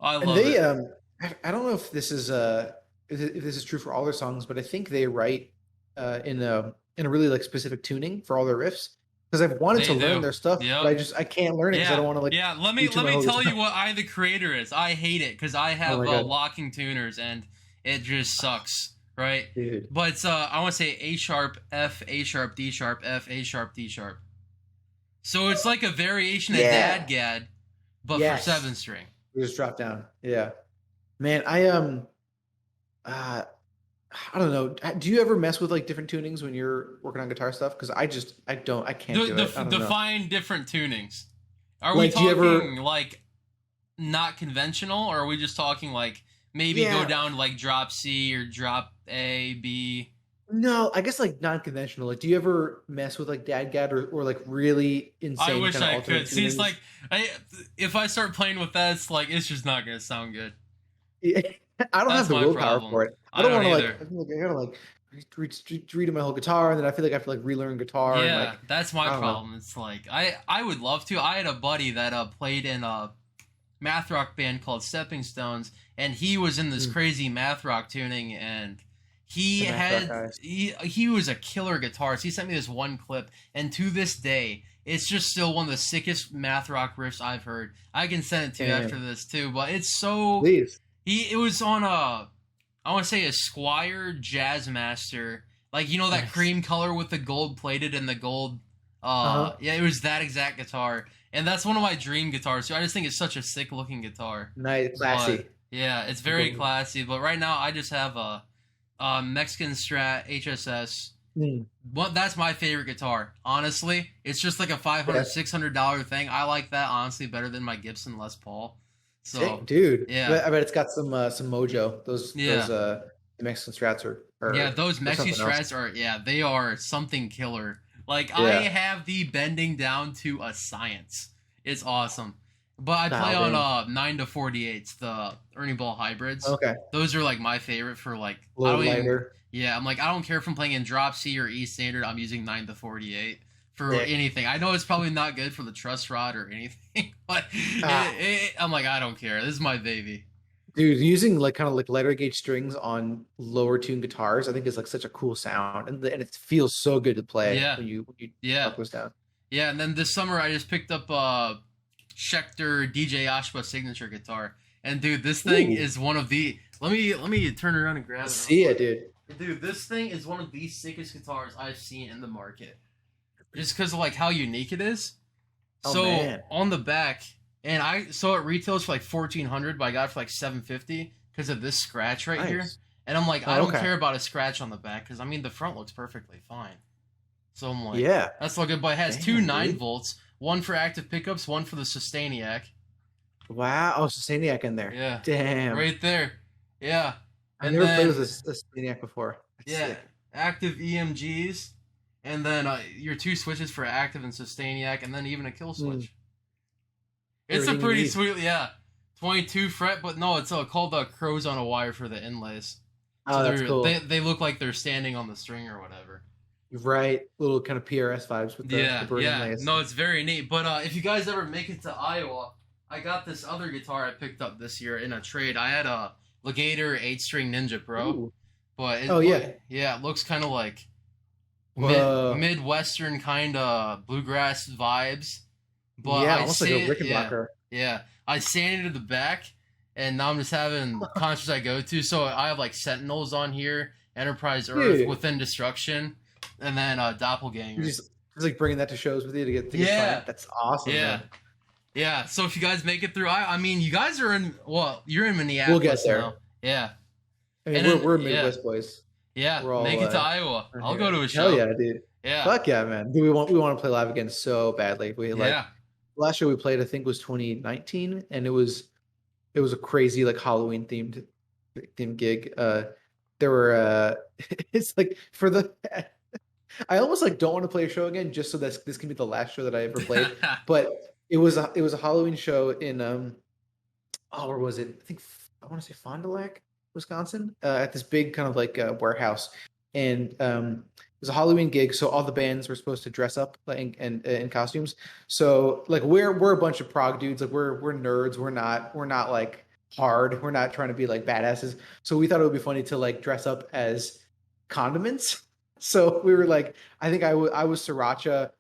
I love it. I don't know if this is true for all their songs, but I think they write in a really like specific tuning for all their riffs, because I've wanted to learn their stuff, but I can't learn it because I don't want to like. Yeah, let me tell you what the creator is. I hate it because I have locking tuners and it just sucks, right? Dude. But it's I want to say A sharp, F, A sharp, D sharp, F, A sharp, D sharp. So it's like a variation of Dadgad, but for 7-string. You just drop down. Yeah, man. I don't know. Do you ever mess with like different tunings when you're working on guitar stuff? Because I can't do it. Define different tunings. Are we talking like not conventional, or are we just talking like maybe go down like drop C or drop A, B? No, I guess like non-conventional. Like, do you ever mess with like Dadgad or like really insane? I wish I could. See, it's like if I start playing with that, it's just not gonna sound good. Yeah. I don't have the willpower for it. I don't want to like. I feel like I gotta like redo my whole guitar, and then I feel like I have to like relearn guitar. Yeah, and, like, that's my problem. It's like I would love to. I had a buddy that played in a math rock band called Stepping Stones, and he was in this crazy math rock tuning, and he was a killer guitarist. He sent me this one clip, and to this day, it's just still one of the sickest math rock riffs I've heard. I can send it to you after this too, but it's so. Please. It was on I want to say a Squier Jazzmaster, like that cream color with the gold plated and the gold. Yeah, it was that exact guitar, and that's one of my dream guitars. So I just think it's such a sick looking guitar. Nice, classy. But, yeah, it's very classy. But right now I just have a Mexican Strat HSS. But that's my favorite guitar. Honestly, it's just like a $500-$600 thing. I like that honestly better than my Gibson Les Paul. So, sick, dude. Yeah, I bet it's got some mojo. Those Mexican Strats are those Mexican Strats are they are something killer. Like I have the bending down to a science. It's awesome. But I play on 9-48s, the Ernie Ball hybrids. Okay, those are like my favorite for like lighter. I'm like I don't care if I'm playing in drop C or E standard. I'm using 9-48. For anything. I know it's probably not good for the truss rod or anything, but I'm like, I don't care. This is my baby. Dude, using like kind of like lighter gauge strings on lower tuned guitars, I think is like such a cool sound, and it feels so good to play when you knock those down. Yeah, and then this summer I just picked up a Schecter DJ Ashba signature guitar, and dude, this thing is one of the. Let me turn around and grab it. See it, dude. Dude, this thing is one of the sickest guitars I've seen in the market. Just because of like how unique it is. Man. On the back, and it retails for like $1,400, but I got it for like $750 because of this scratch right here. And I'm like, I don't care about a scratch on the back because I mean the front looks perfectly fine. So I'm like, that's looking good. But it has two 9-volts, one for active pickups, one for the Sustainiac. Wow, Sustainiac in there. Yeah, damn, right there. Yeah, I've never played with a Sustainiac before. That's sick. Active EMGs. And then your two switches for active and Sustainiac, and then even a kill switch. It's a pretty sweet, 22 fret, but no, it's called the crows on a wire for the inlays. So that's cool. They look like they're standing on the string or whatever. Right, little kind of PRS vibes with the bird inlays. No, it's very neat. But if you guys ever make it to Iowa, I got this other guitar I picked up this year in a trade. I had a Legator 8-string Ninja Pro, Ooh. but Oh yeah. it looks kind of like Whoa. midwestern kind of bluegrass vibes. But Yeah, I almost like a yeah, Rickenbacker. yeah. I sanded the back, and now I'm just having concerts I go to. So I have like Sentinels on here, Enterprise Earth, Dude, Within Destruction, and then you Doppelganger. just like bringing that to shows with you to get Yeah, signed. That's awesome, yeah. man. Yeah, so if you guys make it through, I mean, you guys are in, well, you're in We'll get Minneapolis there. now. Yeah. I mean, And then, we're yeah, Midwest boys. yeah, We're all make it to Iowa. around I'll go here. to a Hell show. yeah, dude. Yeah. Fuck yeah, man. Dude, we want to play live again so badly. We like Yeah. last show we played, I think, was 2019, and it was a crazy like Halloween themed gig. There were it's like for the I almost like don't want to play a show again just so that this can be the last show that I ever played. But it was a Halloween show in where was it? I think I want to say Fond du Lac, Wisconsin, at this big kind of like warehouse, and it was a Halloween gig, so all the bands were supposed to dress up like in costumes. So like we're a bunch of prog dudes, like we're nerds. We're not like hard. We're not trying to be like badasses. So we thought it would be funny to like dress up as condiments. So we were like, I think I was sriracha.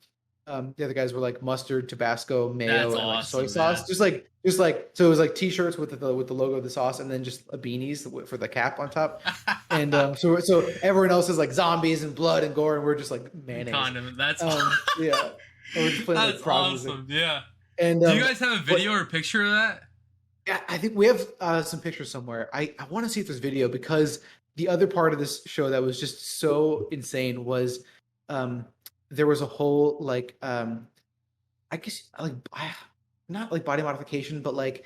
The other guys were like mustard, Tabasco, mayo, That's and like soy awesome, sauce. man. Just like so it was like t-shirts with the logo of the sauce, and then just beanies for the cap on top. And so everyone else is like zombies and blood and gore, and we're just like mayonnaise. Condom. That's Yeah. And we're just playing that's like prog music. awesome. Yeah. And Do you guys have a video or a picture of that? yeah, I think we have some pictures somewhere. I want to see if there's video because the other part of this show that was just so insane was there was a whole like I guess like not like body modification, but like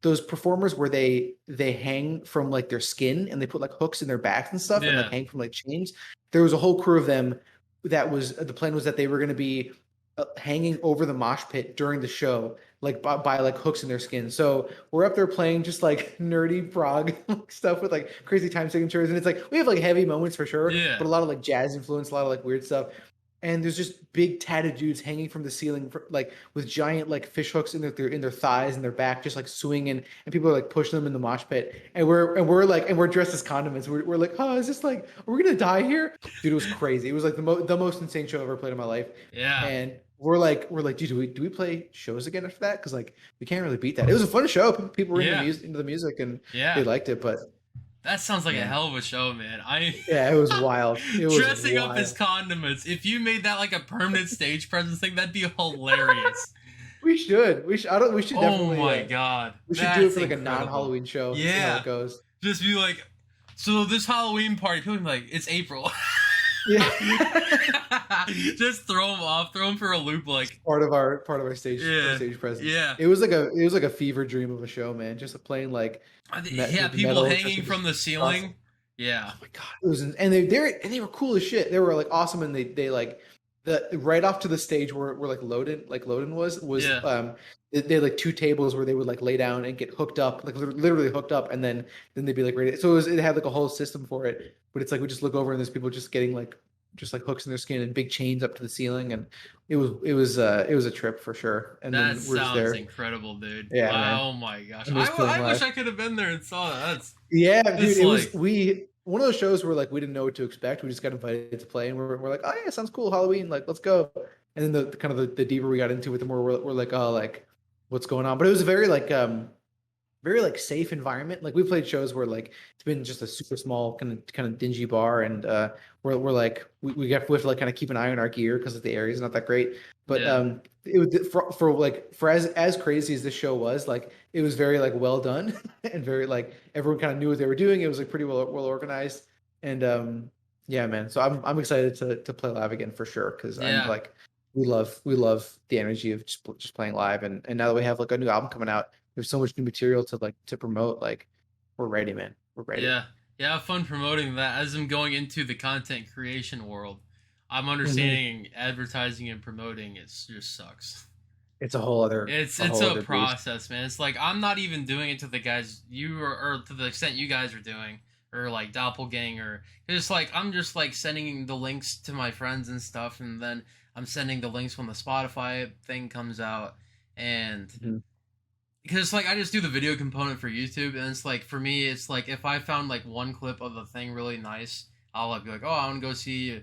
those performers where they hang from like their skin and they put like hooks in their backs and stuff and like hang from like chains. There was a whole crew of them that was the plan was that they were going to be hanging over the mosh pit during the show, like by like hooks in their skin. So we're up there playing just like nerdy prog stuff with like crazy time signatures, and it's like we have like heavy moments for sure, but a lot of like jazz influence, a lot of like weird stuff. And there's just big tatted dudes hanging from the ceiling, like with giant like fish hooks in their thighs and their back, just like swinging, and people are like pushing them in the mosh pit. And we're dressed as condiments. We're like, oh, is this like, are we gonna die here, dude? It was crazy. It was like the most insane show I've ever played in my life. Yeah. And we're like, dude, do we play shows again after that? Because like we can't really beat that. It was a fun show. People were into the music and they liked it, but. That sounds like a hell of a show, man. Yeah, it was wild. It was dressing wild. up as condiments. If you made that like a permanent stage presence thing, that'd be hilarious. We should. We should definitely. Oh my god. We should do it for like a non-Halloween show. Yeah. See how it goes. Just be like, so this Halloween party, people be like, it's April. Yeah. Just throw them off, throw them for a loop, like part of our stage presence. Yeah. It was like a fever dream of a show, man. Just playing like people hanging from the ceiling. Awesome. Yeah. Oh my god. It was and they were cool as shit. They were like awesome, and they like the right off to the stage where like Loden was they had like two tables where they would like lay down and get hooked up, like literally hooked up, and then they'd be like ready. So it had like a whole system for it. But it's like we just look over and there's people just getting like hooks in their skin and big chains up to the ceiling, and it was a trip for sure. And that then we're just there. Sounds incredible, dude. Yeah. Wow, oh my gosh. I wish I could have been there and saw that. Dude. It was one of those shows where like we didn't know what to expect. We just got invited to play, and we're like, oh yeah, sounds cool, Halloween, like let's go. And then the kind of the deeper we got into it, the more we're like, oh, like what's going on. But it was a very like safe environment. Like we played shows where like it's been just a super small kind of dingy bar, and we're like we have to like kind of keep an eye on our gear because the area is not that great. But it was for as crazy as this show was, like it was very like well done and very like everyone kind of knew what they were doing. It was like pretty well organized, and yeah, man. So I'm excited to play live again for sure because I'm like we love the energy of just playing live, and now that we have like a new album coming out. There's so much new material to promote. Like, we're ready, man. We're ready. Yeah, have fun promoting that. As I'm going into the content creation world, I'm understanding advertising and promoting. It just sucks. It's a whole other. It's a process, man. It's like I'm not even doing it to the guys or to the extent you guys are doing, or like Doppelganger. It's like I'm just like sending the links to my friends and stuff, and then I'm sending the links when the Spotify thing comes out, and. Mm-hmm. because like I just do the video component for YouTube, and it's like for me, it's like if I found like one clip of the thing really nice, I'll like be like, oh, I want to go see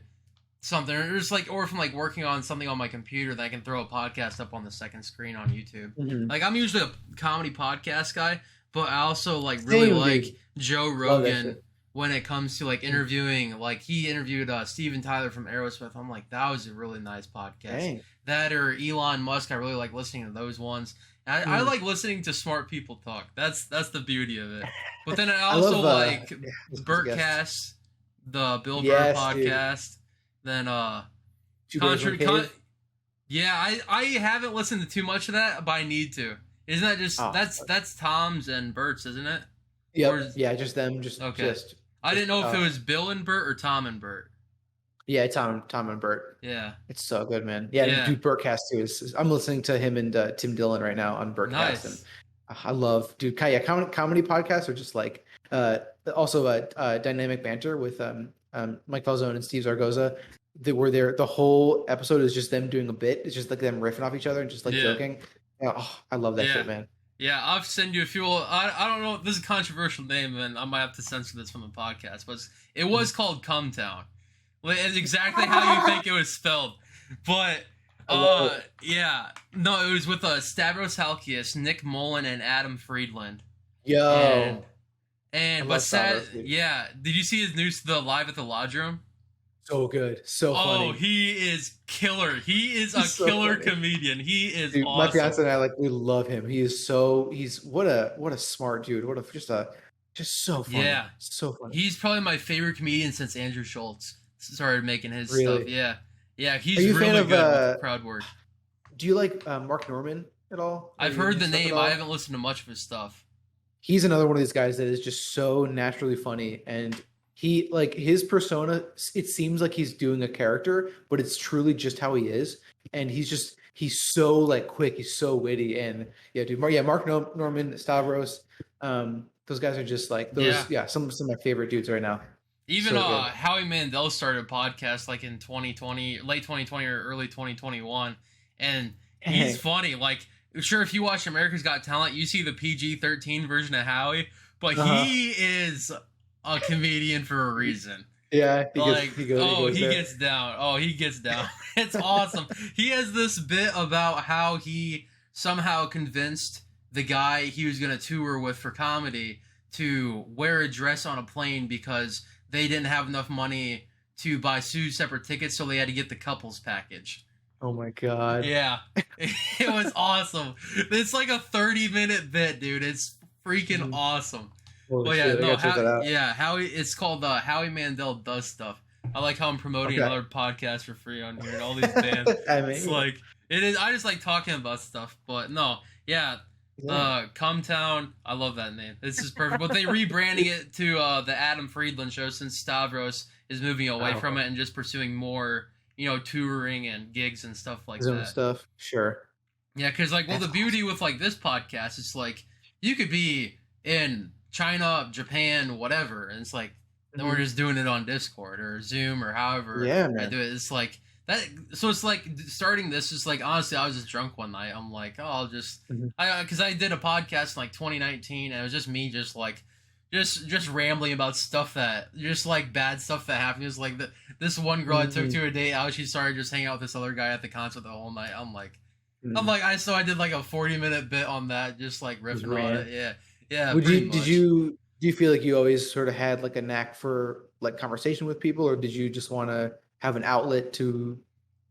something, or just like, or if I'm like working on something on my computer, that I can throw a podcast up on the second screen on YouTube. Mhm. Like I'm usually a comedy podcast guy, but I also like really Same, like dude. Joe Love that Rogan shit. when it comes to like interviewing. Like he interviewed Steven Tyler from Aerosmith. I'm like, that was a really nice podcast. Dang. That or Elon Musk, I really like listening to those ones. I like listening to smart people talk. That's the beauty of it. But then I also love, like yeah, this Burtcast, the Bill Burr Yes, podcast. Then Two Birds, One Cave? yeah, I haven't listened to too much of that, but I need to. Isn't that just Oh, that's Tom's and Bert's, isn't it? Yep. Or is- Yeah, just them. Just Okay. I didn't know if it was Bill and Bert or Tom and Bert. Yeah, Tom and Bert. Yeah. It's so good, man. Yeah, Yeah. dude, Burtcast too. I'm listening to him and Tim Dillon right now on Burtcast, Nice. and I love, dude. Yeah, comedy podcasts are just like also dynamic banter with Mike Falzone and Steve Zargoza. They were there. The whole episode is just them doing a bit. It's just like them riffing off each other and just like Yeah. joking. Yeah, oh, I love that Yeah. shit, man. Yeah, I'll send you a few. I don't know. This is a controversial name, and I might have to censor this from the podcast. But it was called Cum Town. Like, it's exactly how you think it was spelled. But yeah, no, it was with Stavros Halkias, Nick Mullen, and Adam Friedland. Yo, And I but love sad, Stavros, dude. yeah. Did you see his news? The Live at the Lodge Room. so good, so funny. Oh, he is killer. He is a He's so killer funny. comedian. He is Dude, my awesome. fiance and I we love him. He's what a smart dude. Just so funny. Yeah. So funny. He's probably my favorite comedian since Andrew Schultz started making his Really? stuff. Yeah. Yeah, he's Are you a fan really of, good with crowd work. Do you like Mark Norman at all? I've Or heard the stuff at name. all? I haven't listened to much of his stuff. He's another one of these guys that is just so naturally funny, and he like his persona. It seems like he's doing a character, but it's truly just how he is, and he's so like quick. He's so witty, and yeah, dude. Mark Norman, Stavros. Those guys are just like those. Yeah, some of my favorite dudes right now. Even So good. Howie Mandel started a podcast like in 2020, late 2020 or early 2021, and he's Dang. funny. Like, sure, if you watch America's Got Talent, you see the PG-13 version of Howie, but Uh-huh. he is a comedian for a reason. Yeah, he gets down. Oh, he gets down. It's awesome. He has this bit about how he somehow convinced the guy he was going to tour with for comedy to wear a dress on a plane because they didn't have enough money to buy two separate tickets, so they had to get the couples package. Oh my god. Yeah. It was awesome. It's like a 30-minute bit, dude. It's freaking awesome. Holy Well, yeah, shit, I no, gotta check that out. Howie. It's called Howie Mandel Does Stuff. I like how I'm promoting Okay. another podcast for free on here and all these bands. I mean, It's like it is. I just like talking about stuff, but no, yeah. Cum Town. I love that name. This is perfect. But they rebranding it to the Adam Friedland Show since Stavros is moving away from it and just pursuing more, touring and gigs and stuff like Zoom that. stuff. Sure. Yeah, because the That's beauty with like this podcast, it's like you could be in China, Japan, whatever, and it's like then we're just doing it on Discord or Zoom or however Yeah, I man. do it. It's like that. So it's like starting this is like honestly, I was just drunk one night. I'm like, oh, I'll just because I did a podcast in like 2019, and it was just me, just like. Just rambling about stuff that just like bad stuff that happened. It was like this one girl I took to a date out. She started just hanging out with this other guy at the concert the whole night. I'm like, I did like a 40-minute bit on that, just like riffing on it. Yeah. Do you feel like you always sort of had like a knack for like conversation with people, or did you just want to have an outlet to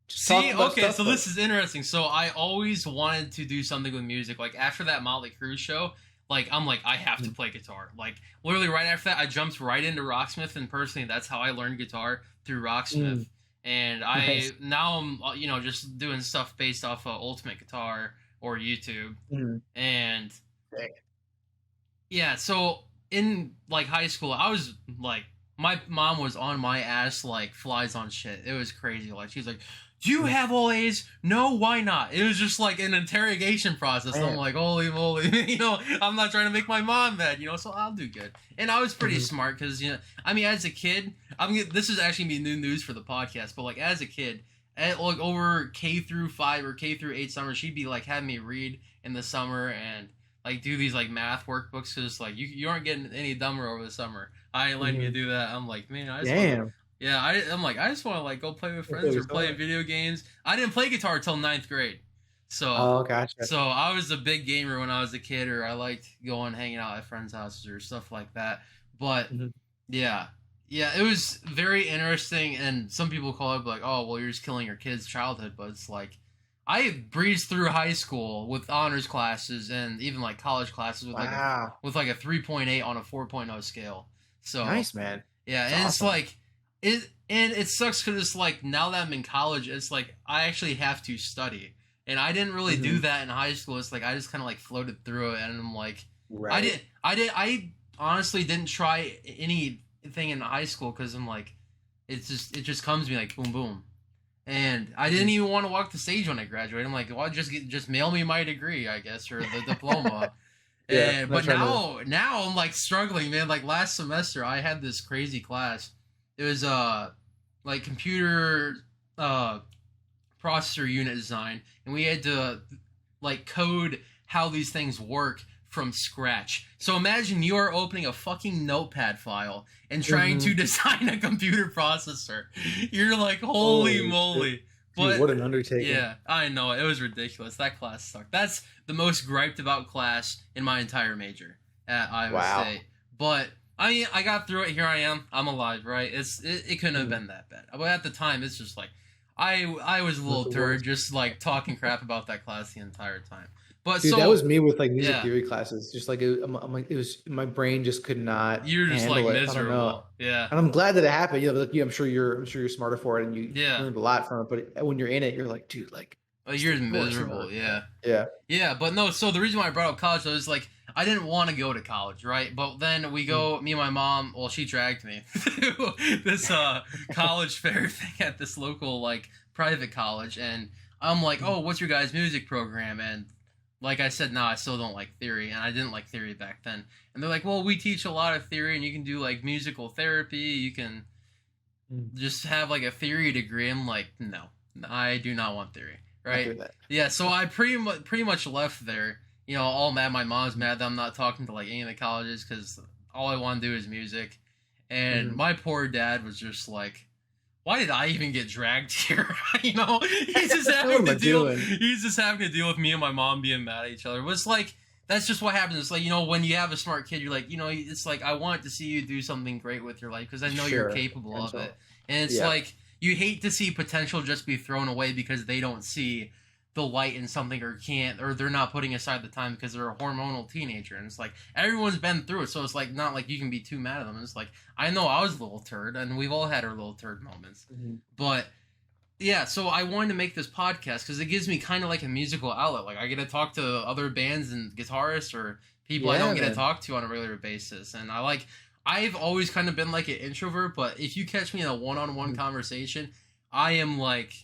just talk about stuff? So this is interesting. So I always wanted to do something with music. Like after that Motley Crue show, like I'm like I have to play guitar. Like literally right after that, I jumped right into Rocksmith, and personally, that's how I learned guitar through Rocksmith. And now I'm just doing stuff based off of Ultimate Guitar or YouTube. And yeah, so in like high school, I was like my mom was on my ass like flies on shit. It was crazy. Like she's like, do you have all A's? No, why not? It was just like an interrogation process. I'm like, holy moly, I'm not trying to make my mom mad, so I'll do good. And I was pretty smart because, as a kid, this is actually be new news for the podcast, but like as a kid, at like over K through 5 or K through 8 summer, she'd be like having me read in the summer, and like do these like math workbooks because like you aren't getting any dumber over the summer. I ain't letting you Mhm. do that. I'm like, man, I just Damn. yeah, I'm like, I just want to like go play with Play friends or with play someone. video games. I didn't play guitar till ninth grade, so Oh, gotcha. I was a big gamer when I was a kid, or I liked going hanging out at friends' houses or stuff like that. But Mhm. yeah, yeah, it was very interesting, and some people call it like, oh, well, you're just killing your kid's childhood, but it's like. I breezed through high school with honors classes and even like college classes Wow. with like a 3.8 on a 4.0 scale. So Nice, man. yeah, That's and it's awesome. like it sucks because it's like now that I'm in college, it's like I actually have to study, and I didn't really do Mhm. that in high school. It's like I just kind of like floated through it, and I'm like, Right. I honestly didn't try anything in high school because I'm like, it just comes to me like boom boom, and I didn't Mhm. even want to walk the stage when I graduated. I'm like, well, just mail me my degree, I guess, or the diploma. Yeah. And Not but trying to. now I'm like struggling, man. Like last semester, I had this crazy class. It was like computer uh processor unit design, and we had to like code how these things work from scratch. So imagine you are opening a fucking notepad file and trying to Mhm. design a computer processor. You're like, holy Holy shit. moly. Dude, But what an undertaking. yeah, I know it was ridiculous. That class sucked. That's the most griped about class in my entire major at Iowa Wow. State. But I mean, I got through it. Here I am. I'm alive, right? It couldn't have Mhm. been that bad. But at the time, it's just like I was a That's little the turd, worst. just like talking crap about that class the entire time. But Dude, that so was me with like music yeah, theory classes. Just like I'm like it was my brain just could not you're just like handle it. I don't know. miserable. Yeah, And I'm glad that it happened. You know, like, I'm sure you're smarter for it and you yeah. learned a lot from it. But when you're in it, you're like, dude, like it's You're the worst thing miserable. ever. Yeah. Yeah. Yeah, but no. So the reason why I brought up college though is like I didn't want to go to college, right? But then we Mm. go. Me and my mom. Well, she dragged me to this college fair thing at this local like private college, and I'm like, Mm. oh, what's your guys' music program? And like I said, no, I still don't like theory, and I didn't like theory back then. And they're like, well, we teach a lot of theory, and you can do like musical therapy. You can Mm. just have like a theory degree. I'm like, no, I do not want theory, Not right? doing that. Yeah, so I pretty much left there. You know, all mad. My mom's mad that I'm not talking to like any of the colleges because all I want to do is music. And Mhm. my poor dad was just like, why did I even get dragged here? You know, he's just What having am to I deal. doing? He's just having to deal with me and my mom being mad at each other. It was like that's just what happens. It's like you know when you have a smart kid, you're like you know it's like I want to see you do something great with your life because I know you're Sure. capable of it. Potential. And it's Yeah. like you hate to see potential just be thrown away because they don't see the light in something or can't or they're not putting aside the time because they're a hormonal teenager and it's like everyone's been through it so it's like not like you can be too mad at them. It's like I know I was a little turd and we've all had our little turd moments. Mhm. But yeah, so I wanted to make this podcast because it gives me kind of like a musical outlet. Like I get to talk to other bands and guitarists or people I Yeah, don't get to man. talk to on a regular basis. And I like I've always kind of been like an introvert, but if you catch me in a one-on-one Mhm. conversation, I am like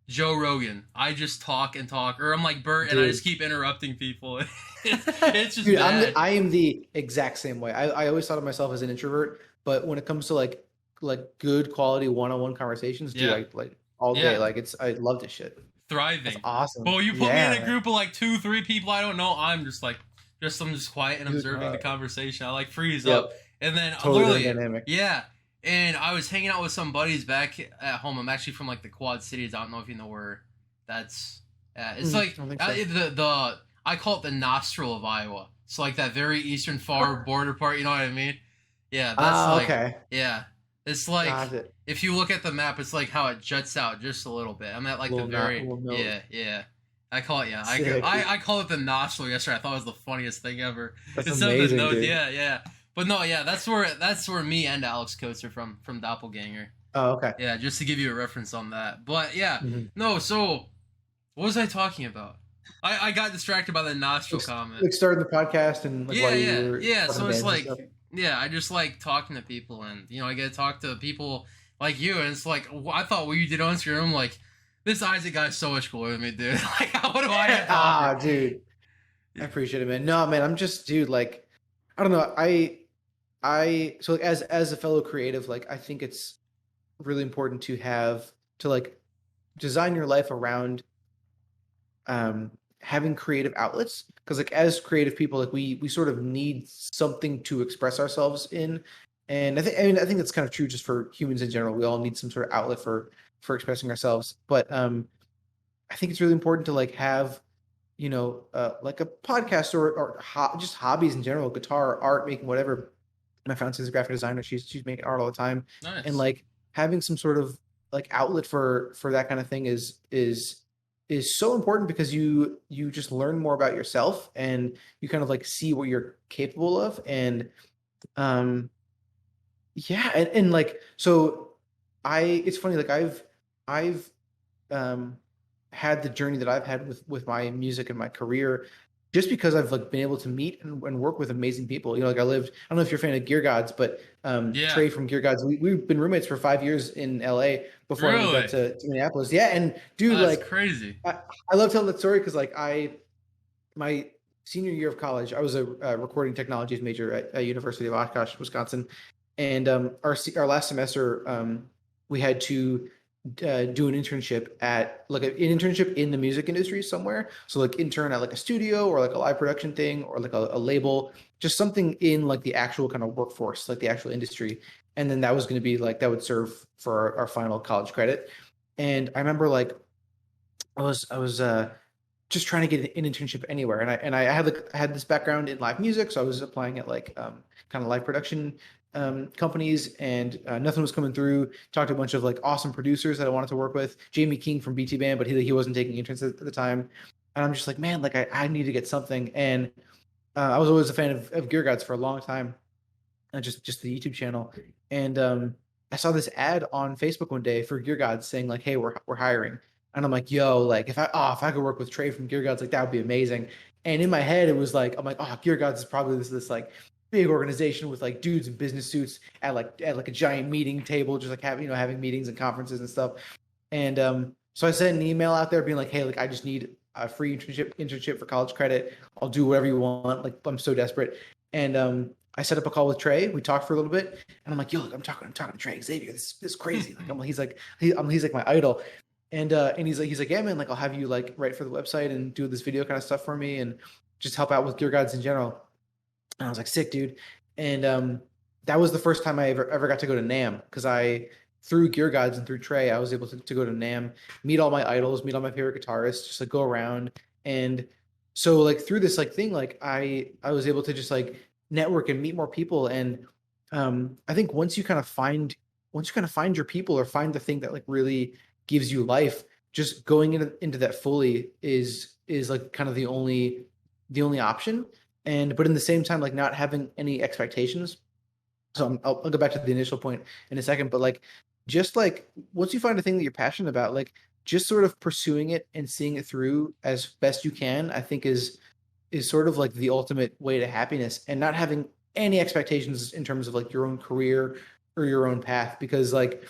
Joe Rogan. I just talk and talk, or I'm like Bert and I just Dude. keep interrupting people. It's just Dude, bad. I am the exact same way. I always thought of myself as an introvert, but when it comes to like good quality one-on-one conversations, dude, Yeah, I like all day. yeah, Like I love this shit. That's thriving. But awesome. when you put me in Yeah, a man. group of like two, three people I don't know, I'm just like, I'm just quiet and Dude, observing the conversation. I like freeze yep. up, and then Totally different literally, dynamic. yeah. And I was hanging out with some buddies back at home. I'm actually from like the Quad Cities. I don't know if you know where that's. It's I like don't think so. the I call it the nostril of Iowa. So like that very eastern far border part. You know what I mean? Yeah, that's like Okay. yeah. It's like Got it. if you look at the map, it's like how it juts out just a little bit. I'm at like the very Little nose. yeah. I call it Sick. I call it the nostril yesterday. I thought it was the funniest thing ever. That's Instead of the amazing, nose, dude. yeah. But no, yeah, that's where me and Alex Coates are from Doppelganger. Oh, okay. Yeah, just to give you a reference on that. But yeah, Mhm. no. So what was I talking about? I got distracted by the nostril comment. Like starting the podcast and like while you were Yeah. talking So to it's bands and like, stuff. yeah, I just like talking to people, and you know, I get to talk to people like you, and it's like I thought what you did on Instagram. I'm like, this Isaac guy's so much cooler than me, dude. Like, what do I have to offer? Dude. I appreciate it, man. No, man, I'm just dude, like I don't know. I so like as a fellow creative, like I think it's really important to have to like design your life around having creative outlets, because like as creative people, like we sort of need something to express ourselves in. And I think that's kind of true just for humans in general. We all need some sort of outlet for expressing ourselves. But I think it's really important to like have, like a podcast or just hobbies in general, guitar, art, making, whatever. My fiance's a graphic designer. She's making art all the time, and Nice. like having some sort of like outlet for that kind of thing is so important, because you just learn more about yourself, and you kind of like see what you're capable of. And um yeah, and like, so it's funny, like I've um had the journey that I've had with my music and my career, just because I've like been able to meet and work with amazing people. Like I don't know if you're a fan of Gear Gods, but Yeah. Trey from Gear Gods, we've been roommates for 5 years in LA before I moved out Really? to Minneapolis. Yeah, and dude, Oh, that's like crazy. I, I love telling that story, because like my senior year of college, I was a recording technologies major at University of Oshkosh, Wisconsin, and our last semester, we had to do an internship at like an internship in the music industry somewhere. So like intern at like a studio or like a live production thing or like a label, just something in like the actual kind of workforce, like the actual industry. And then that was going to be like that would serve for our final college credit. And I remember like I was just trying to get an internship anywhere. And I had like I had this background in live music, so I was applying at like kind of live production companies, and nothing was coming through. Talked to a bunch of like awesome producers that I wanted to work with. Jamie King from BT Band, but he wasn't taking interns at the time. And I'm just like, man, like I need to get something. And I was always a fan of Gear Gods for a long time, just the YouTube channel. And I saw this ad on Facebook one day for Gear Gods saying like, "Hey, we're hiring." And I'm like, "Yo, like if I could work with Trey from Gear Gods, like that would be amazing." And in my head, it was like, I'm like, "Oh, Gear Gods is probably this like big organization with like dudes in business suits at like a giant meeting table, just like having meetings and conferences and stuff." And so I sent an email out there being like, "Hey, like I just need a free internship for college credit. I'll do whatever you want. Like I'm so desperate." And I set up a call with Trey. We talked for a little bit, and I'm like, "Yo, look, I'm talking to Trey Xavier. This is crazy." Like he's like my idol, and he's like, "Yeah, man. Like I'll have you like write for the website and do this video kind of stuff for me, and just help out with Gear Guides in general." And I was like, "Sick, dude." And that was the first time I ever got to go to NAM, because I through Gear Guides and through Trey, I was able to go to NAM, meet all my idols, meet all my favorite guitarists, just like go around. And so like through this like thing, like I was able to just like network and meet more people. And I think once you kind of find your people, or find the thing that like really gives you life, just going into that fully is like kind of the only option. And but in the same time, like not having any expectations. So I'll go back to the initial point in a second, but like just like once you find a thing that you're passionate about, like just sort of pursuing it and seeing it through as best you can, I think is sort of like the ultimate way to happiness, and not having any expectations in terms of like your own career or your own path. Because like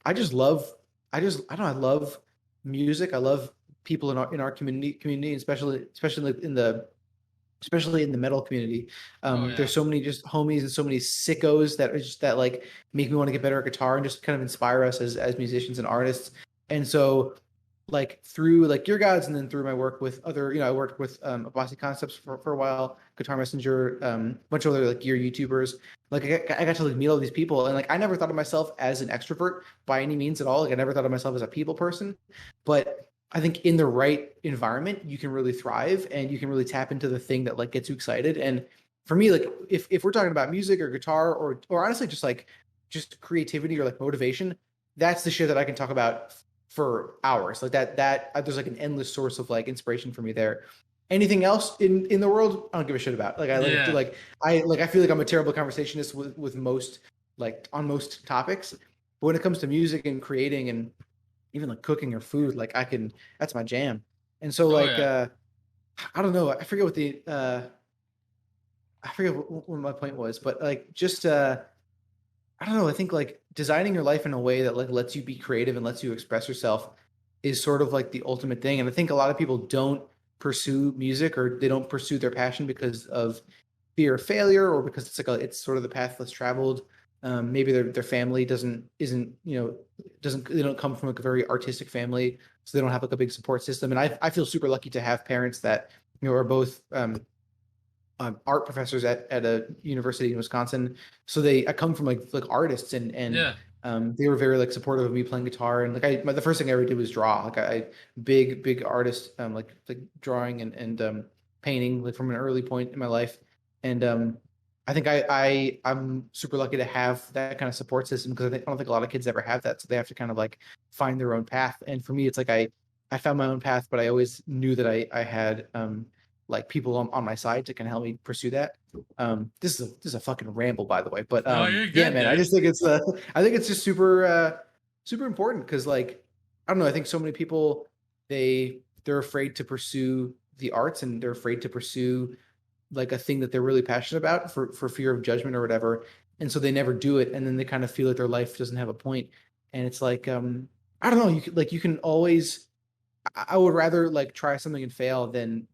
I just love I don't know, I love music. I love people in our community, especially like especially in the metal community. Oh yeah. There's so many just homies and so many sickos that are just that like make me want to get better at guitar and just kind of inspire us as musicians and artists. And so like through like Gear Gods, and then through my work with other, I worked with Abasi Concepts for a while, Guitar Messenger, a bunch of other like gear YouTubers. Like I got to like meet all these people, and like I never thought of myself as an extrovert by any means at all. Like I never thought of myself as a people person, but I think in the right environment, you can really thrive, and you can really tap into the thing that like gets you excited. And for me, like if we're talking about music or guitar, or honestly just creativity or like motivation, that's the shit that I can talk about for hours. Like that there's like an endless source of like inspiration for me there. Anything else in the world, I don't give a shit about. Like I like Yeah. I feel like I'm a terrible conversationist with most, like on most topics. But when it comes to music and creating and even like cooking or food, like that's my jam. And so Oh like yeah. I don't know, I forget what my point was, but like just I don't know. I think like designing your life in a way that like lets you be creative and lets you express yourself is sort of like the ultimate thing. And I think a lot of people don't pursue music, or they don't pursue their passion because of fear of failure, or because it's sort of the path less traveled. Maybe their family doesn't isn't you know doesn't they don't come from like a very artistic family, so they don't have like a big support system. And I feel super lucky to have parents that, you know, are both art professors at a university in Wisconsin. So I come from like artists, and Yeah. they were very like supportive of me playing guitar. And like the first thing I ever did was draw. Like I big artist, like drawing and painting like from an early point in my life. And I think I'm super lucky to have that kind of support system, because I don't think a lot of kids ever have that. So they have to kind of like find their own path. And for me, it's like I found my own path, but I always knew that I had like people on my side to kind of help me pursue that. This is a fucking ramble, by the way, but No, you're good, yeah, man, dude. I just think it's I think it's just super super important, because like I don't know, I think so many people they're afraid to pursue the arts, and they're afraid to pursue like a thing that they're really passionate about for fear of judgment or whatever, and so they never do it, and then they kind of feel like their life doesn't have a point. And it's like I don't know, you can always, I would rather like try something and fail than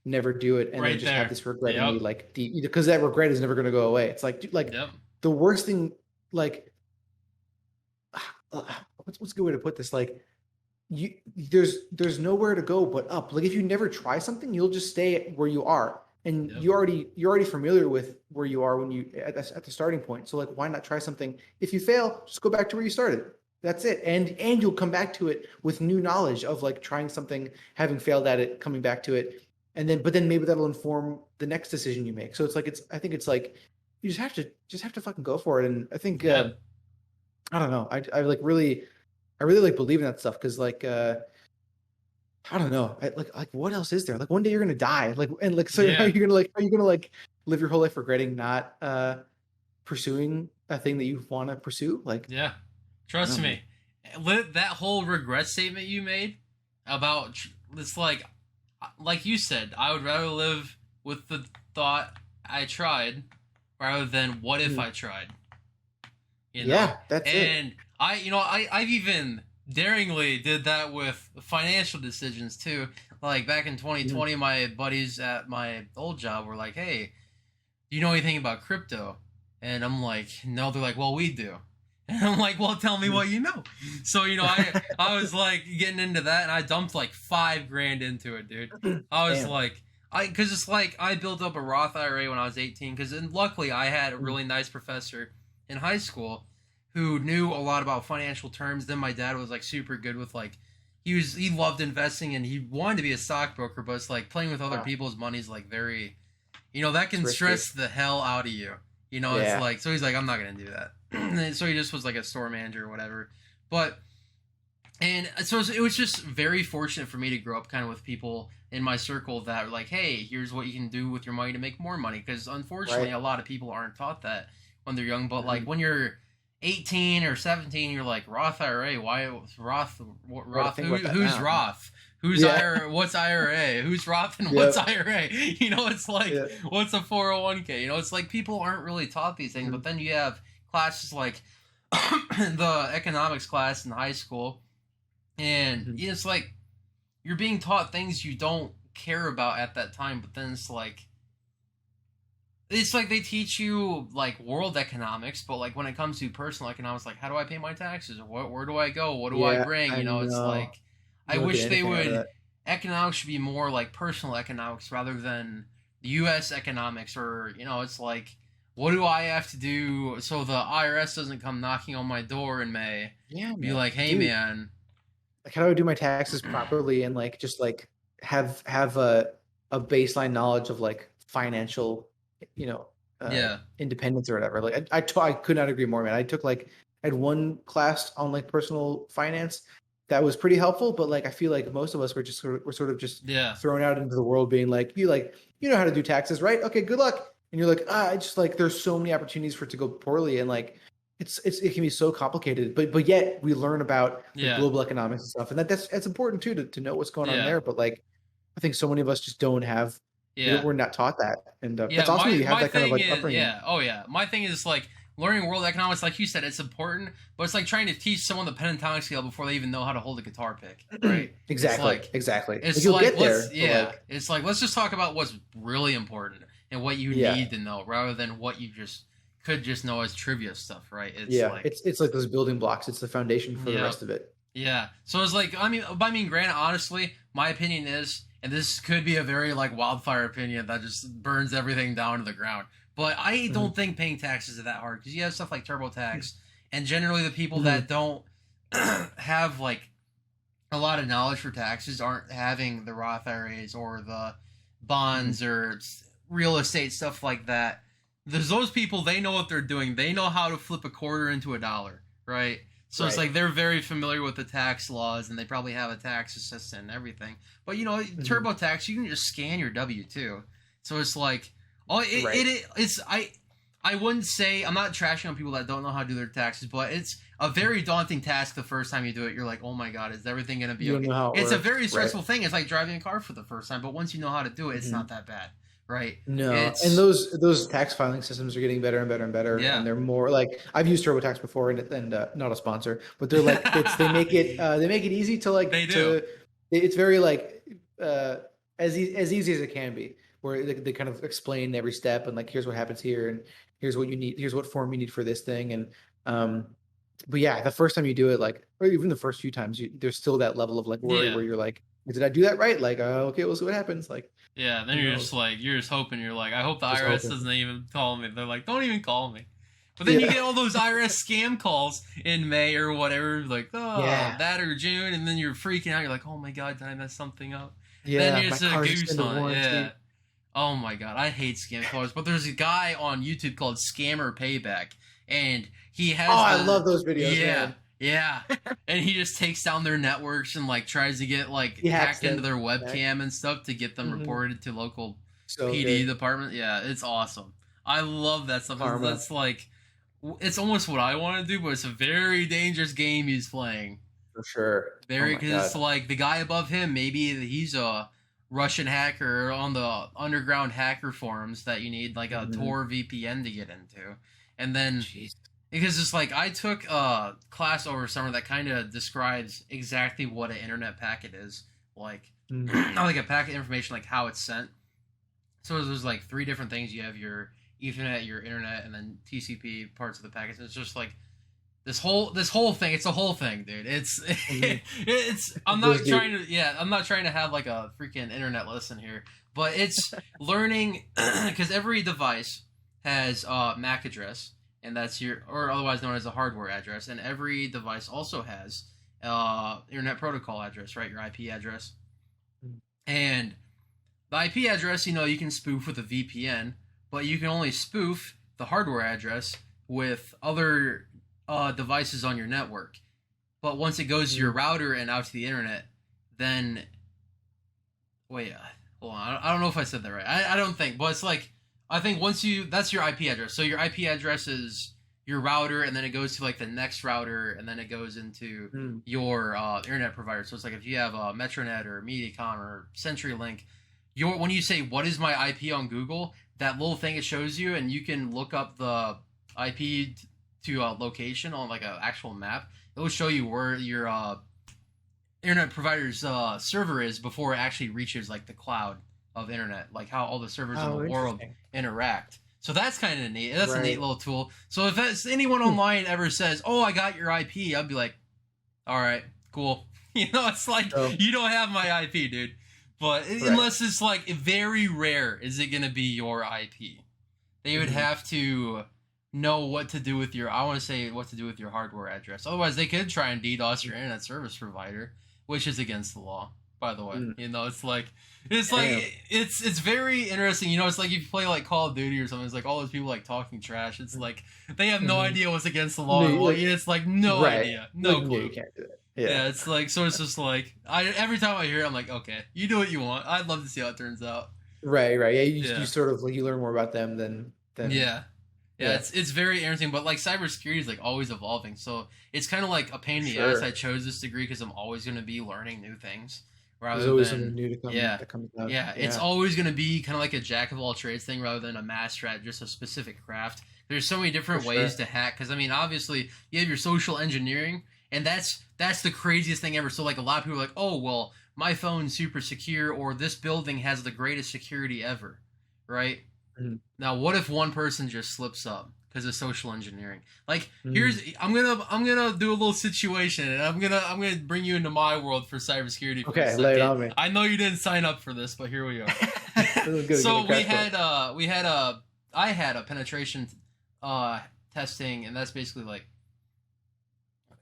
never do it and Right then just there. have this regret in Yep. me, like because that regret is never going to go away. It's like, dude, like Yep. the worst thing, like what's a good way to put this? Like there's nowhere to go but up. Like if you never try something, you'll just stay where you are, and Yep. you're already familiar with where you are when you at the starting point. So like, why not try something? If you fail, just go back to where you started. That's it. And you'll come back to it with new knowledge of like trying something, having failed at it, coming back to it. And then, but then maybe that'll inform the next decision you make. So it's like, I think it's like, you just have to fucking go for it. And I think, Yeah. I don't know. I really like believe in that stuff. Cause like, I don't know. Like what else is there? Like one day you're going to die. Like, and like, so Yeah. are you going to like live your whole life regretting not, pursuing a thing that you want to pursue? Like, Yeah. Trust me. That whole regret statement you made about it's like you said, I would rather live with the thought I tried rather than what if I tried. You know? Yeah, that's it. And I've even daringly did that with financial decisions too. Like back in 2020, my buddies at my old job were like, "Hey, do you know anything about crypto?" And I'm like, "No." They're like, "Well, we do." And I'm like, "Well, tell me what you know." So I was like getting into that, and I dumped like $5,000 into it, dude. I was like, because it's like I built up a Roth IRA when I was 18, because luckily I had a really nice professor in high school who knew a lot about financial terms. Then my dad was like super good with like he loved investing, and he wanted to be a stockbroker, but it's like playing with other people's money is like very, that can stress the hell out of you. It's like, so he's like, I'm not gonna do that. And so he just was like a store manager or whatever. And so it was just very fortunate for me to grow up kind of with people in my circle that were like, hey, here's what you can do with your money to make more money. Because unfortunately, a lot of people aren't taught that when they're young. But like when you're 18 or 17, you're like, Roth IRA, why Roth? Who's Roth? Who's IRA? What's IRA? Who's Roth and what's IRA? It's like, what's a 401k? It's like people aren't really taught these things. But then you have classes like the economics class in high school, and it's like you're being taught things you don't care about at that time. But then it's like they teach you like world economics, but like when it comes to personal economics, like how do I pay my taxes? Where do I go? What do I bring? It's like I wish they would. Economics should be more like personal economics rather than U.S. economics, or it's like, what do I have to do so the IRS doesn't come knocking on my door in May? Yeah, be like, hey, man, like how do I do my taxes properly, and like just like have a baseline knowledge of like financial, independence or whatever. Like I could not agree more, man. I had one class on like personal finance that was pretty helpful, but like I feel like most of us were sort of just thrown out into the world being like, you know how to do taxes, right? Okay, good luck. And you're like, I just like, there's so many opportunities for it to go poorly, and like it can be so complicated, but yet we learn about global economics and stuff, and that's important too to know what's going on there. But like I think so many of us just don't have, we're not taught that, and that's awesome that you have that kind of like upbringing. My thing is like learning world economics, like you said, it's important, but it's like trying to teach someone the pentatonic scale before they even know how to hold a guitar pick, right? Exactly. It's you'll like, get there. It's like, let's just talk about what's really important and what you need to know, rather than what you could just know as trivia stuff, right? It's like it's like those building blocks. It's the foundation for the rest of it. Yeah. So it's like, granted, honestly, my opinion is, and this could be a very like wildfire opinion that just burns everything down to the ground. But I Mhm. don't think paying taxes is that hard because you have stuff like TurboTax, and generally the people Mhm. that don't have like a lot of knowledge for taxes aren't having the Roth IRAs or the Mhm. bonds or real estate stuff like that. There's those people, they know what they're doing. They know how to flip a quarter into a dollar, right? So it's Right. like they're very familiar with the tax laws and they probably have a tax assistant and everything. But you know, Mhm. TurboTax, you can just scan your W-2. So it's like, oh, Right. it's I wouldn't say, I'm not trashing on people that don't know how to do their taxes, but it's a very daunting task the first time you do it. You're like, oh my god, is everything gonna be You don't okay? know how it It's a works. very Right. stressful thing. It's like driving a car for the first time, but once you know how to do it, it's Mhm. not that bad, right? No, and It's those tax filing systems are getting better and better and better, yeah, and they're more like I've used TurboTax before, and not a sponsor, but they're like they make it easy to they like do. to it's very like uh, as easy as it can be, where they kind of explain every step and like here's what happens here and here's what you need, here's what form you need for this thing, and um, but yeah, the first time you do it, like or even the first few times, there's still that level of like worry Yeah. where you're like, did I do that right? Like, okay, we'll see what happens. Like, Yeah, then who you're just knows? like, you're just hoping. You're like, I hope the Just IRS hoping. doesn't even call me. They're like, don't even call me. But then you Yeah. get all those IRS scam calls in May or whatever, like, oh, Yeah. that or June, and then you're freaking out. You're like, oh my god, did I mess something up? Then Yeah, you're my just a car's just goose into hunt. Yeah. warranty. Oh my god, I hate scam callers. But there's a guy on YouTube called Scammer Payback, and he Oh, has I the love those videos, yeah, man. yeah, and he just takes down their networks and like tries to get like He hacks hacked into them their back. webcam and stuff to get them Hmm. reported to local So PD good. department. Yeah, it's awesome. I love that stuff. Karma, That's like it's almost what I want to do, but it's a very dangerous game he's playing. for sure. Oh Very, my because it's God. like the guy above him, maybe he's a Russian hacker on the underground hacker forums that you need like a Hmm. Tor VPN to get into. And then Jeez. because it's like I took a class over summer that kind of describes exactly what an internet packet is, like Mm. not like a packet information, like how it's sent. So there's like three different things. You have your Ethernet, your internet, and then TCP parts of the packets. It's just like this whole thing. It's a whole thing, dude. It's Hmm. it's. I'm It goes not deep. trying to. Yeah, I'm not trying to have like a freaking internet lesson here, but it's learning because every device has a MAC address, and that's your, or otherwise known as a hardware address, and every device also has internet protocol address, right? Your IP address, and the IP address, you can spoof with a VPN, but you can only spoof the hardware address with other devices on your network. But once it goes to your Mm. router and out to the internet, then wait, hold on. I don't know if I said that right. I don't think, but it's like I think once that's your IP address. So your IP address is your router, and then it goes to like the next router, and then it goes into Mm. your internet provider. So it's like if you have a Metronet or Mediacom or CenturyLink, when you say what is my IP on Google, that little thing it shows you, and you can look up the IP to a location on like an actual map. It will show you where your internet provider's server is before it actually reaches like the cloud of internet, like how all the servers in the Oh, world interesting. interact. So that's kind of neat. That's a neat Right. little tool. So if anyone Hmm. online ever says, "Oh, I got your IP," I'd be like, "All right, cool." It's like So, you don't have my IP, dude. But right. unless it's like very rare, is it gonna be your IP? They would Hmm. have to know what to do with your, I want to say what to do with your hardware address. Otherwise, they could try and DDoS your internet service provider, which is against the law, by the way. Mm. Damn. It's very interesting. It's like if you play like Call of Duty or something, it's like all those people like talking trash. It's like they have no Hmm. idea what's against the law, No, and well, like, it's like no right. idea, Like, no no, you clue. can't do that. Yeah. Yeah, it's like, so it's just like every time I hear it, I'm like, okay, you do what you want. I'd love to see how it turns out. Right, right. Yeah, you Yeah. sort of like you learn more about them than Yeah. Yeah, yeah, it's very interesting, but like cybersecurity is like always evolving. So it's kind of like a pain for in the ass. sure. I chose this degree because I'm always going to be learning new things There's rather always something than new yeah, that comes out. yeah. It's Yeah, always going to be kind of like a jack of all trades thing rather than a master at just a specific craft. There's so many for different ways sure. to hack because I mean, obviously you have your social engineering, and that's the craziest thing ever. So like a lot of people are like, oh well, my phone's super secure, or this building has the greatest security ever, right? Mhm. Now, what if one person just slips up? because of social engineering. Like, Mm. I'm gonna do a little situation, and I'm gonna bring you into my world for cybersecurity for a Okay, lay it second. on me. I know you didn't sign up for this, but here we are. Give me So a crash course. I had a penetration testing, and that's basically like,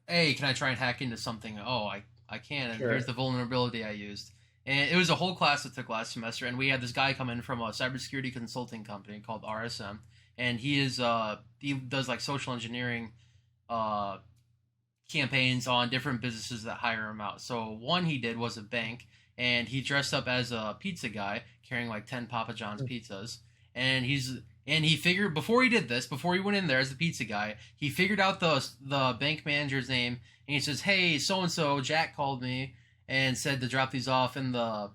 hey, can I try and hack into something? Oh, I can, and here's Sure. the vulnerability I used. And it was a whole class that took last semester, and we had this guy come in from a cybersecurity consulting company called RSM, and he does like social engineering uh campaigns on different businesses that hire him out. So one he did was a bank, and he dressed up as a pizza guy carrying like 10 Papa John's pizzas, and he figured before he went in there as the pizza guy, he figured out the bank manager's name, and he says, "Hey, so and so, Jack called me and said to drop these off in the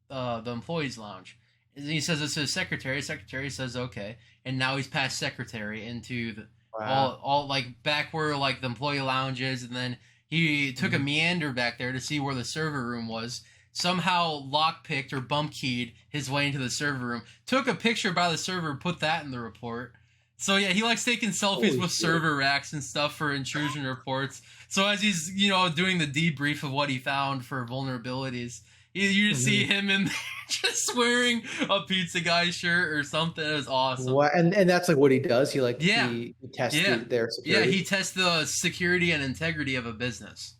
employees lounge." And he says it's his secretary. Secretary says okay, and now he's passed secretary into the Wow. all like back where like the employee lounge is, and then he took a Mhm. meander back there to see where the server room was. Somehow lockpicked or bump keyed his way into the server room. Took a picture by the server, put that in the report. So yeah, he likes taking selfies Holy with shit. server racks and stuff for intrusion reports. So as he's doing the debrief of what he found for vulnerabilities, you see Mhm. him in there just wearing a pizza guy shirt or something. It was awesome. What? And that's like what he does. He like Yeah, he tests yeah, their yeah. security. He tests the security and integrity of a business,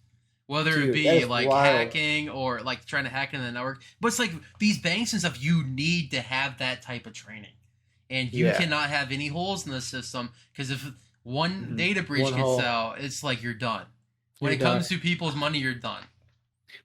whether it Dude, that be is like wild. hacking or like trying to hack into the network. But it's like these banks and stuff. You need to have that type of training, and you Yeah. cannot have any holes in the system because if one Mhm. data breach One gets hole. out, it's like you're done. When You're it done. comes to people's money, you're done.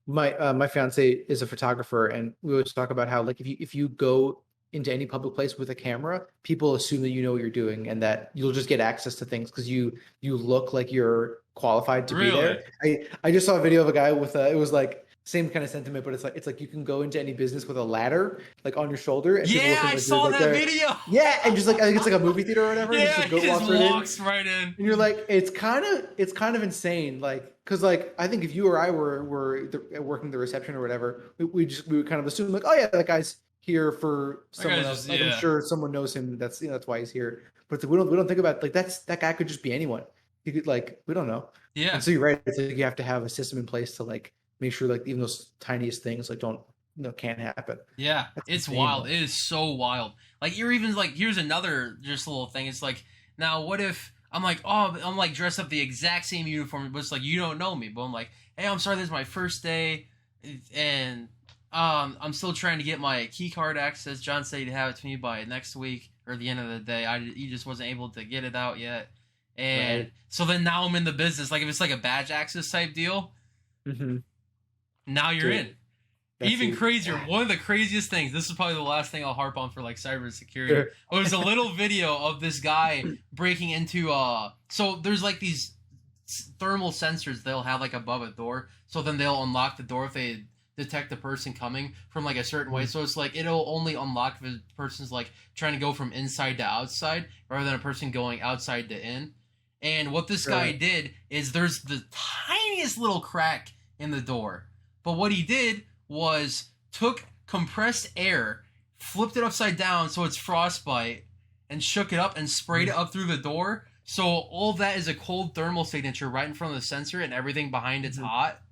My fiance is a photographer, and we always talk about how like if you go into any public place with a camera, people assume that you know what you're doing and that you'll just get access to things because you look like you're qualified to be Really? there. I just saw a video of a guy with a, it was like same kind of sentiment, but it's like you can go into any business with a ladder like on your shoulder, and people will Yeah, think I like you're saw like that there. video. Yeah, and just like I think it's like a movie theater or whatever, and you just Yeah, like go he just walk right in. walks right in. And you're like, it's kind of insane, like, because like I think if you or I were working the reception or whatever, we would kind of assume like, oh yeah, that guy's here for That someone guy's else. just Like I'm yeah, sure someone knows him. That's why he's here. But it's like, we don't think about like that guy could just be anyone. He could like we don't know. yeah. And so you're right. It's like you have to have a system in place to like make sure like even those tiniest things like don't can't happen. Yeah, That's it's insane, wild. man. It is so wild. Like you're even like here's another just little thing. It's like now what if I'm like dressed up the exact same uniform, but it's like you don't know me. But I'm like, hey, I'm sorry, this is my first day, and I'm still trying to get my key card access. John said he'd have it to me by next week or the end of the day. He just wasn't able to get it out yet, and Right. so then now I'm in the business. Like if it's like a badge access type deal, Mm-hmm. now you're Dude, in. that's Even the crazier, one of the craziest things, this is probably the last thing I'll harp on for like cybersecurity. sure. It was a little video of this guy breaking into so there's like these thermal sensors they'll have like above a door, so then they'll unlock the door if they detect the person coming from like a certain way. So it's like it'll only unlock if a person's like trying to go from inside to outside rather than a person going outside to in. And what this guy Right. did is there's the tiniest little crack in the door. But what he did was took compressed air, flipped it upside down so it's frostbite, and shook it up and sprayed it up through the door. So all that is a cold thermal signature right in front of the sensor, and everything behind it's Mhm. hot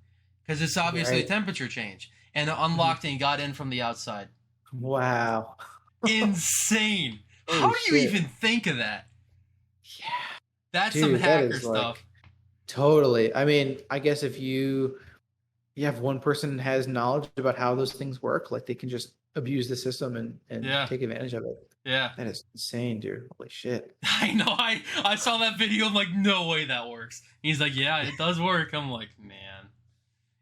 because it's obviously a Right. temperature change. And it Mhm. unlocked and got in from the outside. Wow. Insane. How Holy do you shit. even think of that? Yeah, That's some dude, that hacker is stuff. like totally. I mean, I guess if you have one person has knowledge about how those things work, like they can just abuse the system and Yeah, take advantage of it. yeah. That is insane, dude. Holy shit. I know. I saw that video. I'm like, no way that works. He's like, yeah, it does work. I'm like, man,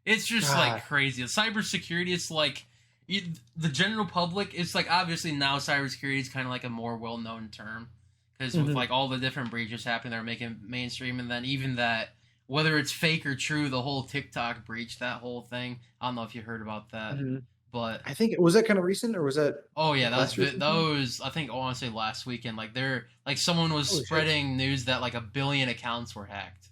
it's just God. like crazy. Cybersecurity, it's like the general public. It's like obviously now cybersecurity is kind of like a more well-known term because with Mhm. like all the different breaches happening, they're making mainstream, and then even that whether it's fake or true, the whole TikTok breach, that whole thing. I don't know if you heard about that, Mhm. but I think was that kind of recent or was that oh yeah, like last year or that something? was I think I want to say last weekend. Like they're like someone was Holy shit. spreading news that like 1 billion accounts were hacked,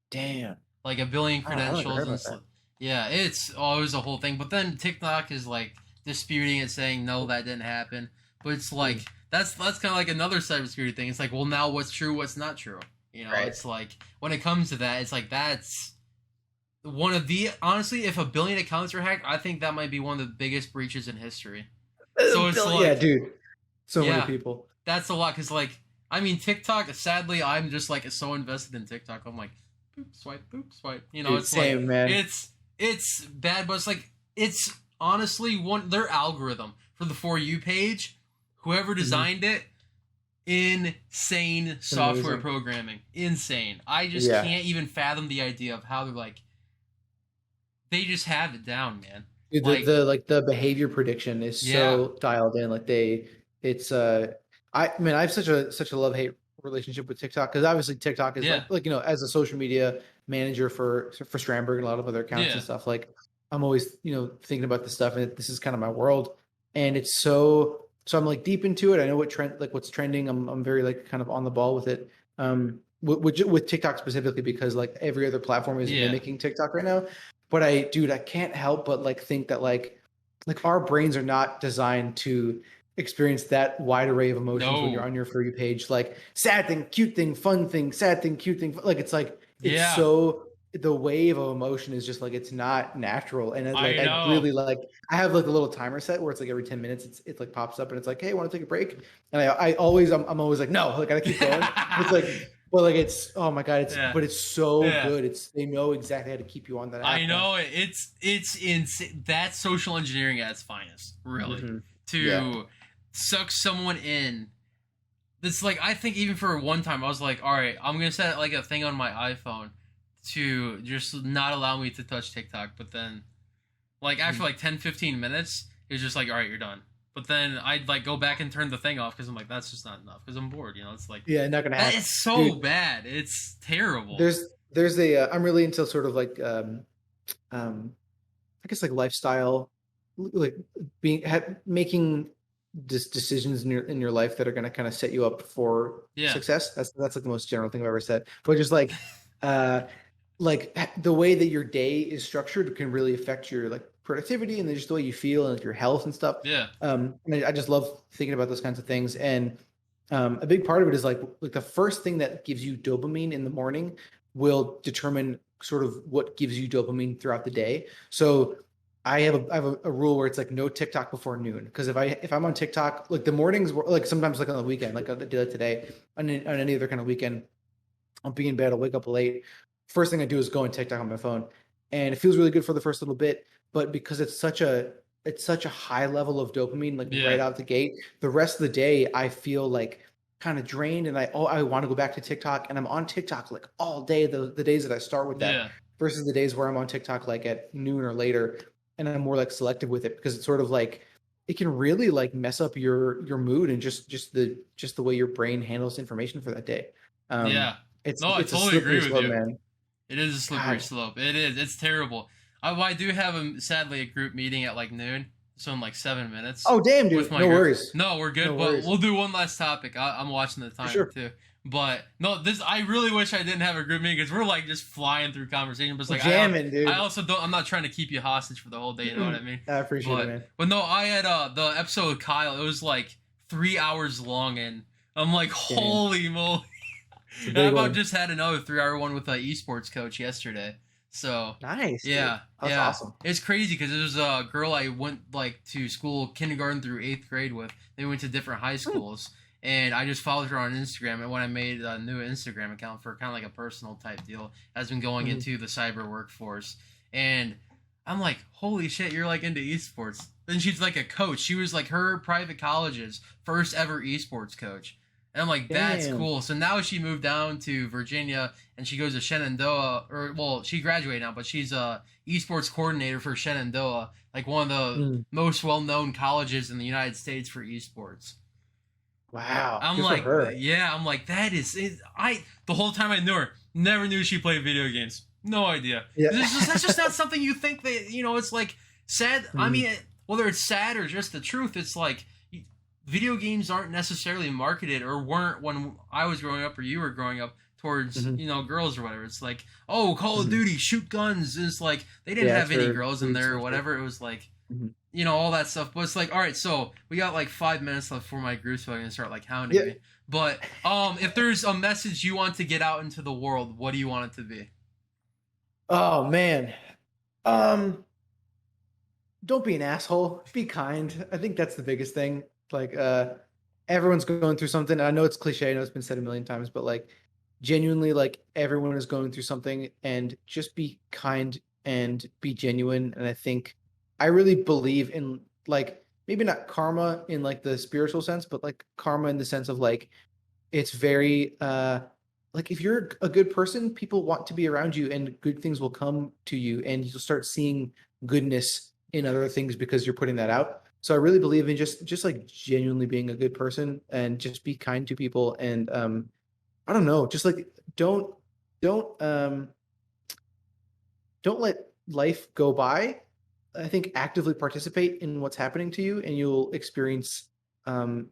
Damn. like 1 billion Oh, I haven't credentials, heard and about that. yeah, it was a whole thing. But then TikTok is like disputing it, saying no, that didn't happen. But it's like that's kind of like another cybersecurity thing. It's like, well, now what's true, what's not true? You know, it's like when it comes to that, it's like that's one of the honestly, if 1 billion accounts are hacked, I think that might be one of the biggest breaches in history. So it's like, yeah, dude, so many people. That's a lot because, like, I mean, TikTok. Sadly, I'm just like so invested in TikTok. I'm like, boop swipe. You know, Dude, it's same, like man. it's bad, but it's like it's honestly their algorithm for the For You page. Whoever designed it, insane software programming, insane. I just can't even fathom the idea of how they're like. They just have it down, man. Dude, the behavior prediction is so dialed in. Like I mean, I have such a love-hate relationship with TikTok because obviously TikTok is like you know, as a social media manager for Strandberg and a lot of other accounts and stuff, like I'm always, you know, thinking about this stuff, and this is kind of my world, and it's so I'm like deep into it. I know what's trending. I'm very like kind of on the ball with it. With TikTok specifically because like every other platform is mimicking TikTok right now. But I can't help but like think that like our brains are not designed to experience that wide array of emotions when you're on your For You page. Like sad thing, cute thing, fun thing, sad thing, cute thing. Like it's so the wave of emotion is just like it's not natural. And I really like I have like a little timer set where it's like every 10 minutes it like pops up and it's like, hey, want to take a break? And I'm always like, no, like I gotta keep going. It's like but like it's oh my god, but it's so good. They know exactly how to keep you on that. I know it's insane. That's social engineering at its finest, really. To suck someone in. It's like I think even for one time I was like, all right, I'm gonna set like a thing on my iPhone to just not allow me to touch TikTok. But then, like after like 10-15 minutes, it was just like, all right, you're done. But then I'd like go back and turn the thing off because I'm like, that's just not enough because I'm bored. You know, it's like not gonna happen. It's so bad. It's terrible. There's a I'm really into sort of like I guess like lifestyle, like making decisions in your life that are gonna kind of set you up for success. That's like the most general thing I've ever said. But just like the way that your day is structured can really affect your like productivity and just the way you feel and like your health and stuff. And I just love thinking about those kinds of things. And a big part of it is like the first thing that gives you dopamine in the morning will determine sort of what gives you dopamine throughout the day. So I have a rule where it's like no TikTok before noon, because if I'm on TikTok, like the mornings, like sometimes like on the weekend, like I did it today, on any other kind of weekend, I'll be in bed, I'll wake up late. First thing I do is go on TikTok on my phone, and it feels really good for the first little bit. But because it's such a high level of dopamine, like right out the gate, the rest of the day I feel like kind of drained, and I want to go back to TikTok, and I'm on TikTok like all day. The days that I start with that versus the days where I'm on TikTok like at noon or later, and I'm more like selective with it because it's sort of like it can really like mess up your mood and just the way your brain handles information for that day. I totally agree with you, man. It is a slippery slope. It is. It's terrible. I do have sadly a group meeting at like noon, so in like 7 minutes. Oh damn, dude! No worries. No, we're good. But we'll do one last topic. I'm watching the timer too. But no, I really wish I didn't have a group meeting because we're like just flying through conversation. But it's like jamming, dude. I also don't. I'm not trying to keep you hostage for the whole day. You know what I mean? I appreciate it, man. But no, I had the episode with Kyle. It was like 3 hours long, and I'm like, holy moly! And I about just had another 3-hour one with an esports coach yesterday. So nice. Yeah. That's awesome. It's crazy because there was a girl I went like to school, kindergarten through 8th grade with. They went to different high schools, and I just followed her on Instagram. And when I made a new Instagram account for kind of like a personal type deal, has been going into the cyber workforce, and I'm like, holy shit, you're like into esports. Then she's like a coach. She was like her private college's first ever esports coach. And I'm like, that's cool. So now she moved down to Virginia, and she goes to Shenandoah, she graduated now, but she's a esports coordinator for Shenandoah, like one of the most well-known colleges in the United States for esports. Wow. I'm like, I'm like, that is it. The whole time I knew her, never knew she played video games. No idea. Yeah. That's just not something you think that, you know, it's like sad. I mean, whether it's sad or just the truth, it's like, video games aren't necessarily marketed or weren't when I was growing up or you were growing up towards, you know, girls or whatever. It's like, oh, Call of Duty, shoot guns. It's like, they didn't have any girls in there or whatever. It was like, you know, all that stuff. But it's like, all right, so we got like 5 minutes left for my group, so I'm gonna start like hounding Yeah. me. But if there's a message you want to get out into the world, what do you want it to be? Oh man. Um, don't be an asshole. Be kind. I think that's the biggest thing. Like, everyone's going through something. I know it's cliche. I know it's been said a million times, but like, genuinely, like everyone is going through something, and just be kind and be genuine. And I think I really believe in like maybe not karma in like the spiritual sense, but like karma in the sense of like it's very like if you're a good person, people want to be around you and good things will come to you and you'll start seeing goodness in other things because you're putting that out. So I really believe in just like genuinely being a good person and just be kind to people and I don't know, just like don't don't um don't let life go by. I think actively participate in what's happening to you and you'll experience um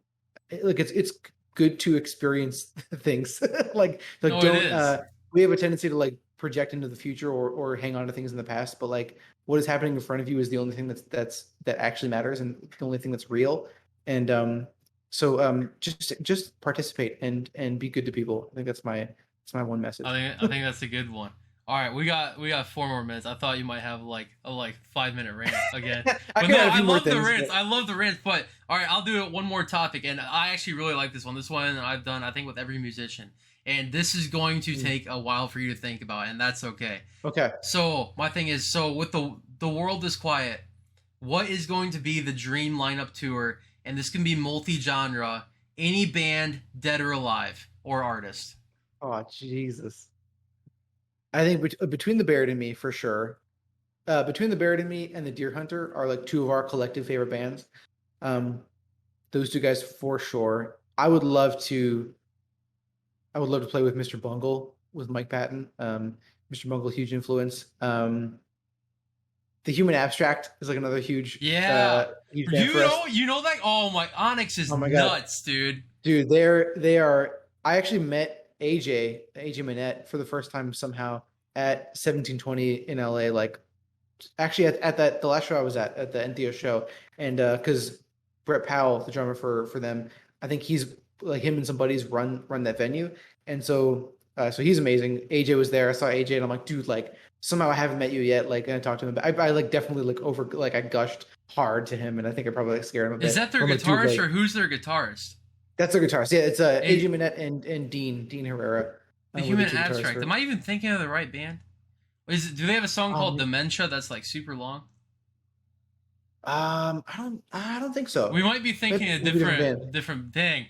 like it's good to experience things like No, it don't is. we have a tendency to like project into the future or hang on to things in the past, but like what is happening in front of you is the only thing that actually matters and the only thing that's real. And just participate and be good to people. I think that's my one message. I think that's a good one. All right, we got 4 more minutes. I thought you might have like a like 5 minute rant again, I but could no, add a I few more love the things, rants. but I love the rants. But all right, I'll do it one more topic, and I actually really like this one. This one I've done, I think, with every musician, and this is going to mm, take a while for you to think about, and that's okay. okay. So my thing is, so with the world is quiet, what is going to be the dream lineup tour? And this can be multi-genre, any band, dead or alive, or artist. Oh Jesus. I think between the Barrett and Me for sure. Between the Barrett and Me and the Deer Hunter are like two of our collective favorite bands. Um, those two guys for sure. I would love to play with Mr. Bungle with Mike Patton. Mr. Bungle, huge influence. The Human Abstract is like another Yeah, huge band for us. you know that. Oh my, Onyx is Oh my god, nuts, dude. dude, they are. I actually met AJ Manette for the first time somehow at 1720 in LA. Like actually at that the last show I was at the NTO show, and because Brett Powell, the drummer for them, I think he's like him and some buddies run that venue, and so he's amazing. AJ was there. I saw AJ, and I'm like, dude, like somehow I haven't met you yet. Like, and I talked to him. I like definitely like over like I gushed hard to him, and I think I probably like scared him a Is bit. that their I'm like, dude, guitarist like or who's their guitarist? that's their guitarist. Yeah, it's AJ And Minette and Dean Herrera the were the Human two guitarists Abstract. for Am it. I even thinking of the right band? Do they have a song called Um, Dementia that's like super long? I don't think so. We might be That thinking a would be a different different thing.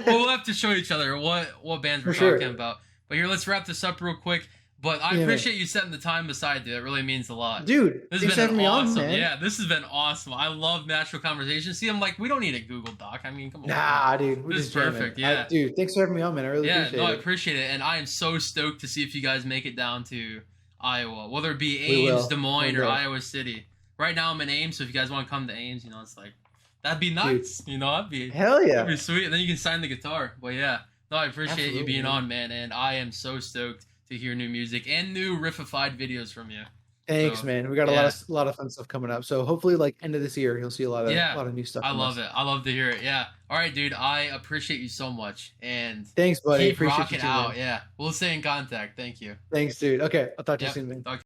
We'll have to show each other what bands we're for talking sure. about. But here, let's wrap this up real quick. But I Yeah, man. appreciate you setting the time aside, dude. It really means a lot. Dude, This has thanks for been an having me on, awesome. man. Yeah, this has been awesome. I love natural conversation. See, I'm like, we don't need a Google Doc. I mean, come on. Nah, dude, we're This is just jamming. perfect. Yeah. Dude, thanks for having me on, man. I really Yeah, no, appreciate I it. appreciate it, and I am so stoked to see if you guys make it down to Iowa, whether it be We Ames, will Des one Moines, or day, Iowa City. Right now, I'm in Ames, so if you guys want to come to Ames, you know, it's like that'd be dude. nice. You know, Hell that'd yeah, be sweet. And then you can sign the guitar. But yeah, no, I appreciate you absolutely, being man. on, man, and I am so stoked to hear new music and new riffified videos from you. Thanks, So man. We got yeah, a lot of fun stuff coming up. So hopefully, like end of this year, you'll see a yeah, lot of new stuff I from love us. it. I love to hear it. Yeah. All right, dude. I appreciate you so much, and Thanks, buddy. keep Appreciate you rocking too, out. man. Yeah, we'll stay in contact. Thank you. Thanks, dude. Okay, I'll talk to you Yep. soon, man. Talk